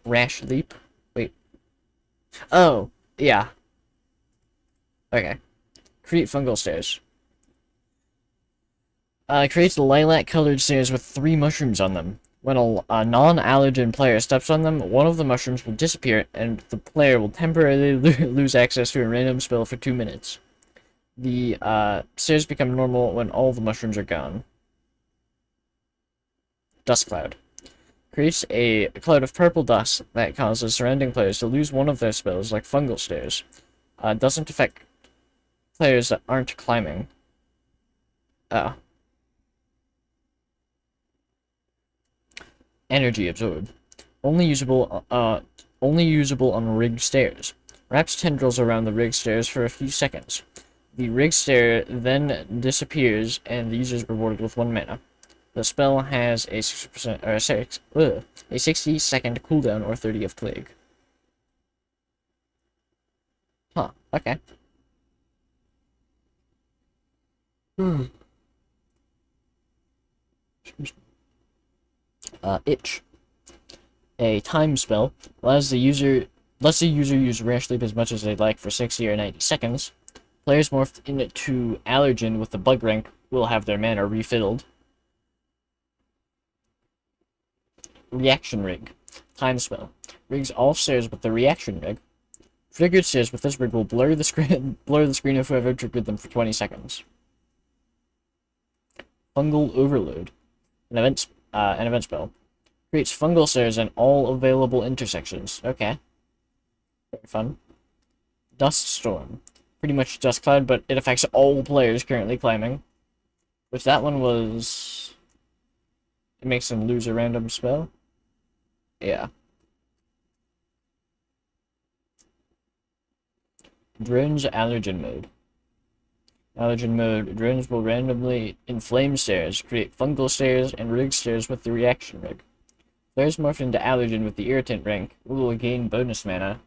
Rash Leap? Wait. Oh, yeah. Okay. Create fungal stairs. Creates lilac-colored stairs with 3 mushrooms on them. When a non-allergen player steps on them, one of the mushrooms will disappear, and the player will temporarily lose access to a random spell for 2 minutes. The stairs become normal when all the mushrooms are gone. Dust Cloud. Creates a cloud of purple dust that causes surrounding players to lose one of their spells, like fungal stairs. Doesn't affect players that aren't climbing. Energy Absorb. Only usable on rigged stairs. Wraps tendrils around the rigged stairs for a few seconds. The rigged stair then disappears, and the user is rewarded with 1 mana. The spell has a 60% or a 60-second cooldown or 30 of plague. Huh. Okay. Itch. A time spell lets the user use Rash Leap as much as they'd like for 60 or 90 seconds. Players morphed into Allergen with the bug rank will have their mana refilled. Reaction Rig. Time spell. Rigs all stairs with the Reaction Rig. Triggered stairs with this rig will blur the screen of whoever triggered them for 20 seconds. Fungal Overload. An event spell. Creates fungal stairs in all available intersections. Okay. Very fun. Dust Storm. Pretty much Dust Cloud, but it affects all players currently climbing. Which that one was... It makes them lose a random spell? Yeah. Drones Allergen Mode. Allergen Mode. Drones will randomly inflame stairs, create fungal stairs, and rig stairs with the reaction rig. Players morphed into Allergen with the Irritant rank will gain bonus mana.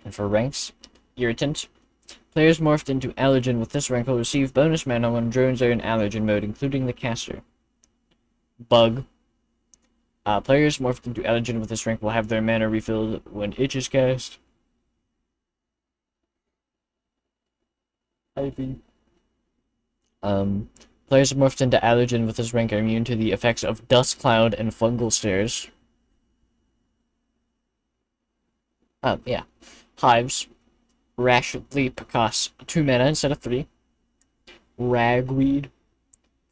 And for ranks, Irritant. Players morphed into Allergen with this rank will receive bonus mana when drones are in Allergen mode, including the caster. Bug. Players morphed into Allergen with this rank will have their mana refilled when Itch is cast. Ivy. Players morphed into Allergen with this rank are immune to the effects of Dust Cloud and Fungal Stairs. Yeah. Hives. Rash Leap costs 2 mana instead of 3. Ragweed.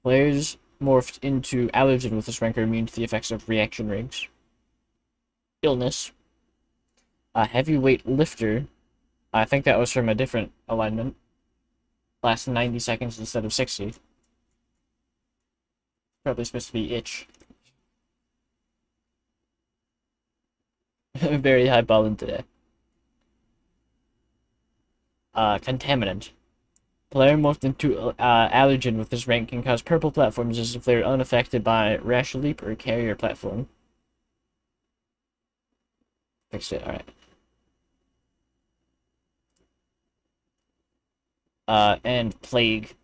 Players morphed into Allergen with this rank are immune to the effects of Reaction Rings. Illness. Heavyweight Lifter. I think that was from a different alignment. Lasts 90 seconds instead of 60. Probably supposed to be Itch. Very high balling today. Contaminant. Player morphed into Allergen with this rank can cause purple platforms as if they're unaffected by Rash Leap or Carrier platform. Fixed it, alright. And Plague.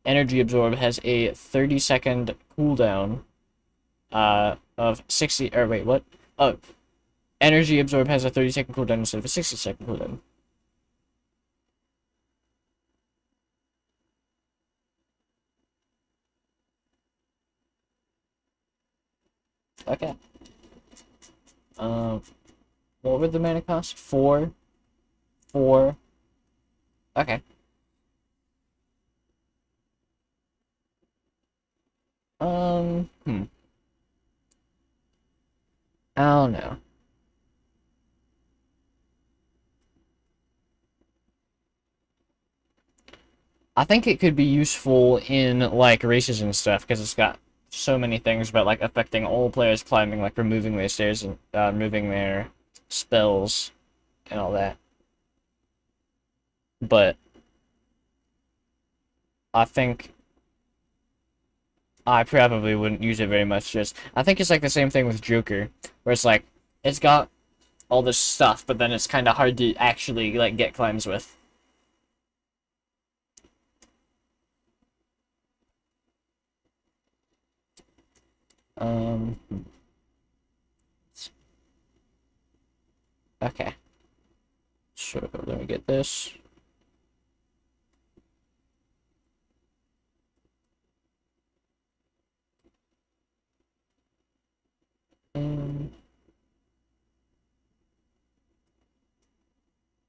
Energy Absorb has a 30-second cooldown of 60. Or wait, what? Oh, Energy Absorb has a 30-second cooldown instead of a 60-second cooldown. Okay. What would the mana cost? 4. 4. Okay. Hmm. I don't know. I think it could be useful in, like, races and stuff, because it's got so many things about, like, affecting all players climbing, like, removing their stairs and, removing their spells and all that. But I think I probably wouldn't use it very much, I think it's, like, the same thing with Joker, where it's, like, it's got all this stuff, but then it's kind of hard to actually, like, get climbs with. Um, okay. So, let me get this.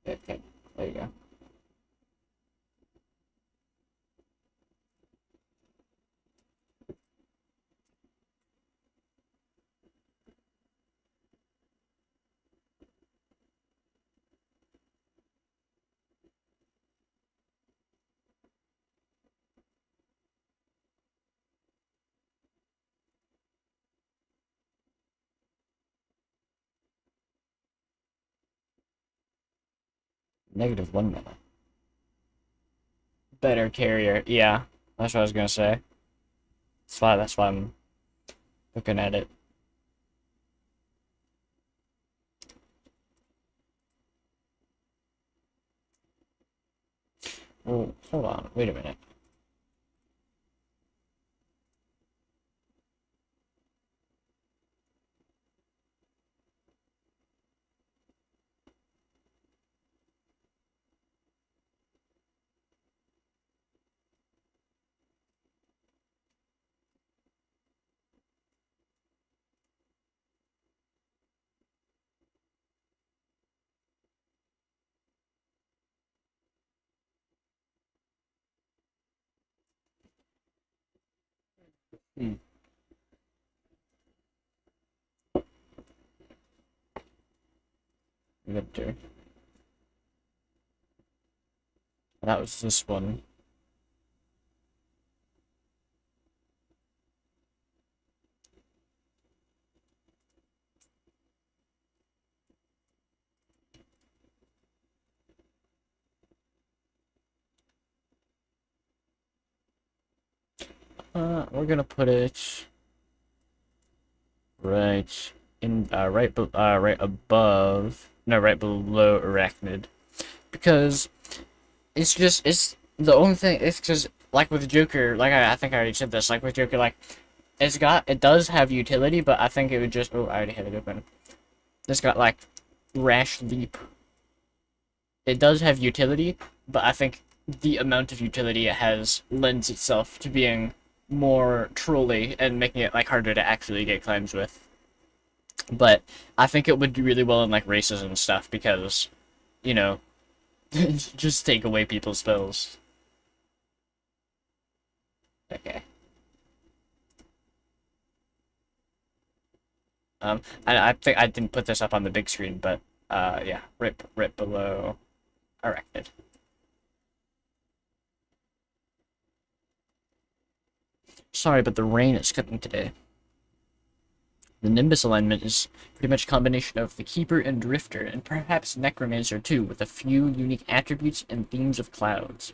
Okay, there you go. -1 mana. Better carrier, yeah. That's what I was gonna say. That's why I'm looking at it. Well, hold on, wait a minute. Hmm. Victor. That was this one. We're gonna put it right in, right above, no, right below Arachnid, because it's the only thing. It's just like with Joker, like I think I already said this. Like with Joker, like it does have utility, but I think it would just, oh, I already had it open. It's got like rash leap. It does have utility, but I think the amount of utility it has lends itself to being more trolly and making it like harder to actually get climbs with. But I think it would do really well in like races and stuff because, you know, just take away people's spells. Okay. I think I didn't put this up on the big screen, but yeah, rip below Arachnid. Sorry, but the rain is coming today. The Nimbus alignment is pretty much a combination of the Keeper and Drifter, and perhaps Necromancer too, with a few unique attributes and themes of clouds.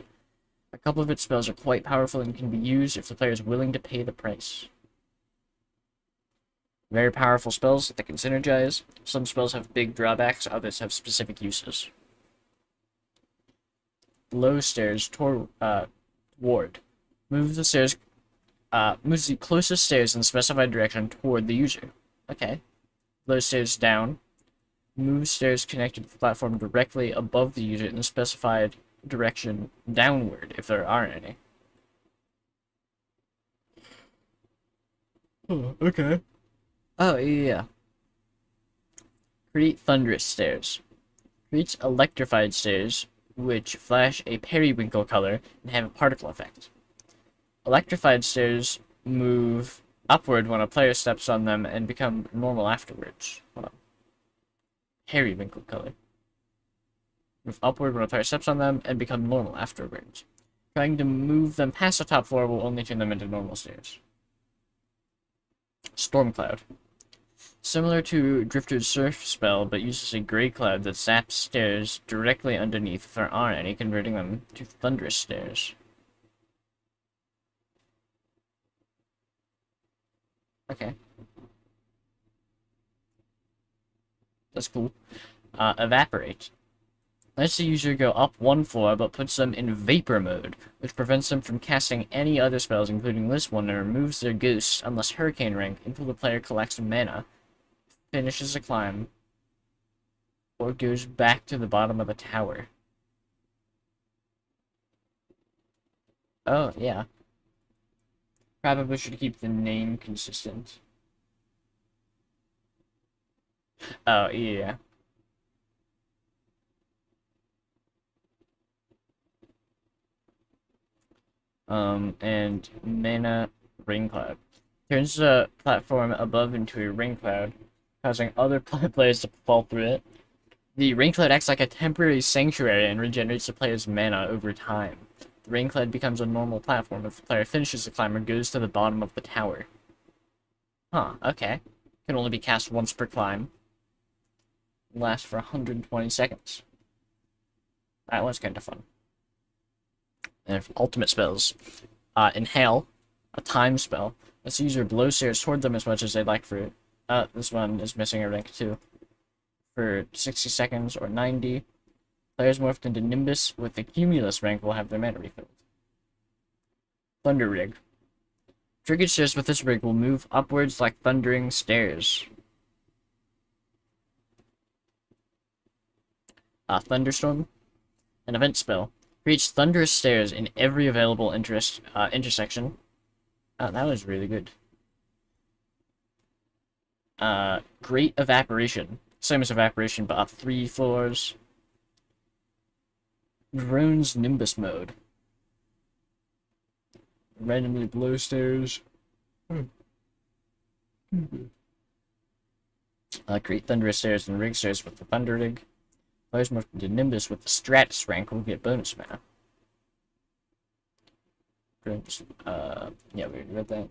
A couple of its spells are quite powerful and can be used if the player is willing to pay the price. Very powerful spells that can synergize. Some spells have big drawbacks, others have specific uses. Low stairs toward ward. Move the stairs moves the closest stairs in the specified direction toward the user. Okay. Low stairs down. Move stairs connected to the platform directly above the user in the specified direction downward, if there are any. Oh, okay. Oh, yeah. Create thunderous stairs. Creates electrified stairs, which flash a periwinkle color and have a particle effect. Electrified stairs move upward when a player steps on them and become normal afterwards. Hold on. Periwinkle color. Move upward when a player steps on them and become normal afterwards. Trying to move them past the top floor will only turn them into normal stairs. Storm Cloud. Similar to Drifter's Surf spell, but uses a gray cloud that zaps stairs directly underneath if there are any, converting them to thunderous stairs. Okay. That's cool. Evaporate. Lets the user go up one floor, but puts them in vapor mode, which prevents them from casting any other spells, including this one, and removes their ghosts, unless Hurricane rank, until the player collects mana, finishes a climb, or goes back to the bottom of the tower. Oh, yeah. Probably should keep the name consistent. Oh, yeah. And Mana Rain Cloud. Turns the platform above into a rain cloud, causing other players to fall through it. The rain cloud acts like a temporary sanctuary and regenerates the player's mana over time. The rain cloud becomes a normal platform if the player finishes the climb or goes to the bottom of the tower. Huh, okay. Can only be cast once per climb. Lasts for 120 seconds. That was kind of fun. And ultimate spells. Inhale, a time spell. Lets the user blow stairs toward them as much as they'd like for it. This one is missing a rank too. For 60 seconds or 90. Players morphed into Nimbus with the Cumulus rank will have their mana refilled. Thunder Rig. Triggered stairs with this rig will move upwards like thundering stairs. Thunderstorm. An event spell. Creates thunderous stairs in every available intersection. That was really good. Great Evaporation. Same as Evaporation, but up 3 floors. Drone's Nimbus mode. Randomly blow stairs. Create thunderous stairs and rig stairs with the Thunder Rig. Players morphed into Nimbus with the Stratus rank will get bonus mana. Yeah, we already read that.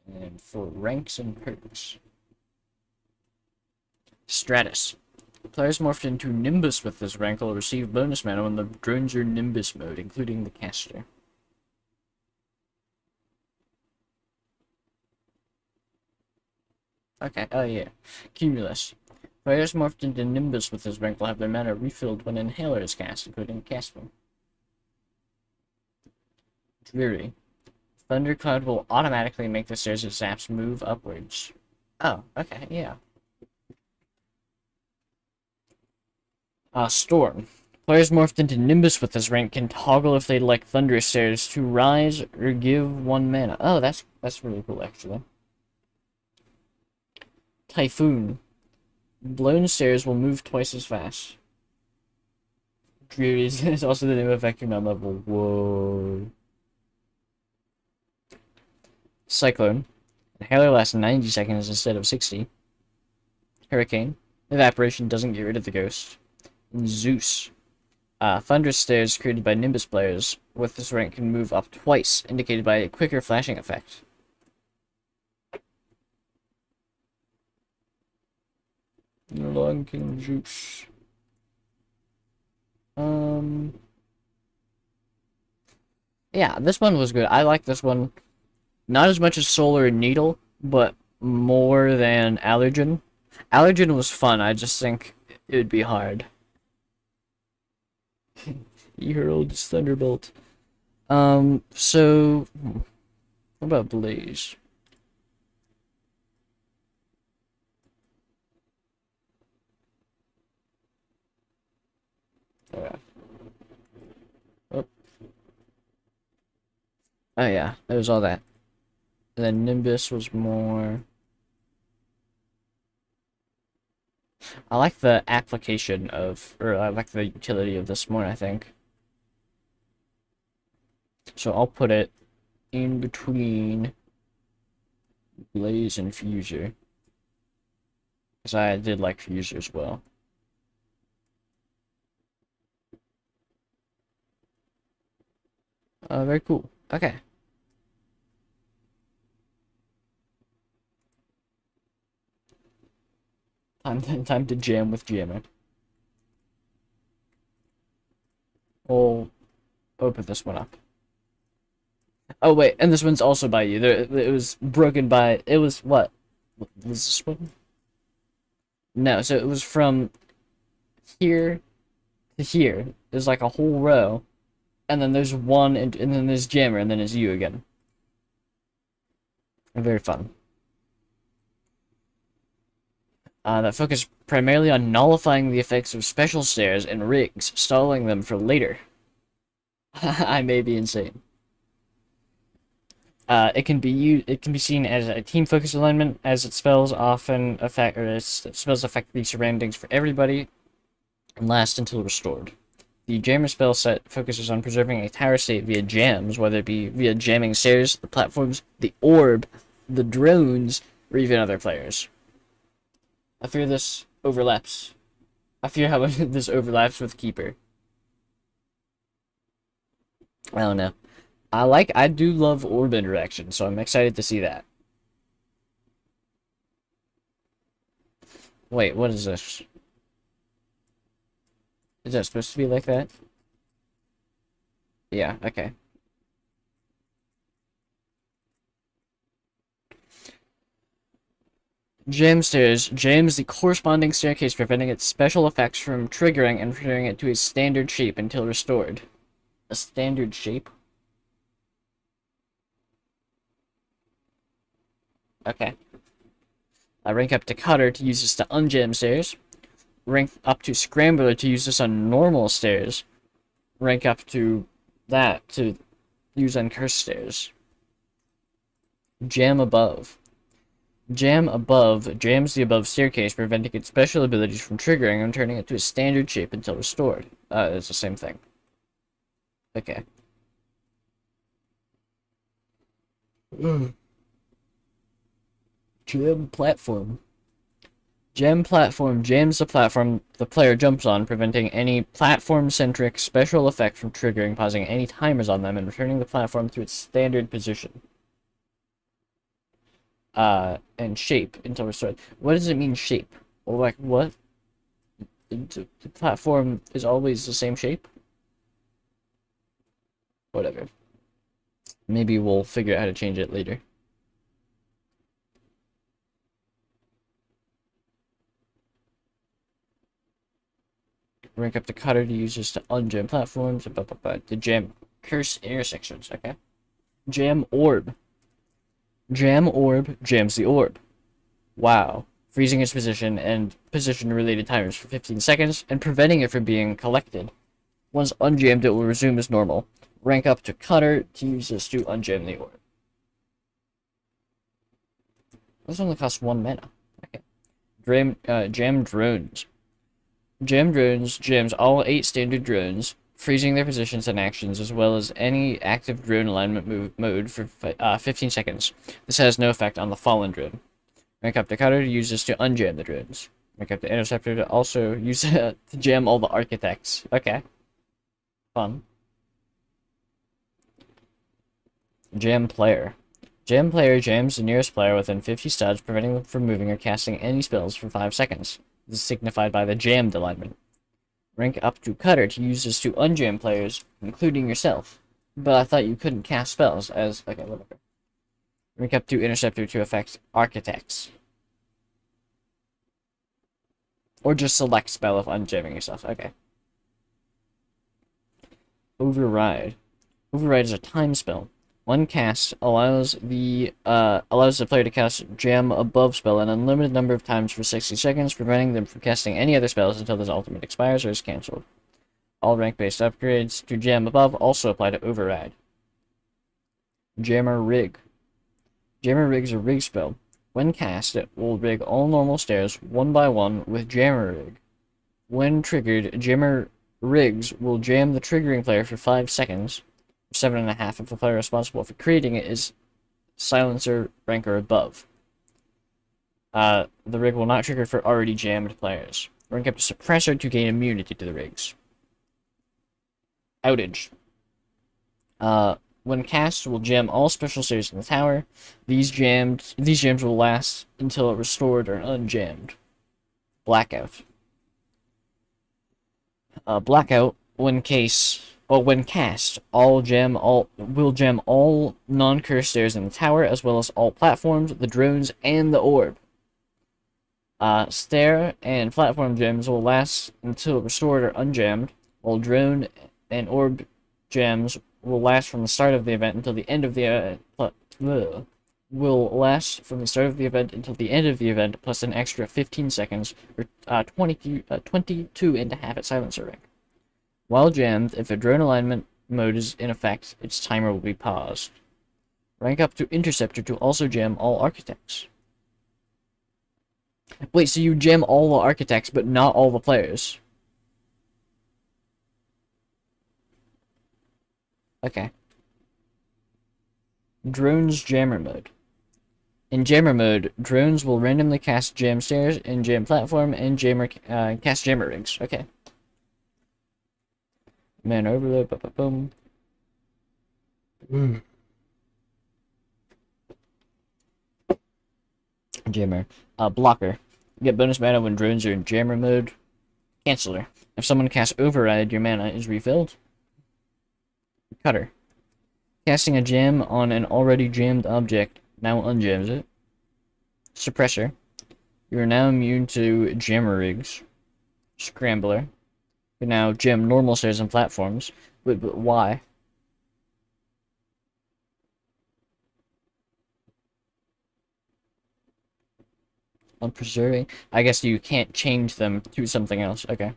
And for ranks and perks. Stratus. Players morphed into Nimbus with this rank will receive bonus mana when the drones are Nimbus mode, including the caster. Okay, oh yeah. Cumulus. Players morphed into Nimbus with this rank will have their mana refilled when Inhaler is cast, including casting. Dreary. Thundercloud will automatically make the stairs it zaps move upwards. Oh, okay, yeah. Storm. Players morphed into Nimbus with this rank can toggle if they'd like Thunder Stairs to rise or give 1 mana. Oh, that's really cool, actually. Typhoon. Blown stairs will move twice as fast. Dreary is also the name of vector mount level. Whoa. Cyclone. Inhaler lasts 90 seconds instead of 60. Hurricane. Evaporation doesn't get rid of the ghost. And Zeus. Thunder stairs created by Nimbus players with this rank can move up twice, indicated by a quicker flashing effect. Long King Zeus. Yeah, this one was good. I like this one. Not as much as Solar and Needle, but more than Allergen. Allergen was fun, I just think it would be hard. He hurled his Thunderbolt. What about Blaze? Yeah. Oh. Oh yeah, there was all that. And then Nimbus was more... I like the application of, or I like the utility of this more, I think. So I'll put it in between Blaze and Fuser. Because I did like Fuser as well. Very cool. Okay. Time to jam with Jammer. We'll open this one up. Oh wait, and this one's also by you. It was broken by. It was what? Was this one? No, so it was from here to here. There's like a whole row, and then there's one, and then there's Jammer, and then it's you again. Very fun. That focus primarily on nullifying the effects of special stairs and rigs, stalling them for later. I may be insane. It can be seen as a team focus alignment, as its spells often affect, or its spells affect the surroundings for everybody, and last until restored. The Jammer spell set focuses on preserving a tower state via jams, whether it be via jamming stairs, the platforms, the orb, the drones, or even other players. I fear this overlaps. I fear how this overlaps with Keeper. I don't know. I do love orb interaction, so I'm excited to see that. Wait, what is this? Is that supposed to be like that? Yeah, okay. Jam stairs jams the corresponding staircase, preventing its special effects from triggering and returning it to a standard shape until restored. A standard shape? Okay. I rank up to Cutter to use this to unjam stairs. Rank up to Scrambler to use this on normal stairs. Rank up to that to use on cursed stairs. Jam above. Jam above jams the above staircase, preventing its special abilities from triggering and turning it to a standard shape until restored. It's the same thing. Okay. Jam platform. Jam platform jams the platform the player jumps on, preventing any platform-centric special effect from triggering, pausing any timers on them, and returning the platform to its standard position. And shape until restored. What does it mean, shape? Or like, what? The platform is always the same shape? Whatever. Maybe we'll figure out how to change it later. Rank up the Cutter to use this to unjam platforms, to jam curse intersections, okay? Jam orb. Jam orb jams the orb. Wow. Freezing its position and position-related timers for 15 seconds and preventing it from being collected. Once unjammed, it will resume as normal. Rank up to Cutter to use this to unjam the orb. This only costs 1 mana. Okay. Jam drones. Jam drones jams all 8 standard drones, freezing their positions and actions, as well as any active drone alignment mode for 15 seconds. This has no effect on the fallen drone. Rank up to Cutter to use this to unjam the drones. Rank up to Interceptor to also use it to jam all the architects. Okay. Fun. Jam player. Jam player jams the nearest player within 50 studs, preventing them from moving or casting any spells for 5 seconds. This is signified by the jammed alignment. Rank up to Cutter to use this to unjam players, including yourself. But I thought you couldn't cast spells as... Okay, whatever. Rank up to Interceptor to affect architects. Or just select spell if unjamming yourself. Okay. Override. Override is a time spell. One cast allows the player to cast Jam above spell an unlimited number of times for 60 seconds, preventing them from casting any other spells until this ultimate expires or is cancelled. All rank-based upgrades to Jam above also apply to Override. Jammer Rig. Jammer Rig is a rig spell. When cast, it will rig all normal stairs one by one with Jammer Rig. When triggered, Jammer Rigs will jam the triggering player for 5 seconds. 7.5 if the player responsible for creating it is Silencer rank or above. The rig will not trigger for already jammed players. Rank up to Suppressor to gain immunity to the rigs. Outage. When cast, will jam all special stairs in the tower. These jams will last until restored or unjammed. Blackout. Blackout, when cast, will jam all non-cursed stairs in the tower, as well as all platforms, the drones, and the orb. Stair and platform gems will last until restored or unjammed, while drone and orb gems will last from the start of the event until the end of the event, plus an extra 15 seconds, or 22 and a half at silencer rank. While jammed, if a drone alignment mode is in effect, its timer will be paused. Rank up to Interceptor to also jam all architects. Wait, so you jam all the architects, but not all the players? Okay. Drones Jammer Mode. In Jammer Mode, drones will randomly cast jam stairs and jam platform and cast jammer rigs. Okay. Man overload, boom. Jammer. Blocker. Get bonus mana when drones are in jammer mode. Canceller. If someone casts Override, your mana is refilled. Cutter. Casting a jam on an already jammed object now unjams it. Suppressor. You are now immune to jammer rigs. Scrambler. You now jam normal stairs and platforms. But why? On preserving? I guess you can't change them to something else. Okay.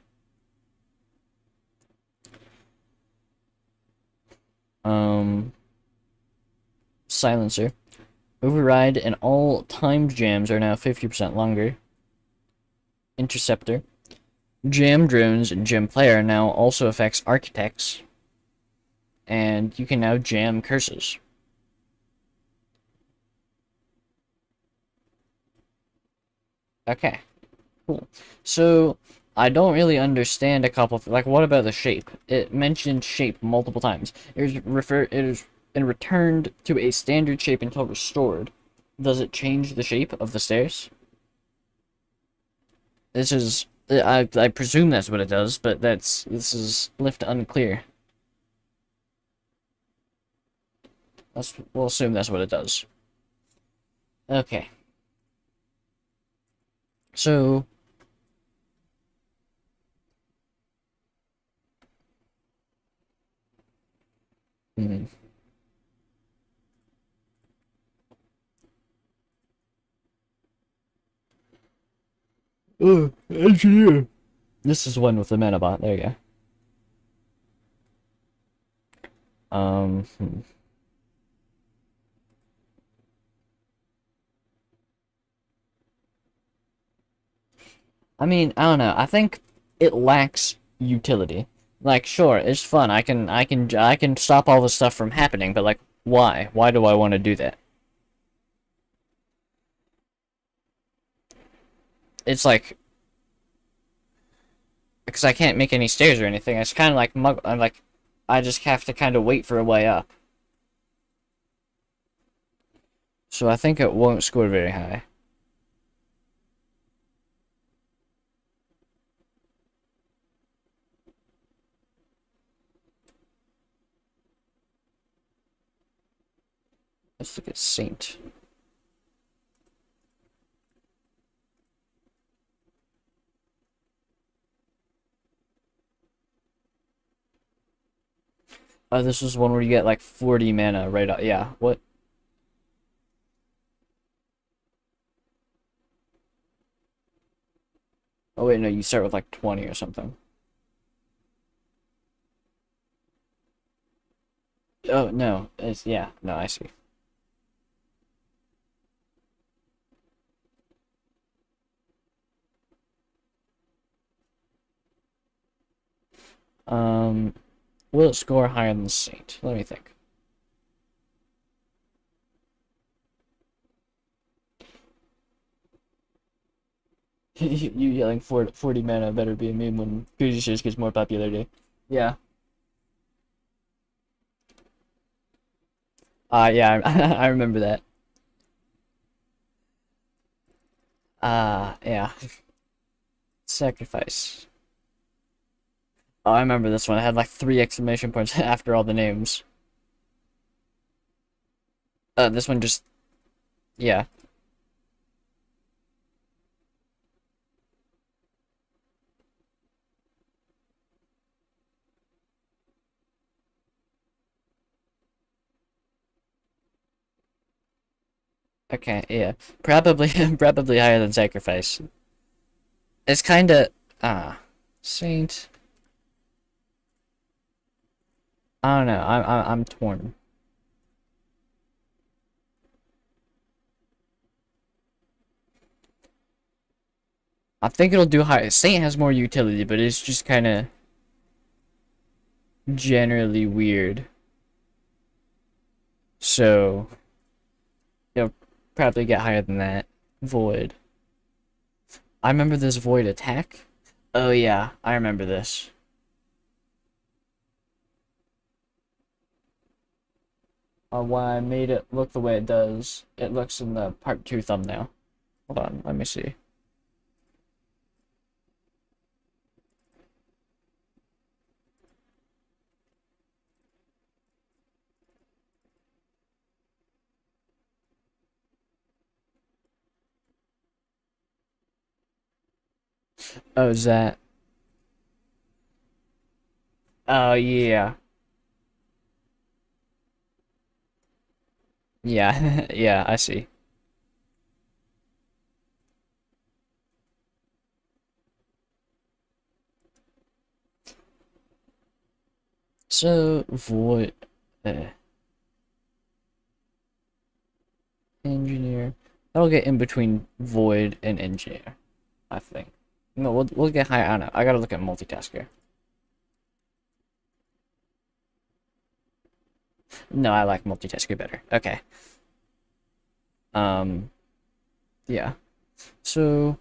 Silencer. Override and all timed jams are now 50% longer. Interceptor. Jam drones and jam player now also affects architects. And you can now jam curses. Okay. Cool. So, I don't really understand a couple of, like, what about the shape? It mentioned shape multiple times. It is returned to a standard shape until restored. Does it change the shape of the stairs? This is, I presume that's what it does, but this is left unclear. We'll assume that's what it does. Okay. So, Oh, engineer. This is one with the Manabot. There you go. I mean, I don't know. I think it lacks utility. Like, sure, it's fun. I can stop all this stuff from happening, but like, why? Why do I want to do that? It's like, because I can't make any stairs or anything. It's kind of like I'm like, I just have to kind of wait for a way up. So I think it won't score very high. Let's look at Saint. Oh, this is one where you get like 40 mana right up. Yeah, what? Oh wait, no, you start with like 20 or something. Oh, no, it's, yeah, no, I see. Um, will it score higher than Saint? Let me think. You yelling 40 mana better be a meme when Fusion gets more popularity. Yeah. Yeah, I remember that. Yeah. Sacrifice. Oh, I remember this one. It had like 3 exclamation points after all the names. This one just, yeah. Okay, yeah. Probably, probably higher than Sacrifice. It's kinda, Saint. I don't know. I'm torn. I think it'll do high. Saint has more utility, but it's just kind of generally weird. So it'll probably get higher than that. Void. I remember this Void attack. Oh yeah, I remember this. Why I made it look the way it does. It looks in the part 2 thumbnail. Hold on, let me see. Oh, is that? Oh yeah, yeah, yeah. I see. So Void, uh, engineer. That'll get in between Void and engineer, I think. No, we'll get high. I don't know. I gotta look at multitasker. No, I like multitasker better. Okay. Um. Yeah. So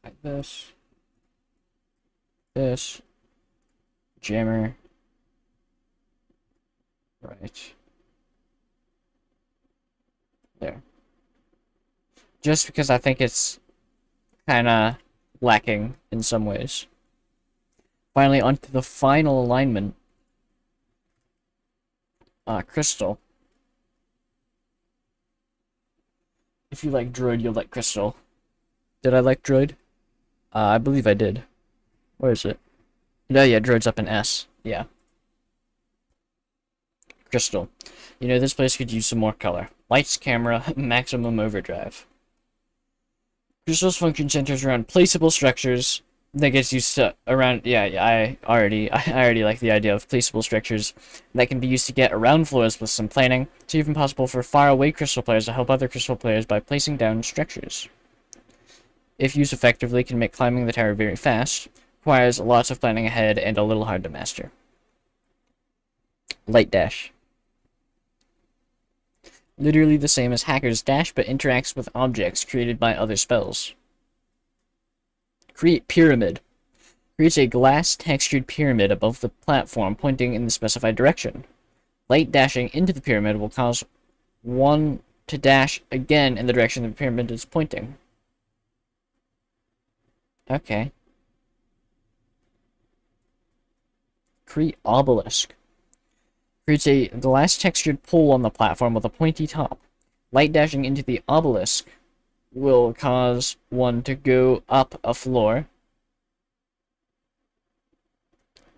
like this, jammer, right there. Just because I think it's kind of lacking in some ways. Finally, onto the final alignment. Crystal. If you like Droid, you'll like Crystal. Did I like Droid? I believe I did. Where is it? No, yeah, Droid's up in S. Yeah. Crystal. You know, this place could use some more color. Lights, camera, maximum overdrive. Crystal's function centers around placeable structures that gets used to around. Yeah, I already like the idea of placeable structures that can be used to get around floors with some planning. It's even possible for faraway crystal players to help other crystal players by placing down structures. If used effectively, can make climbing the tower very fast. Requires lots of planning ahead and a little hard to master. Light Dash. Literally the same as Hacker's Dash, but interacts with objects created by other spells. Create Pyramid. Creates a glass-textured pyramid above the platform pointing in the specified direction. Light dashing into the pyramid will cause one to dash again in the direction the pyramid is pointing. Okay. Create Obelisk. Creates a glass-textured pole on the platform with a pointy top. Light dashing into the obelisk will cause one to go up a floor.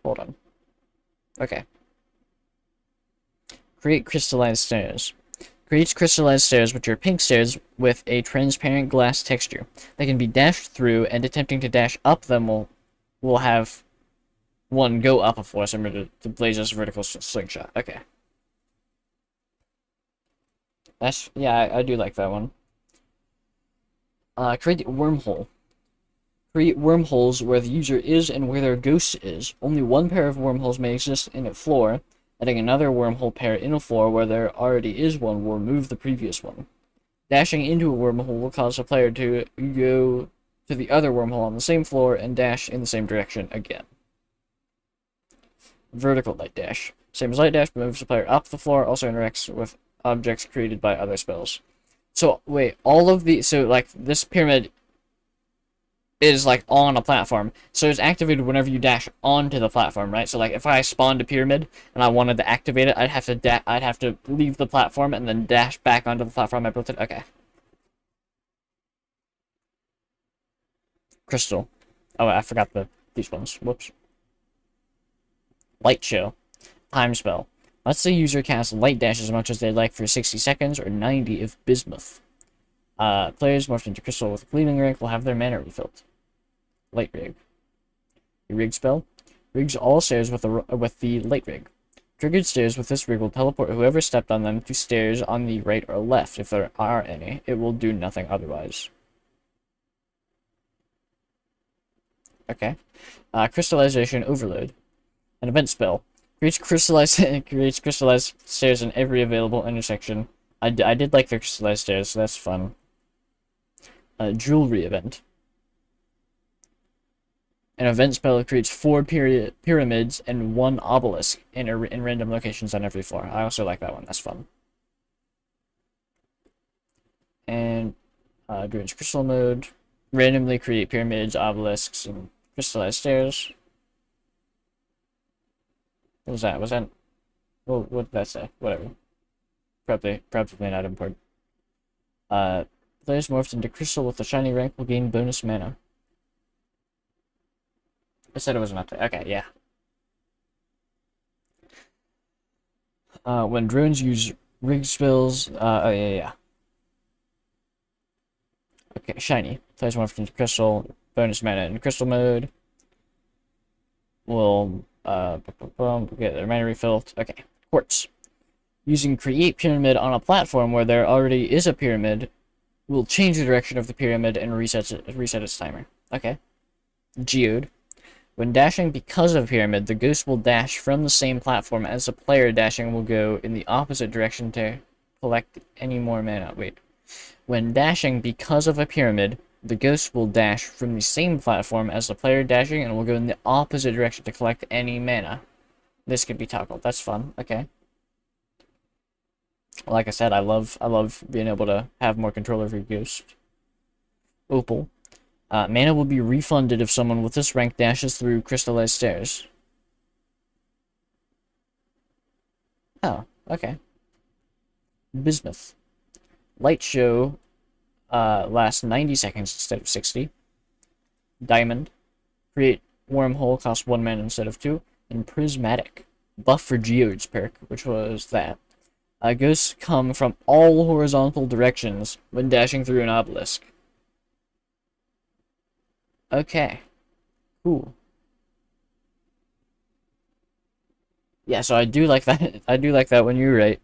Hold on. Okay. Create crystallized stairs. Creates crystallized stairs, which are pink stairs with a transparent glass texture. They can be dashed through, and attempting to dash up them will have one go up a floor, similar to the Blaze's vertical slingshot. Okay. That's, yeah, I do like that one. Create wormhole. Create wormholes where the user is and where their ghost is. Only one pair of wormholes may exist in a floor. Adding another wormhole pair in a floor where there already is one will remove the previous one. Dashing into a wormhole will cause a player to go to the other wormhole on the same floor and dash in the same direction again. Vertical Light Dash. Same as Light Dash, but moves the player up the floor, also interacts with objects created by other spells. So, wait, all of the... So, like, this pyramid is, like, on a platform. So it's activated whenever you dash onto the platform, right? So, like, if I spawned a pyramid and I wanted to activate it, I'd have to leave the platform and then dash back onto the platform I built it. Okay. Crystal. Oh, I forgot these ones. Whoops. Light Show. Time spell. Lets the user cast Light Dash as much as they like for 60 seconds or 90 if bismuth. Players morphed into Crystal with a Gleaming Rank will have their mana refilled. Light Rig. A rig spell. Rigs all stairs with the Light Rig. Triggered stairs with this rig will teleport whoever stepped on them to stairs on the right or left. If there are any, it will do nothing otherwise. Okay. Crystallization Overload. An event spell. Creates crystallized stairs in every available intersection. I did like the crystallized stairs, so that's fun. Jewelry event. An event spell creates 4 pyramids and 1 obelisk in random locations on every floor. I also like that one. That's fun. And Druid's Crystal mode. Randomly create pyramids, obelisks, and crystallized stairs. What was that? Was that... Well, what did that say? Whatever. Probably not important. Players morphed into Crystal with a shiny rank will gain bonus mana. I said it was an update. Okay, yeah. When drones use rig spells... oh, yeah. Okay, shiny. Players morphed into Crystal. Bonus mana in Crystal mode. Will... get their mana refilled. Okay. Quartz. Using Create Pyramid on a platform where there already is a pyramid will change the direction of the pyramid and reset its timer. Okay. Geode. When dashing because of a pyramid, the ghost will dash from the same platform as the player dashing will go in the opposite direction to collect any more mana. Wait. When dashing because of a pyramid, the ghost will dash from the same platform as the player dashing and will go in the opposite direction to collect any mana. This could be toggled. That's fun. Okay. Like I said, I love being able to have more control over your ghost. Opal. Mana will be refunded if someone with this rank dashes through crystallized stairs. Oh, okay. Bismuth. Light Show lasts 90 seconds instead of 60. Diamond. Create wormhole, costs 1 mana instead of 2. And Prismatic. Buff for Geodes perk, which was that. Ghosts come from all horizontal directions when dashing through an obelisk. Okay, cool. Yeah, so I do like that. I do like that when you're right.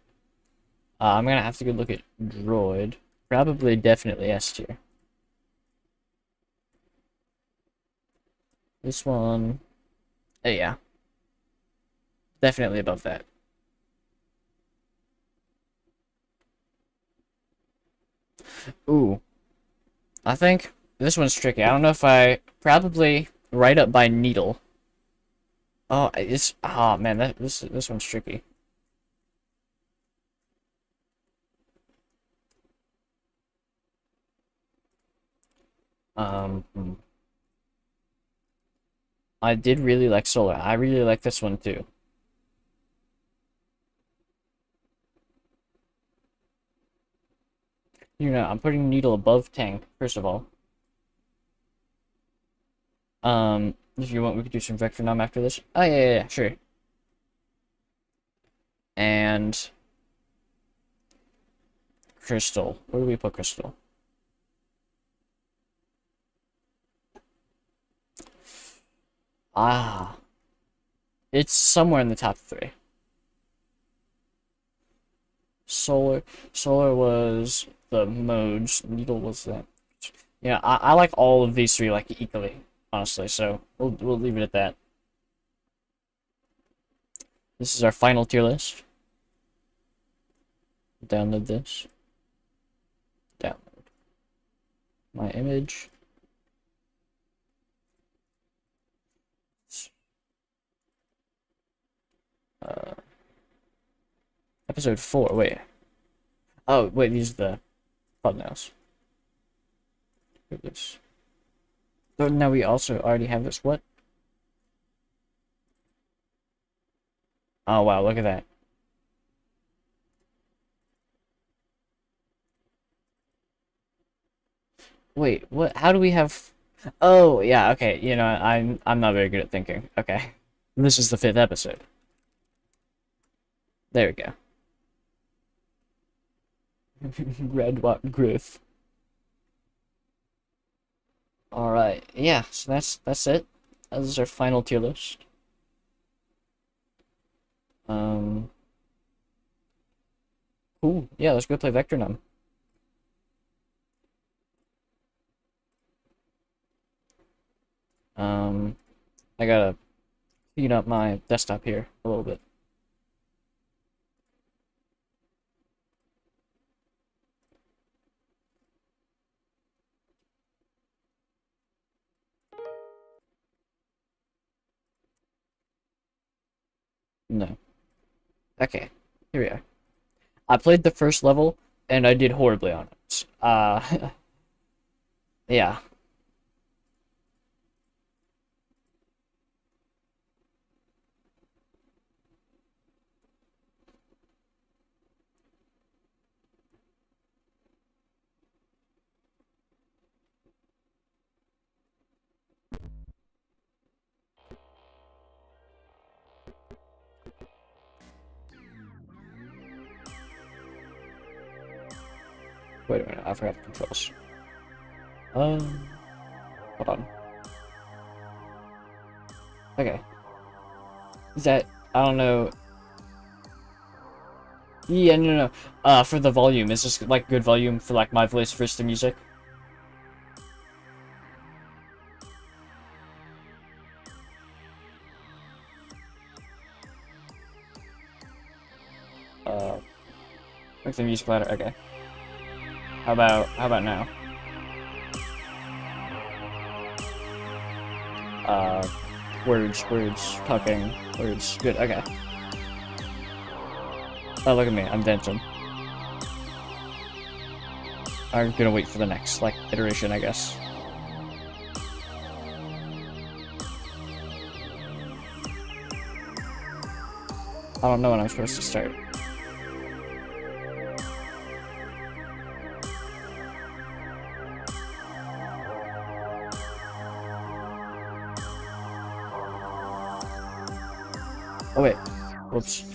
I'm gonna have to go look at droid. Probably, definitely S tier. This one, yeah, definitely above that. Ooh, I think this one's tricky. I don't know if I probably right up by needle. Oh, man, this one's tricky. Hmm. I did really like Solar. I really like this one too. I'm putting Needle above Tank, first of all. If you want, we could do some Vector Nom after this. Oh, yeah, sure. And Crystal. Where do we put Crystal? Ah, it's somewhere in the top three. Solar, Solar was the modes. Needle was that. Yeah, I like all of these three like equally, honestly. So we'll leave it at that. This is our final tier list. Download this. Download my image. Uh, episode 4. Wait. Oh, wait. These are the thumbnails. Look at this. Oh, now we also already have this. What? Oh wow! Look at that. Wait. What? How do we have? Oh yeah. Okay. I'm not very good at thinking. Okay. This is the 5th episode. There we go. Red What Griff. All right. Yeah. So that's it. This is our final tier list. Um. Cool. Yeah. Let's go play Vector Num. I gotta clean up my desktop here a little bit. No. Okay. Here we are. I played the first level and I did horribly on it. Yeah. Wait a minute, I forgot the controls. Hold on. Okay. Is that, I don't know. Yeah, no. For the volume, is this like good volume for like my voice versus the music? Uh, make the music louder. Okay. How about now? Uh, words, talking, words. Good. Okay. Oh, look at me. I'm dancing. I'm gonna wait for the next like iteration, I guess. I don't know when I'm supposed to start. Oh wait. Whoops.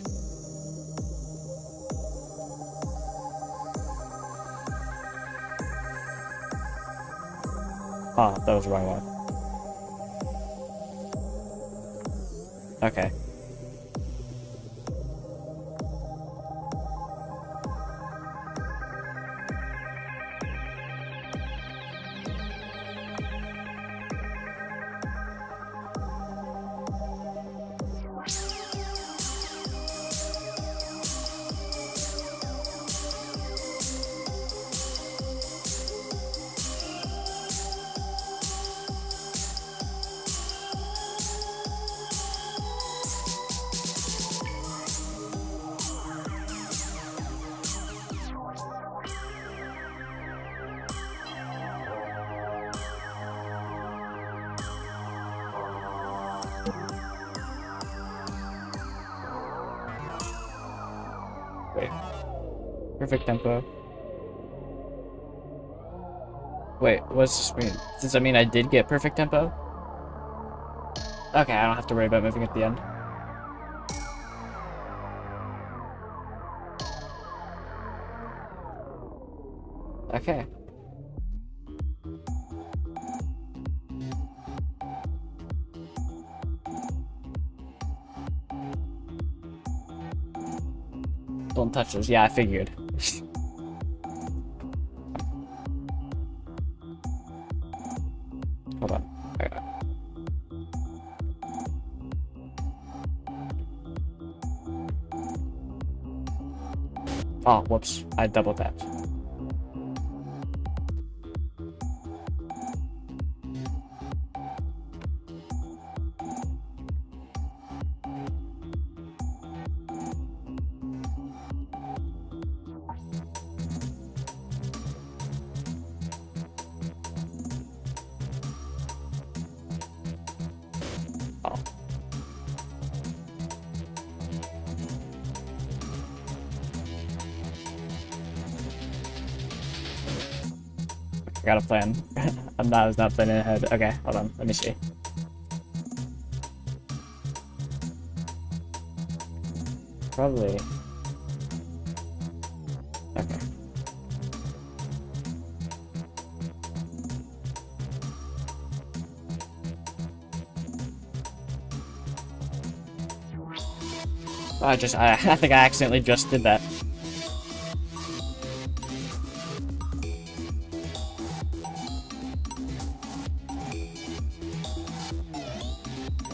Ah, that was the wrong one. Okay. Wait. Perfect tempo. Wait, what's this mean? Does that mean I did get perfect tempo? Okay, I don't have to worry about moving at the end. Okay. Don't touch those. Yeah, I figured. Hold on. Okay. Oh, whoops. I double tapped. Oh. I got a plan. I was not planning ahead. Okay, hold on. Let me see. Probably. Okay. I think I accidentally just did that.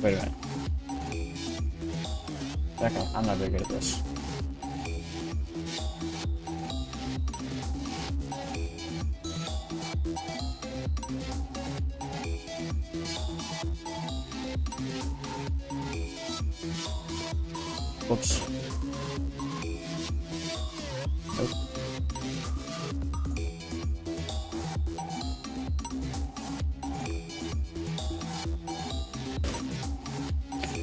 Wait a minute. Okay, I'm not very good at this. Whoops. Nope.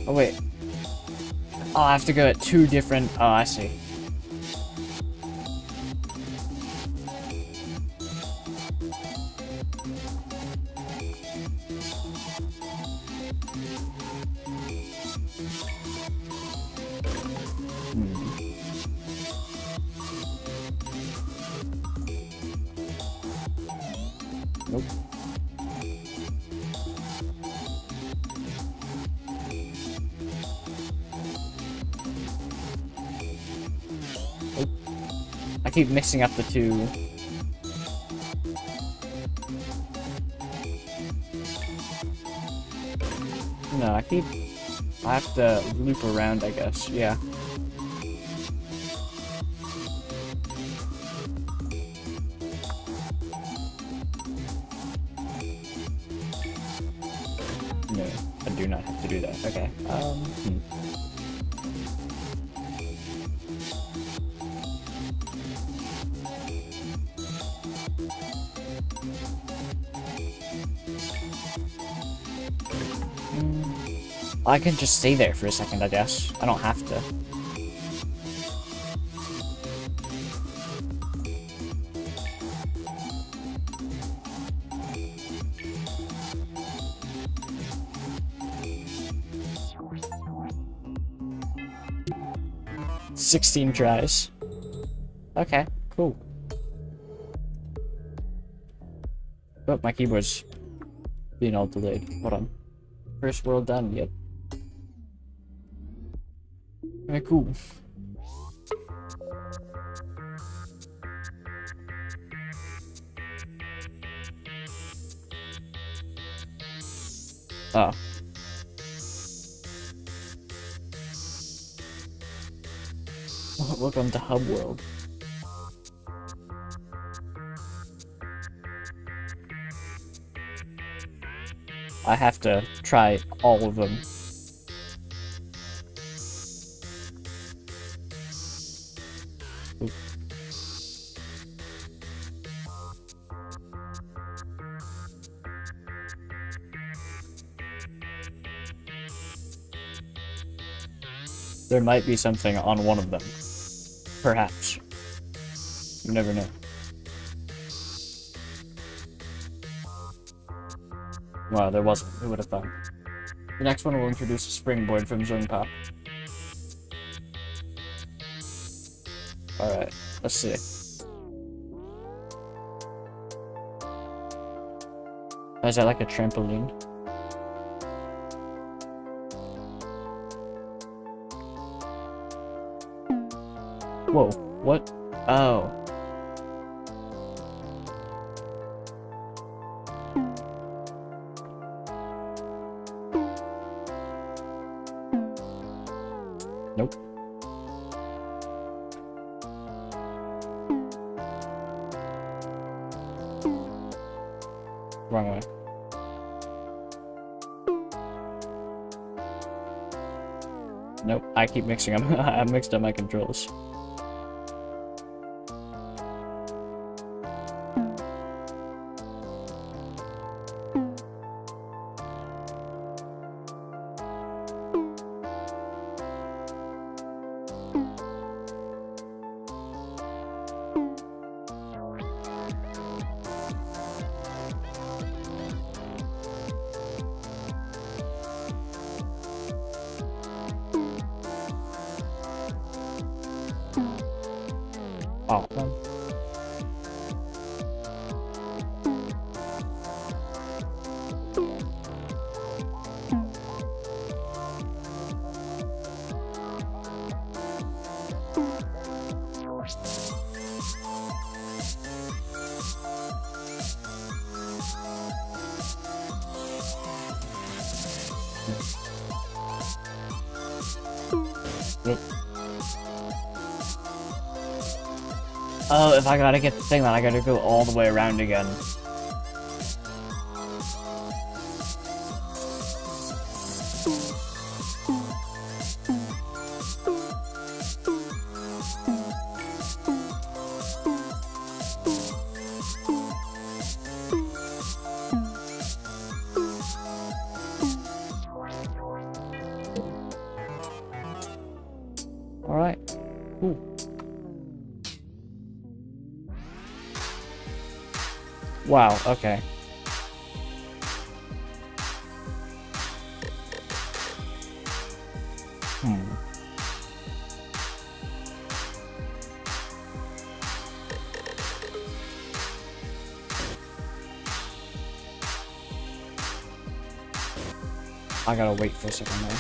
Oh, wait. Oh, I have to go at two different... Oh, I see. Nope. Nope. I keep mixing up the two. No, I have to loop around, I guess. Yeah. No, I do not have to do that. Okay. I can just stay there for a second, I guess. I don't have to. "16 tries. Okay, cool. Oh, my keyboard's being all delayed. Hold on. First world done, yep. Alright, cool. Oh. Welcome to Hub World. I have to try all of them. Oop. There might be something on one of them. Perhaps. You never know. Wow, there wasn't. Who would have thought? The next one will introduce a springboard from Zone Pop. Alright, let's see. Oh, is that like a trampoline? Whoa, what? Oh. Nope. Wrong way. Nope, I keep mixing them. I mixed up my controls. Oh, man. Nope. Oh, if I gotta get the thing, then I gotta go all the way around again. Alright. Cool. Wow, okay. I gotta wait for a second there.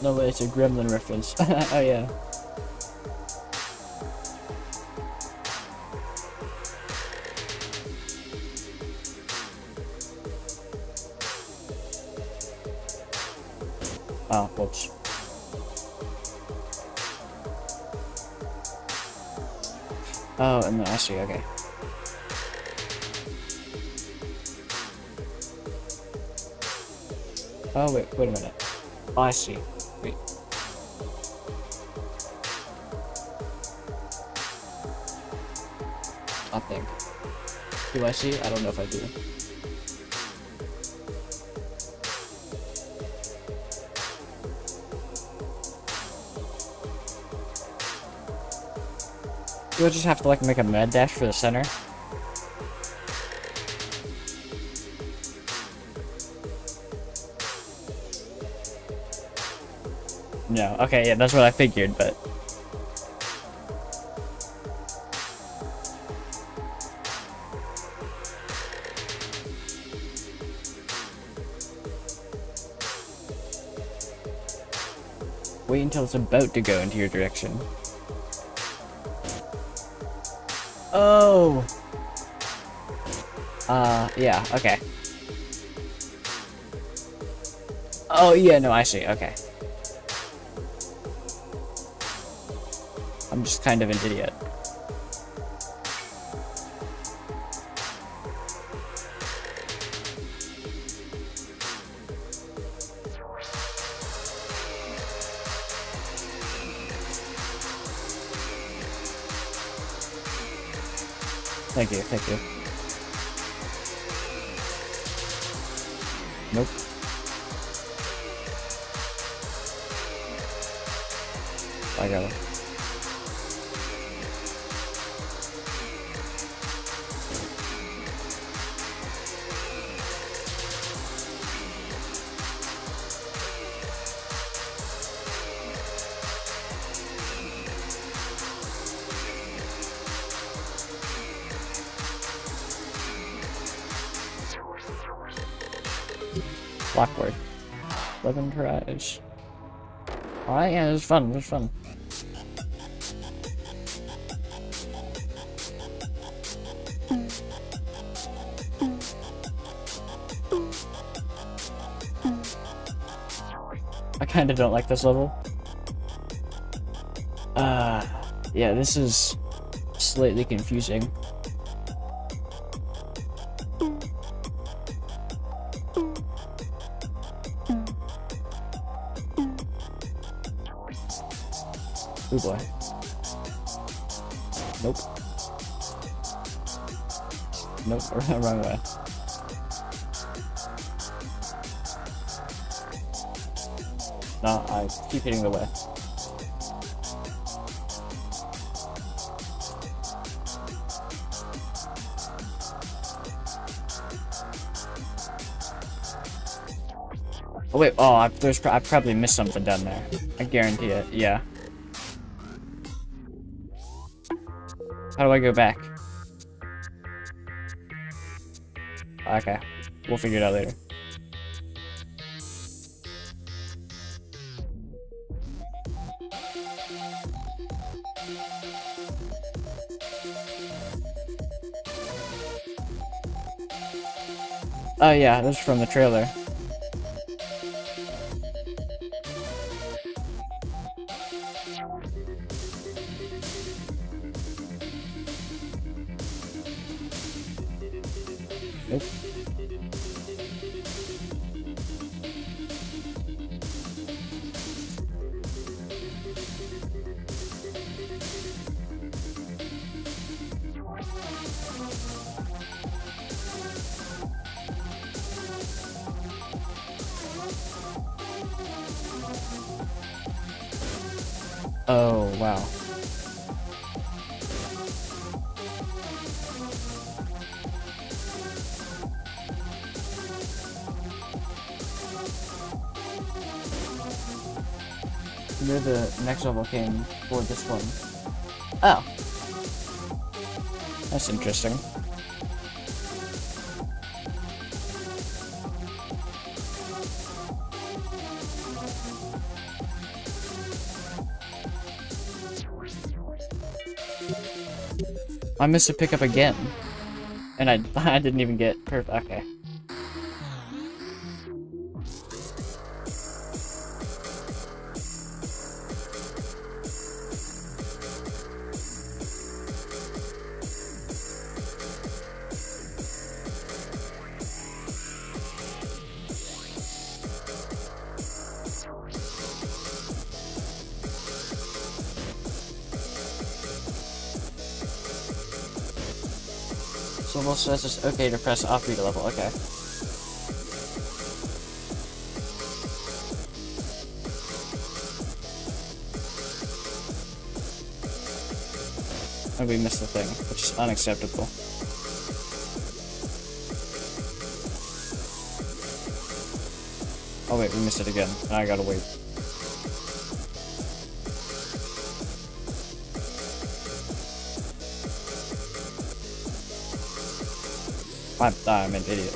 No way, it's a Gremlin reference. Oh yeah. Oh, whoops. Oh, and then I see, okay. Oh, wait a minute. Oh, I see. Wait. I think. Do I see? I don't know if I do. Do I just have to like make a mad dash for the center? No. Okay, yeah, that's what I figured, but Wait until it's about to go into your direction. Oh! Yeah, okay. Oh, yeah, no, I see, okay. I'm just kind of an idiot. Thank you, thank you. Nope. I got it. Clockwork. 11 tries. Alright, yeah, it was fun, it was fun. I kinda don't like this level. Yeah, this is slightly confusing. Oh boy. Nope. Nope, wrong way. No, I keep hitting the way. Oh wait, oh, I probably missed something down there. I guarantee it, yeah. How do I go back? Okay, we'll figure it out later. Oh yeah, this is from the trailer. Nope. Oh, wow. Near the next level came for this one. Oh. That's interesting. I missed a pickup again. And I didn't even get perfect. Okay. So almost says it's okay to press offbeat level, okay. And we missed the thing, which is unacceptable. Oh wait, we missed it again. Now I gotta wait. I'm an idiot.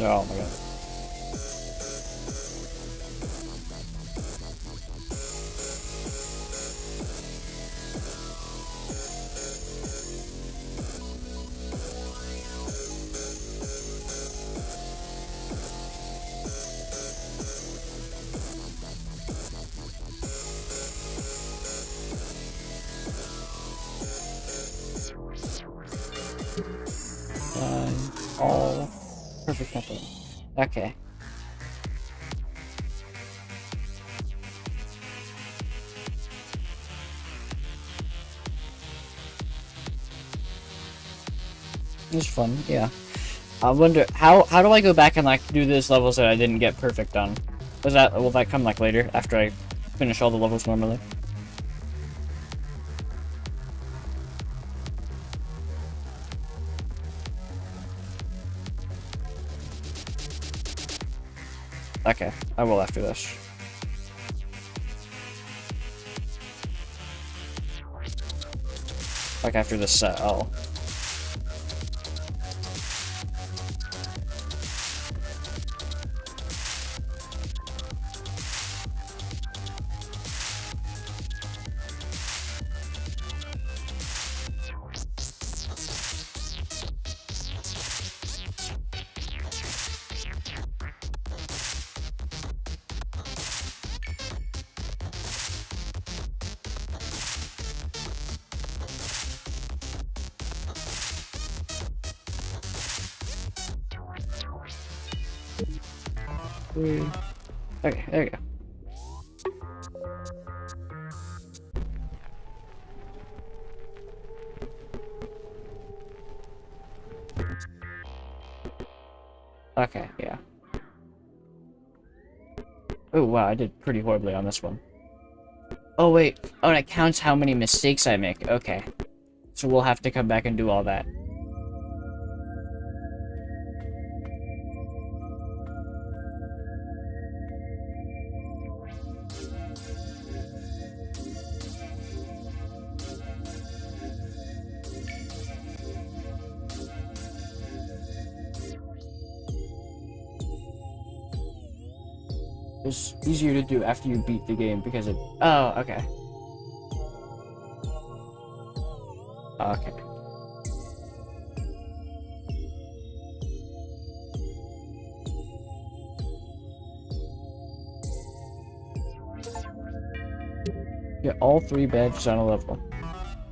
Oh my god. All perfect tempo. Okay. It's fun, yeah. I wonder how do I go back and like do those levels that I didn't get perfect on? Will that come like later after I finish all the levels normally? Okay, I will after this. Like after this set, I'll. Okay, there you go. Okay, yeah. Oh wow, I did pretty horribly on this one. Oh wait, oh, and it counts how many mistakes I make. Okay. So we'll have to come back and do all that. It's easier to do after you beat the game because it... Oh, okay. Okay. Get all 3 badges on a level.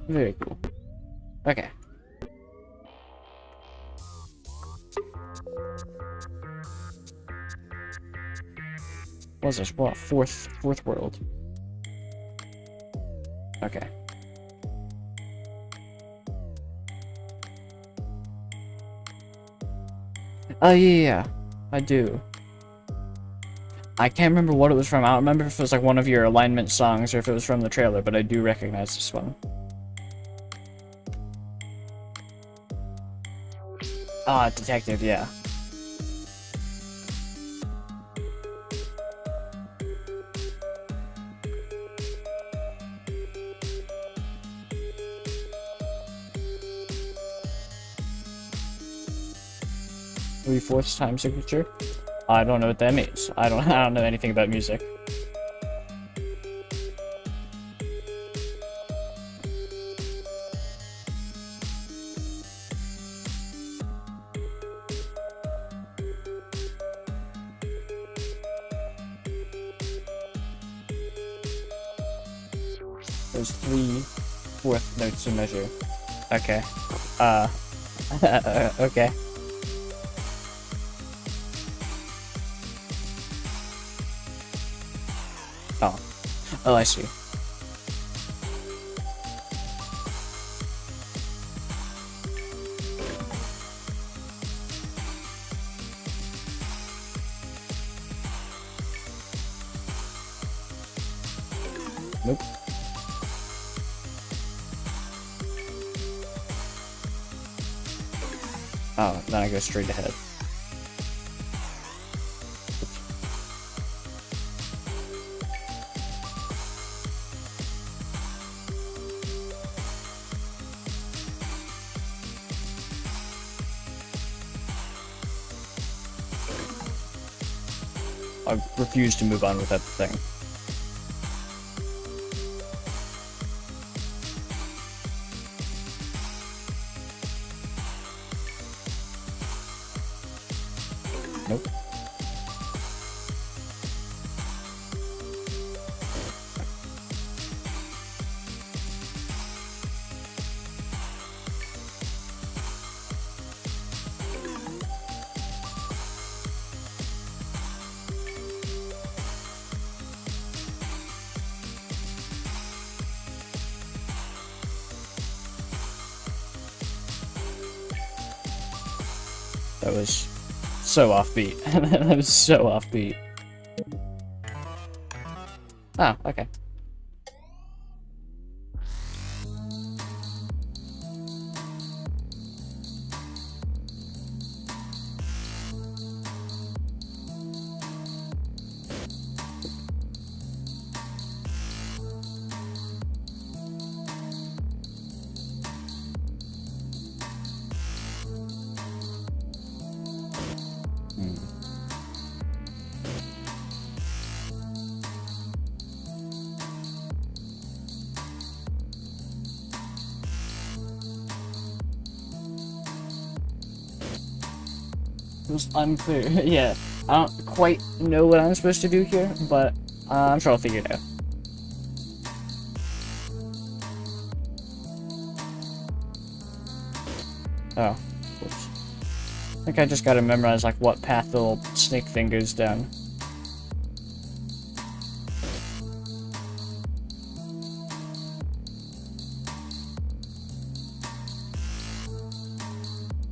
Very cool. Okay. What's this? What? Fourth world. Okay. Oh yeah, I do. I can't remember what it was from. I don't remember if it was like one of your alignment songs or if it was from the trailer, but I do recognize this one. Ah, detective, yeah. Three-fourths time signature? I don't know what that means. I don't know anything about music. There's 3/4 notes to measure. Okay. Okay. Oh. Oh, I see. Nope. Oh, then I go straight ahead. I refuse to move on with that thing. Nope. That was so offbeat. That was so offbeat. Oh, okay. It was unclear. Yeah, I don't quite know what I'm supposed to do here, but I'm sure I'll figure it out. Oh, whoops. I think I just gotta memorize, like, what path the little snake thing goes down.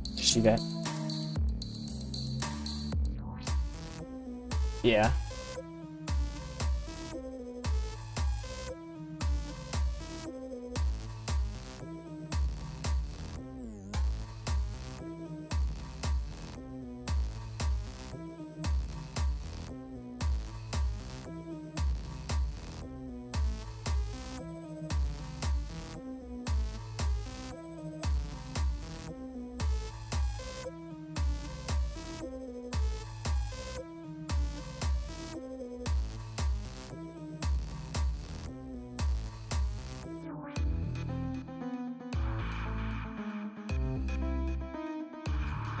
Did you see that? Yeah.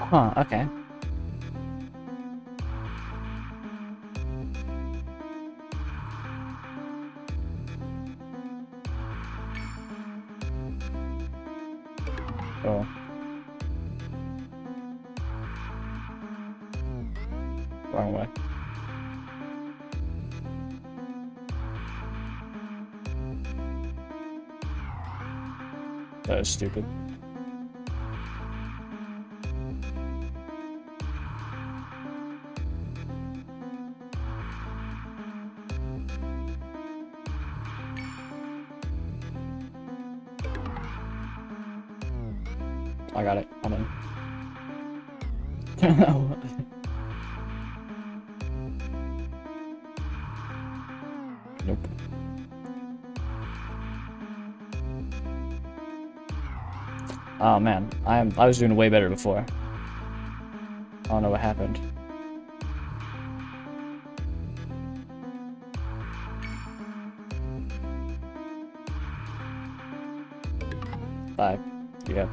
Huh, okay. Oh. Wrong way. That was stupid. I got it. I'm in. Nope. Oh man, I was doing way better before. I don't know what happened. Bye. Yeah.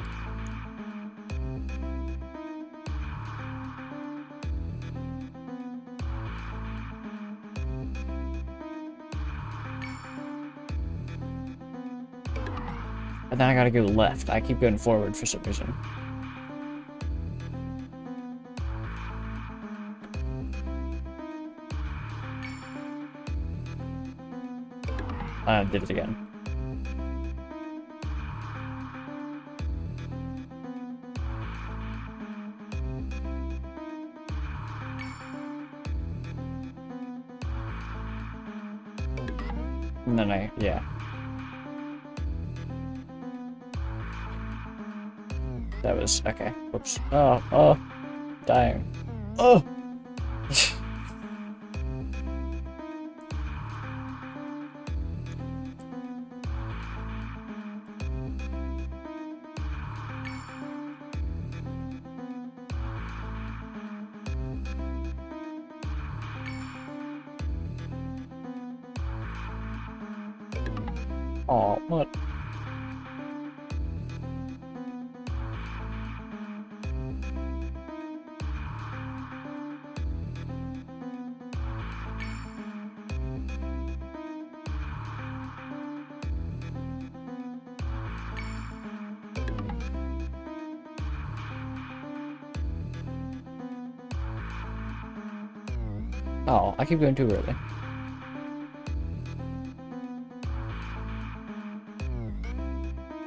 And then I gotta go left. I keep going forward for some reason. I did it again. And then yeah. That was, okay. Whoops. Oh, dying. Oh! Oh, what? Oh, I keep going too early.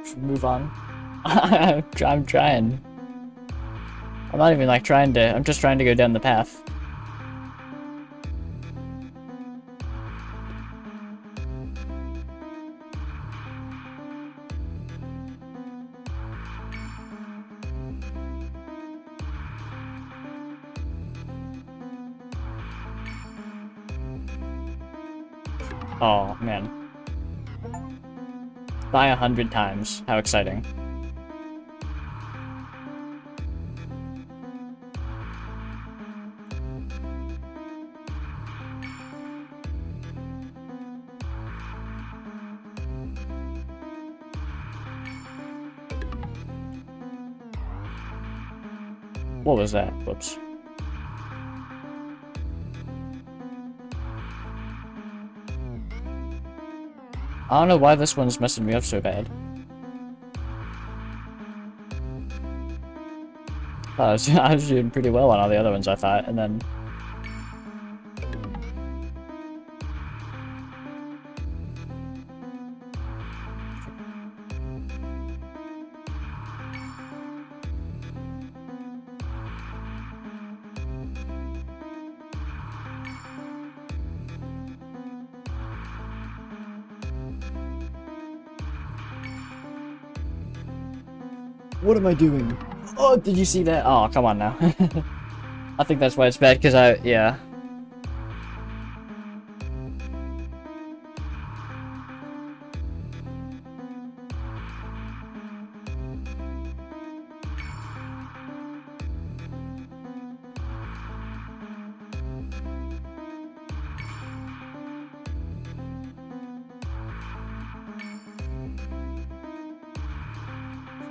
Should move on. I'm trying. I'm not even like trying to, I'm just trying to go down the path. Oh, man. Die 100 times. How exciting. What was that? Whoops. I don't know why this one's messing me up so bad. I was doing pretty well on all the other ones, I thought, and then... What am I doing? Oh, did you see that? Oh, come on now. I think that's why it's bad, because yeah.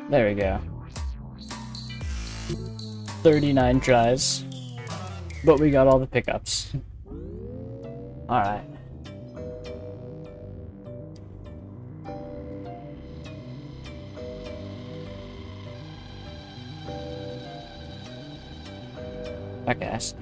There we go. 39 tries. But we got all the pickups. Alright. Okay, I see.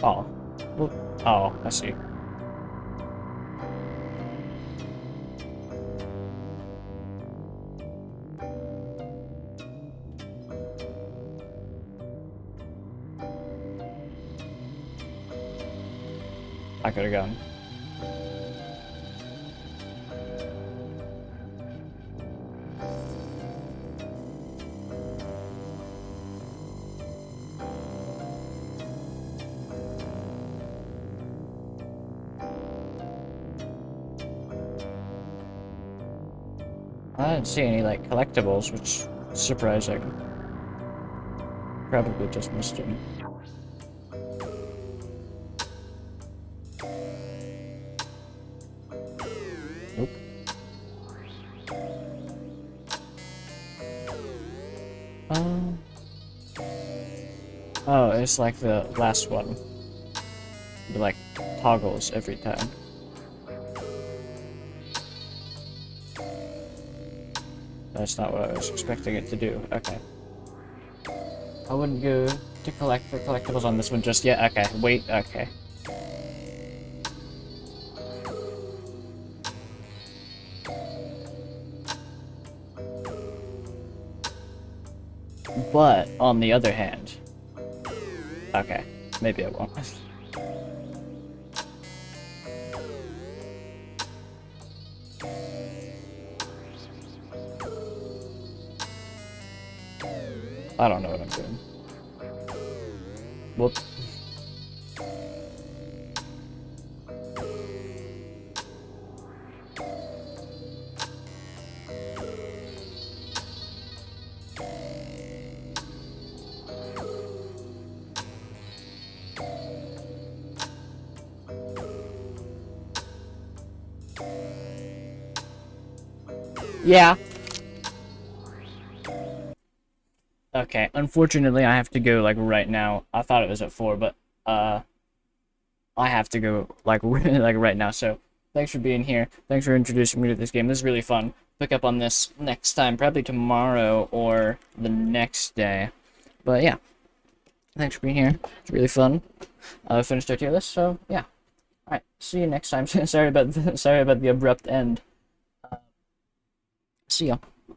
Oh. Well, oh, I see. I could have gone. I didn't see any, like, collectibles, which is surprising. Probably just missed him. Nope. Oh, it's like the last one. It, like, toggles every time. That's not what I was expecting it to do. Okay. I wouldn't go to collect for collectibles on this one just yet. Okay, wait, okay. But, on the other hand... Okay, maybe I won't. I don't know what I'm doing. Whoop. Yeah. Okay, unfortunately I have to go like right now. I thought it was at 4, but I have to go like like right now. So thanks for being here. Thanks for introducing me to this game. This is really fun. Pick up on this next time, probably tomorrow or the next day. But yeah, thanks for being here. It's really fun. Finished our tier list, so yeah. All right, see you next time. sorry about the abrupt end. See ya.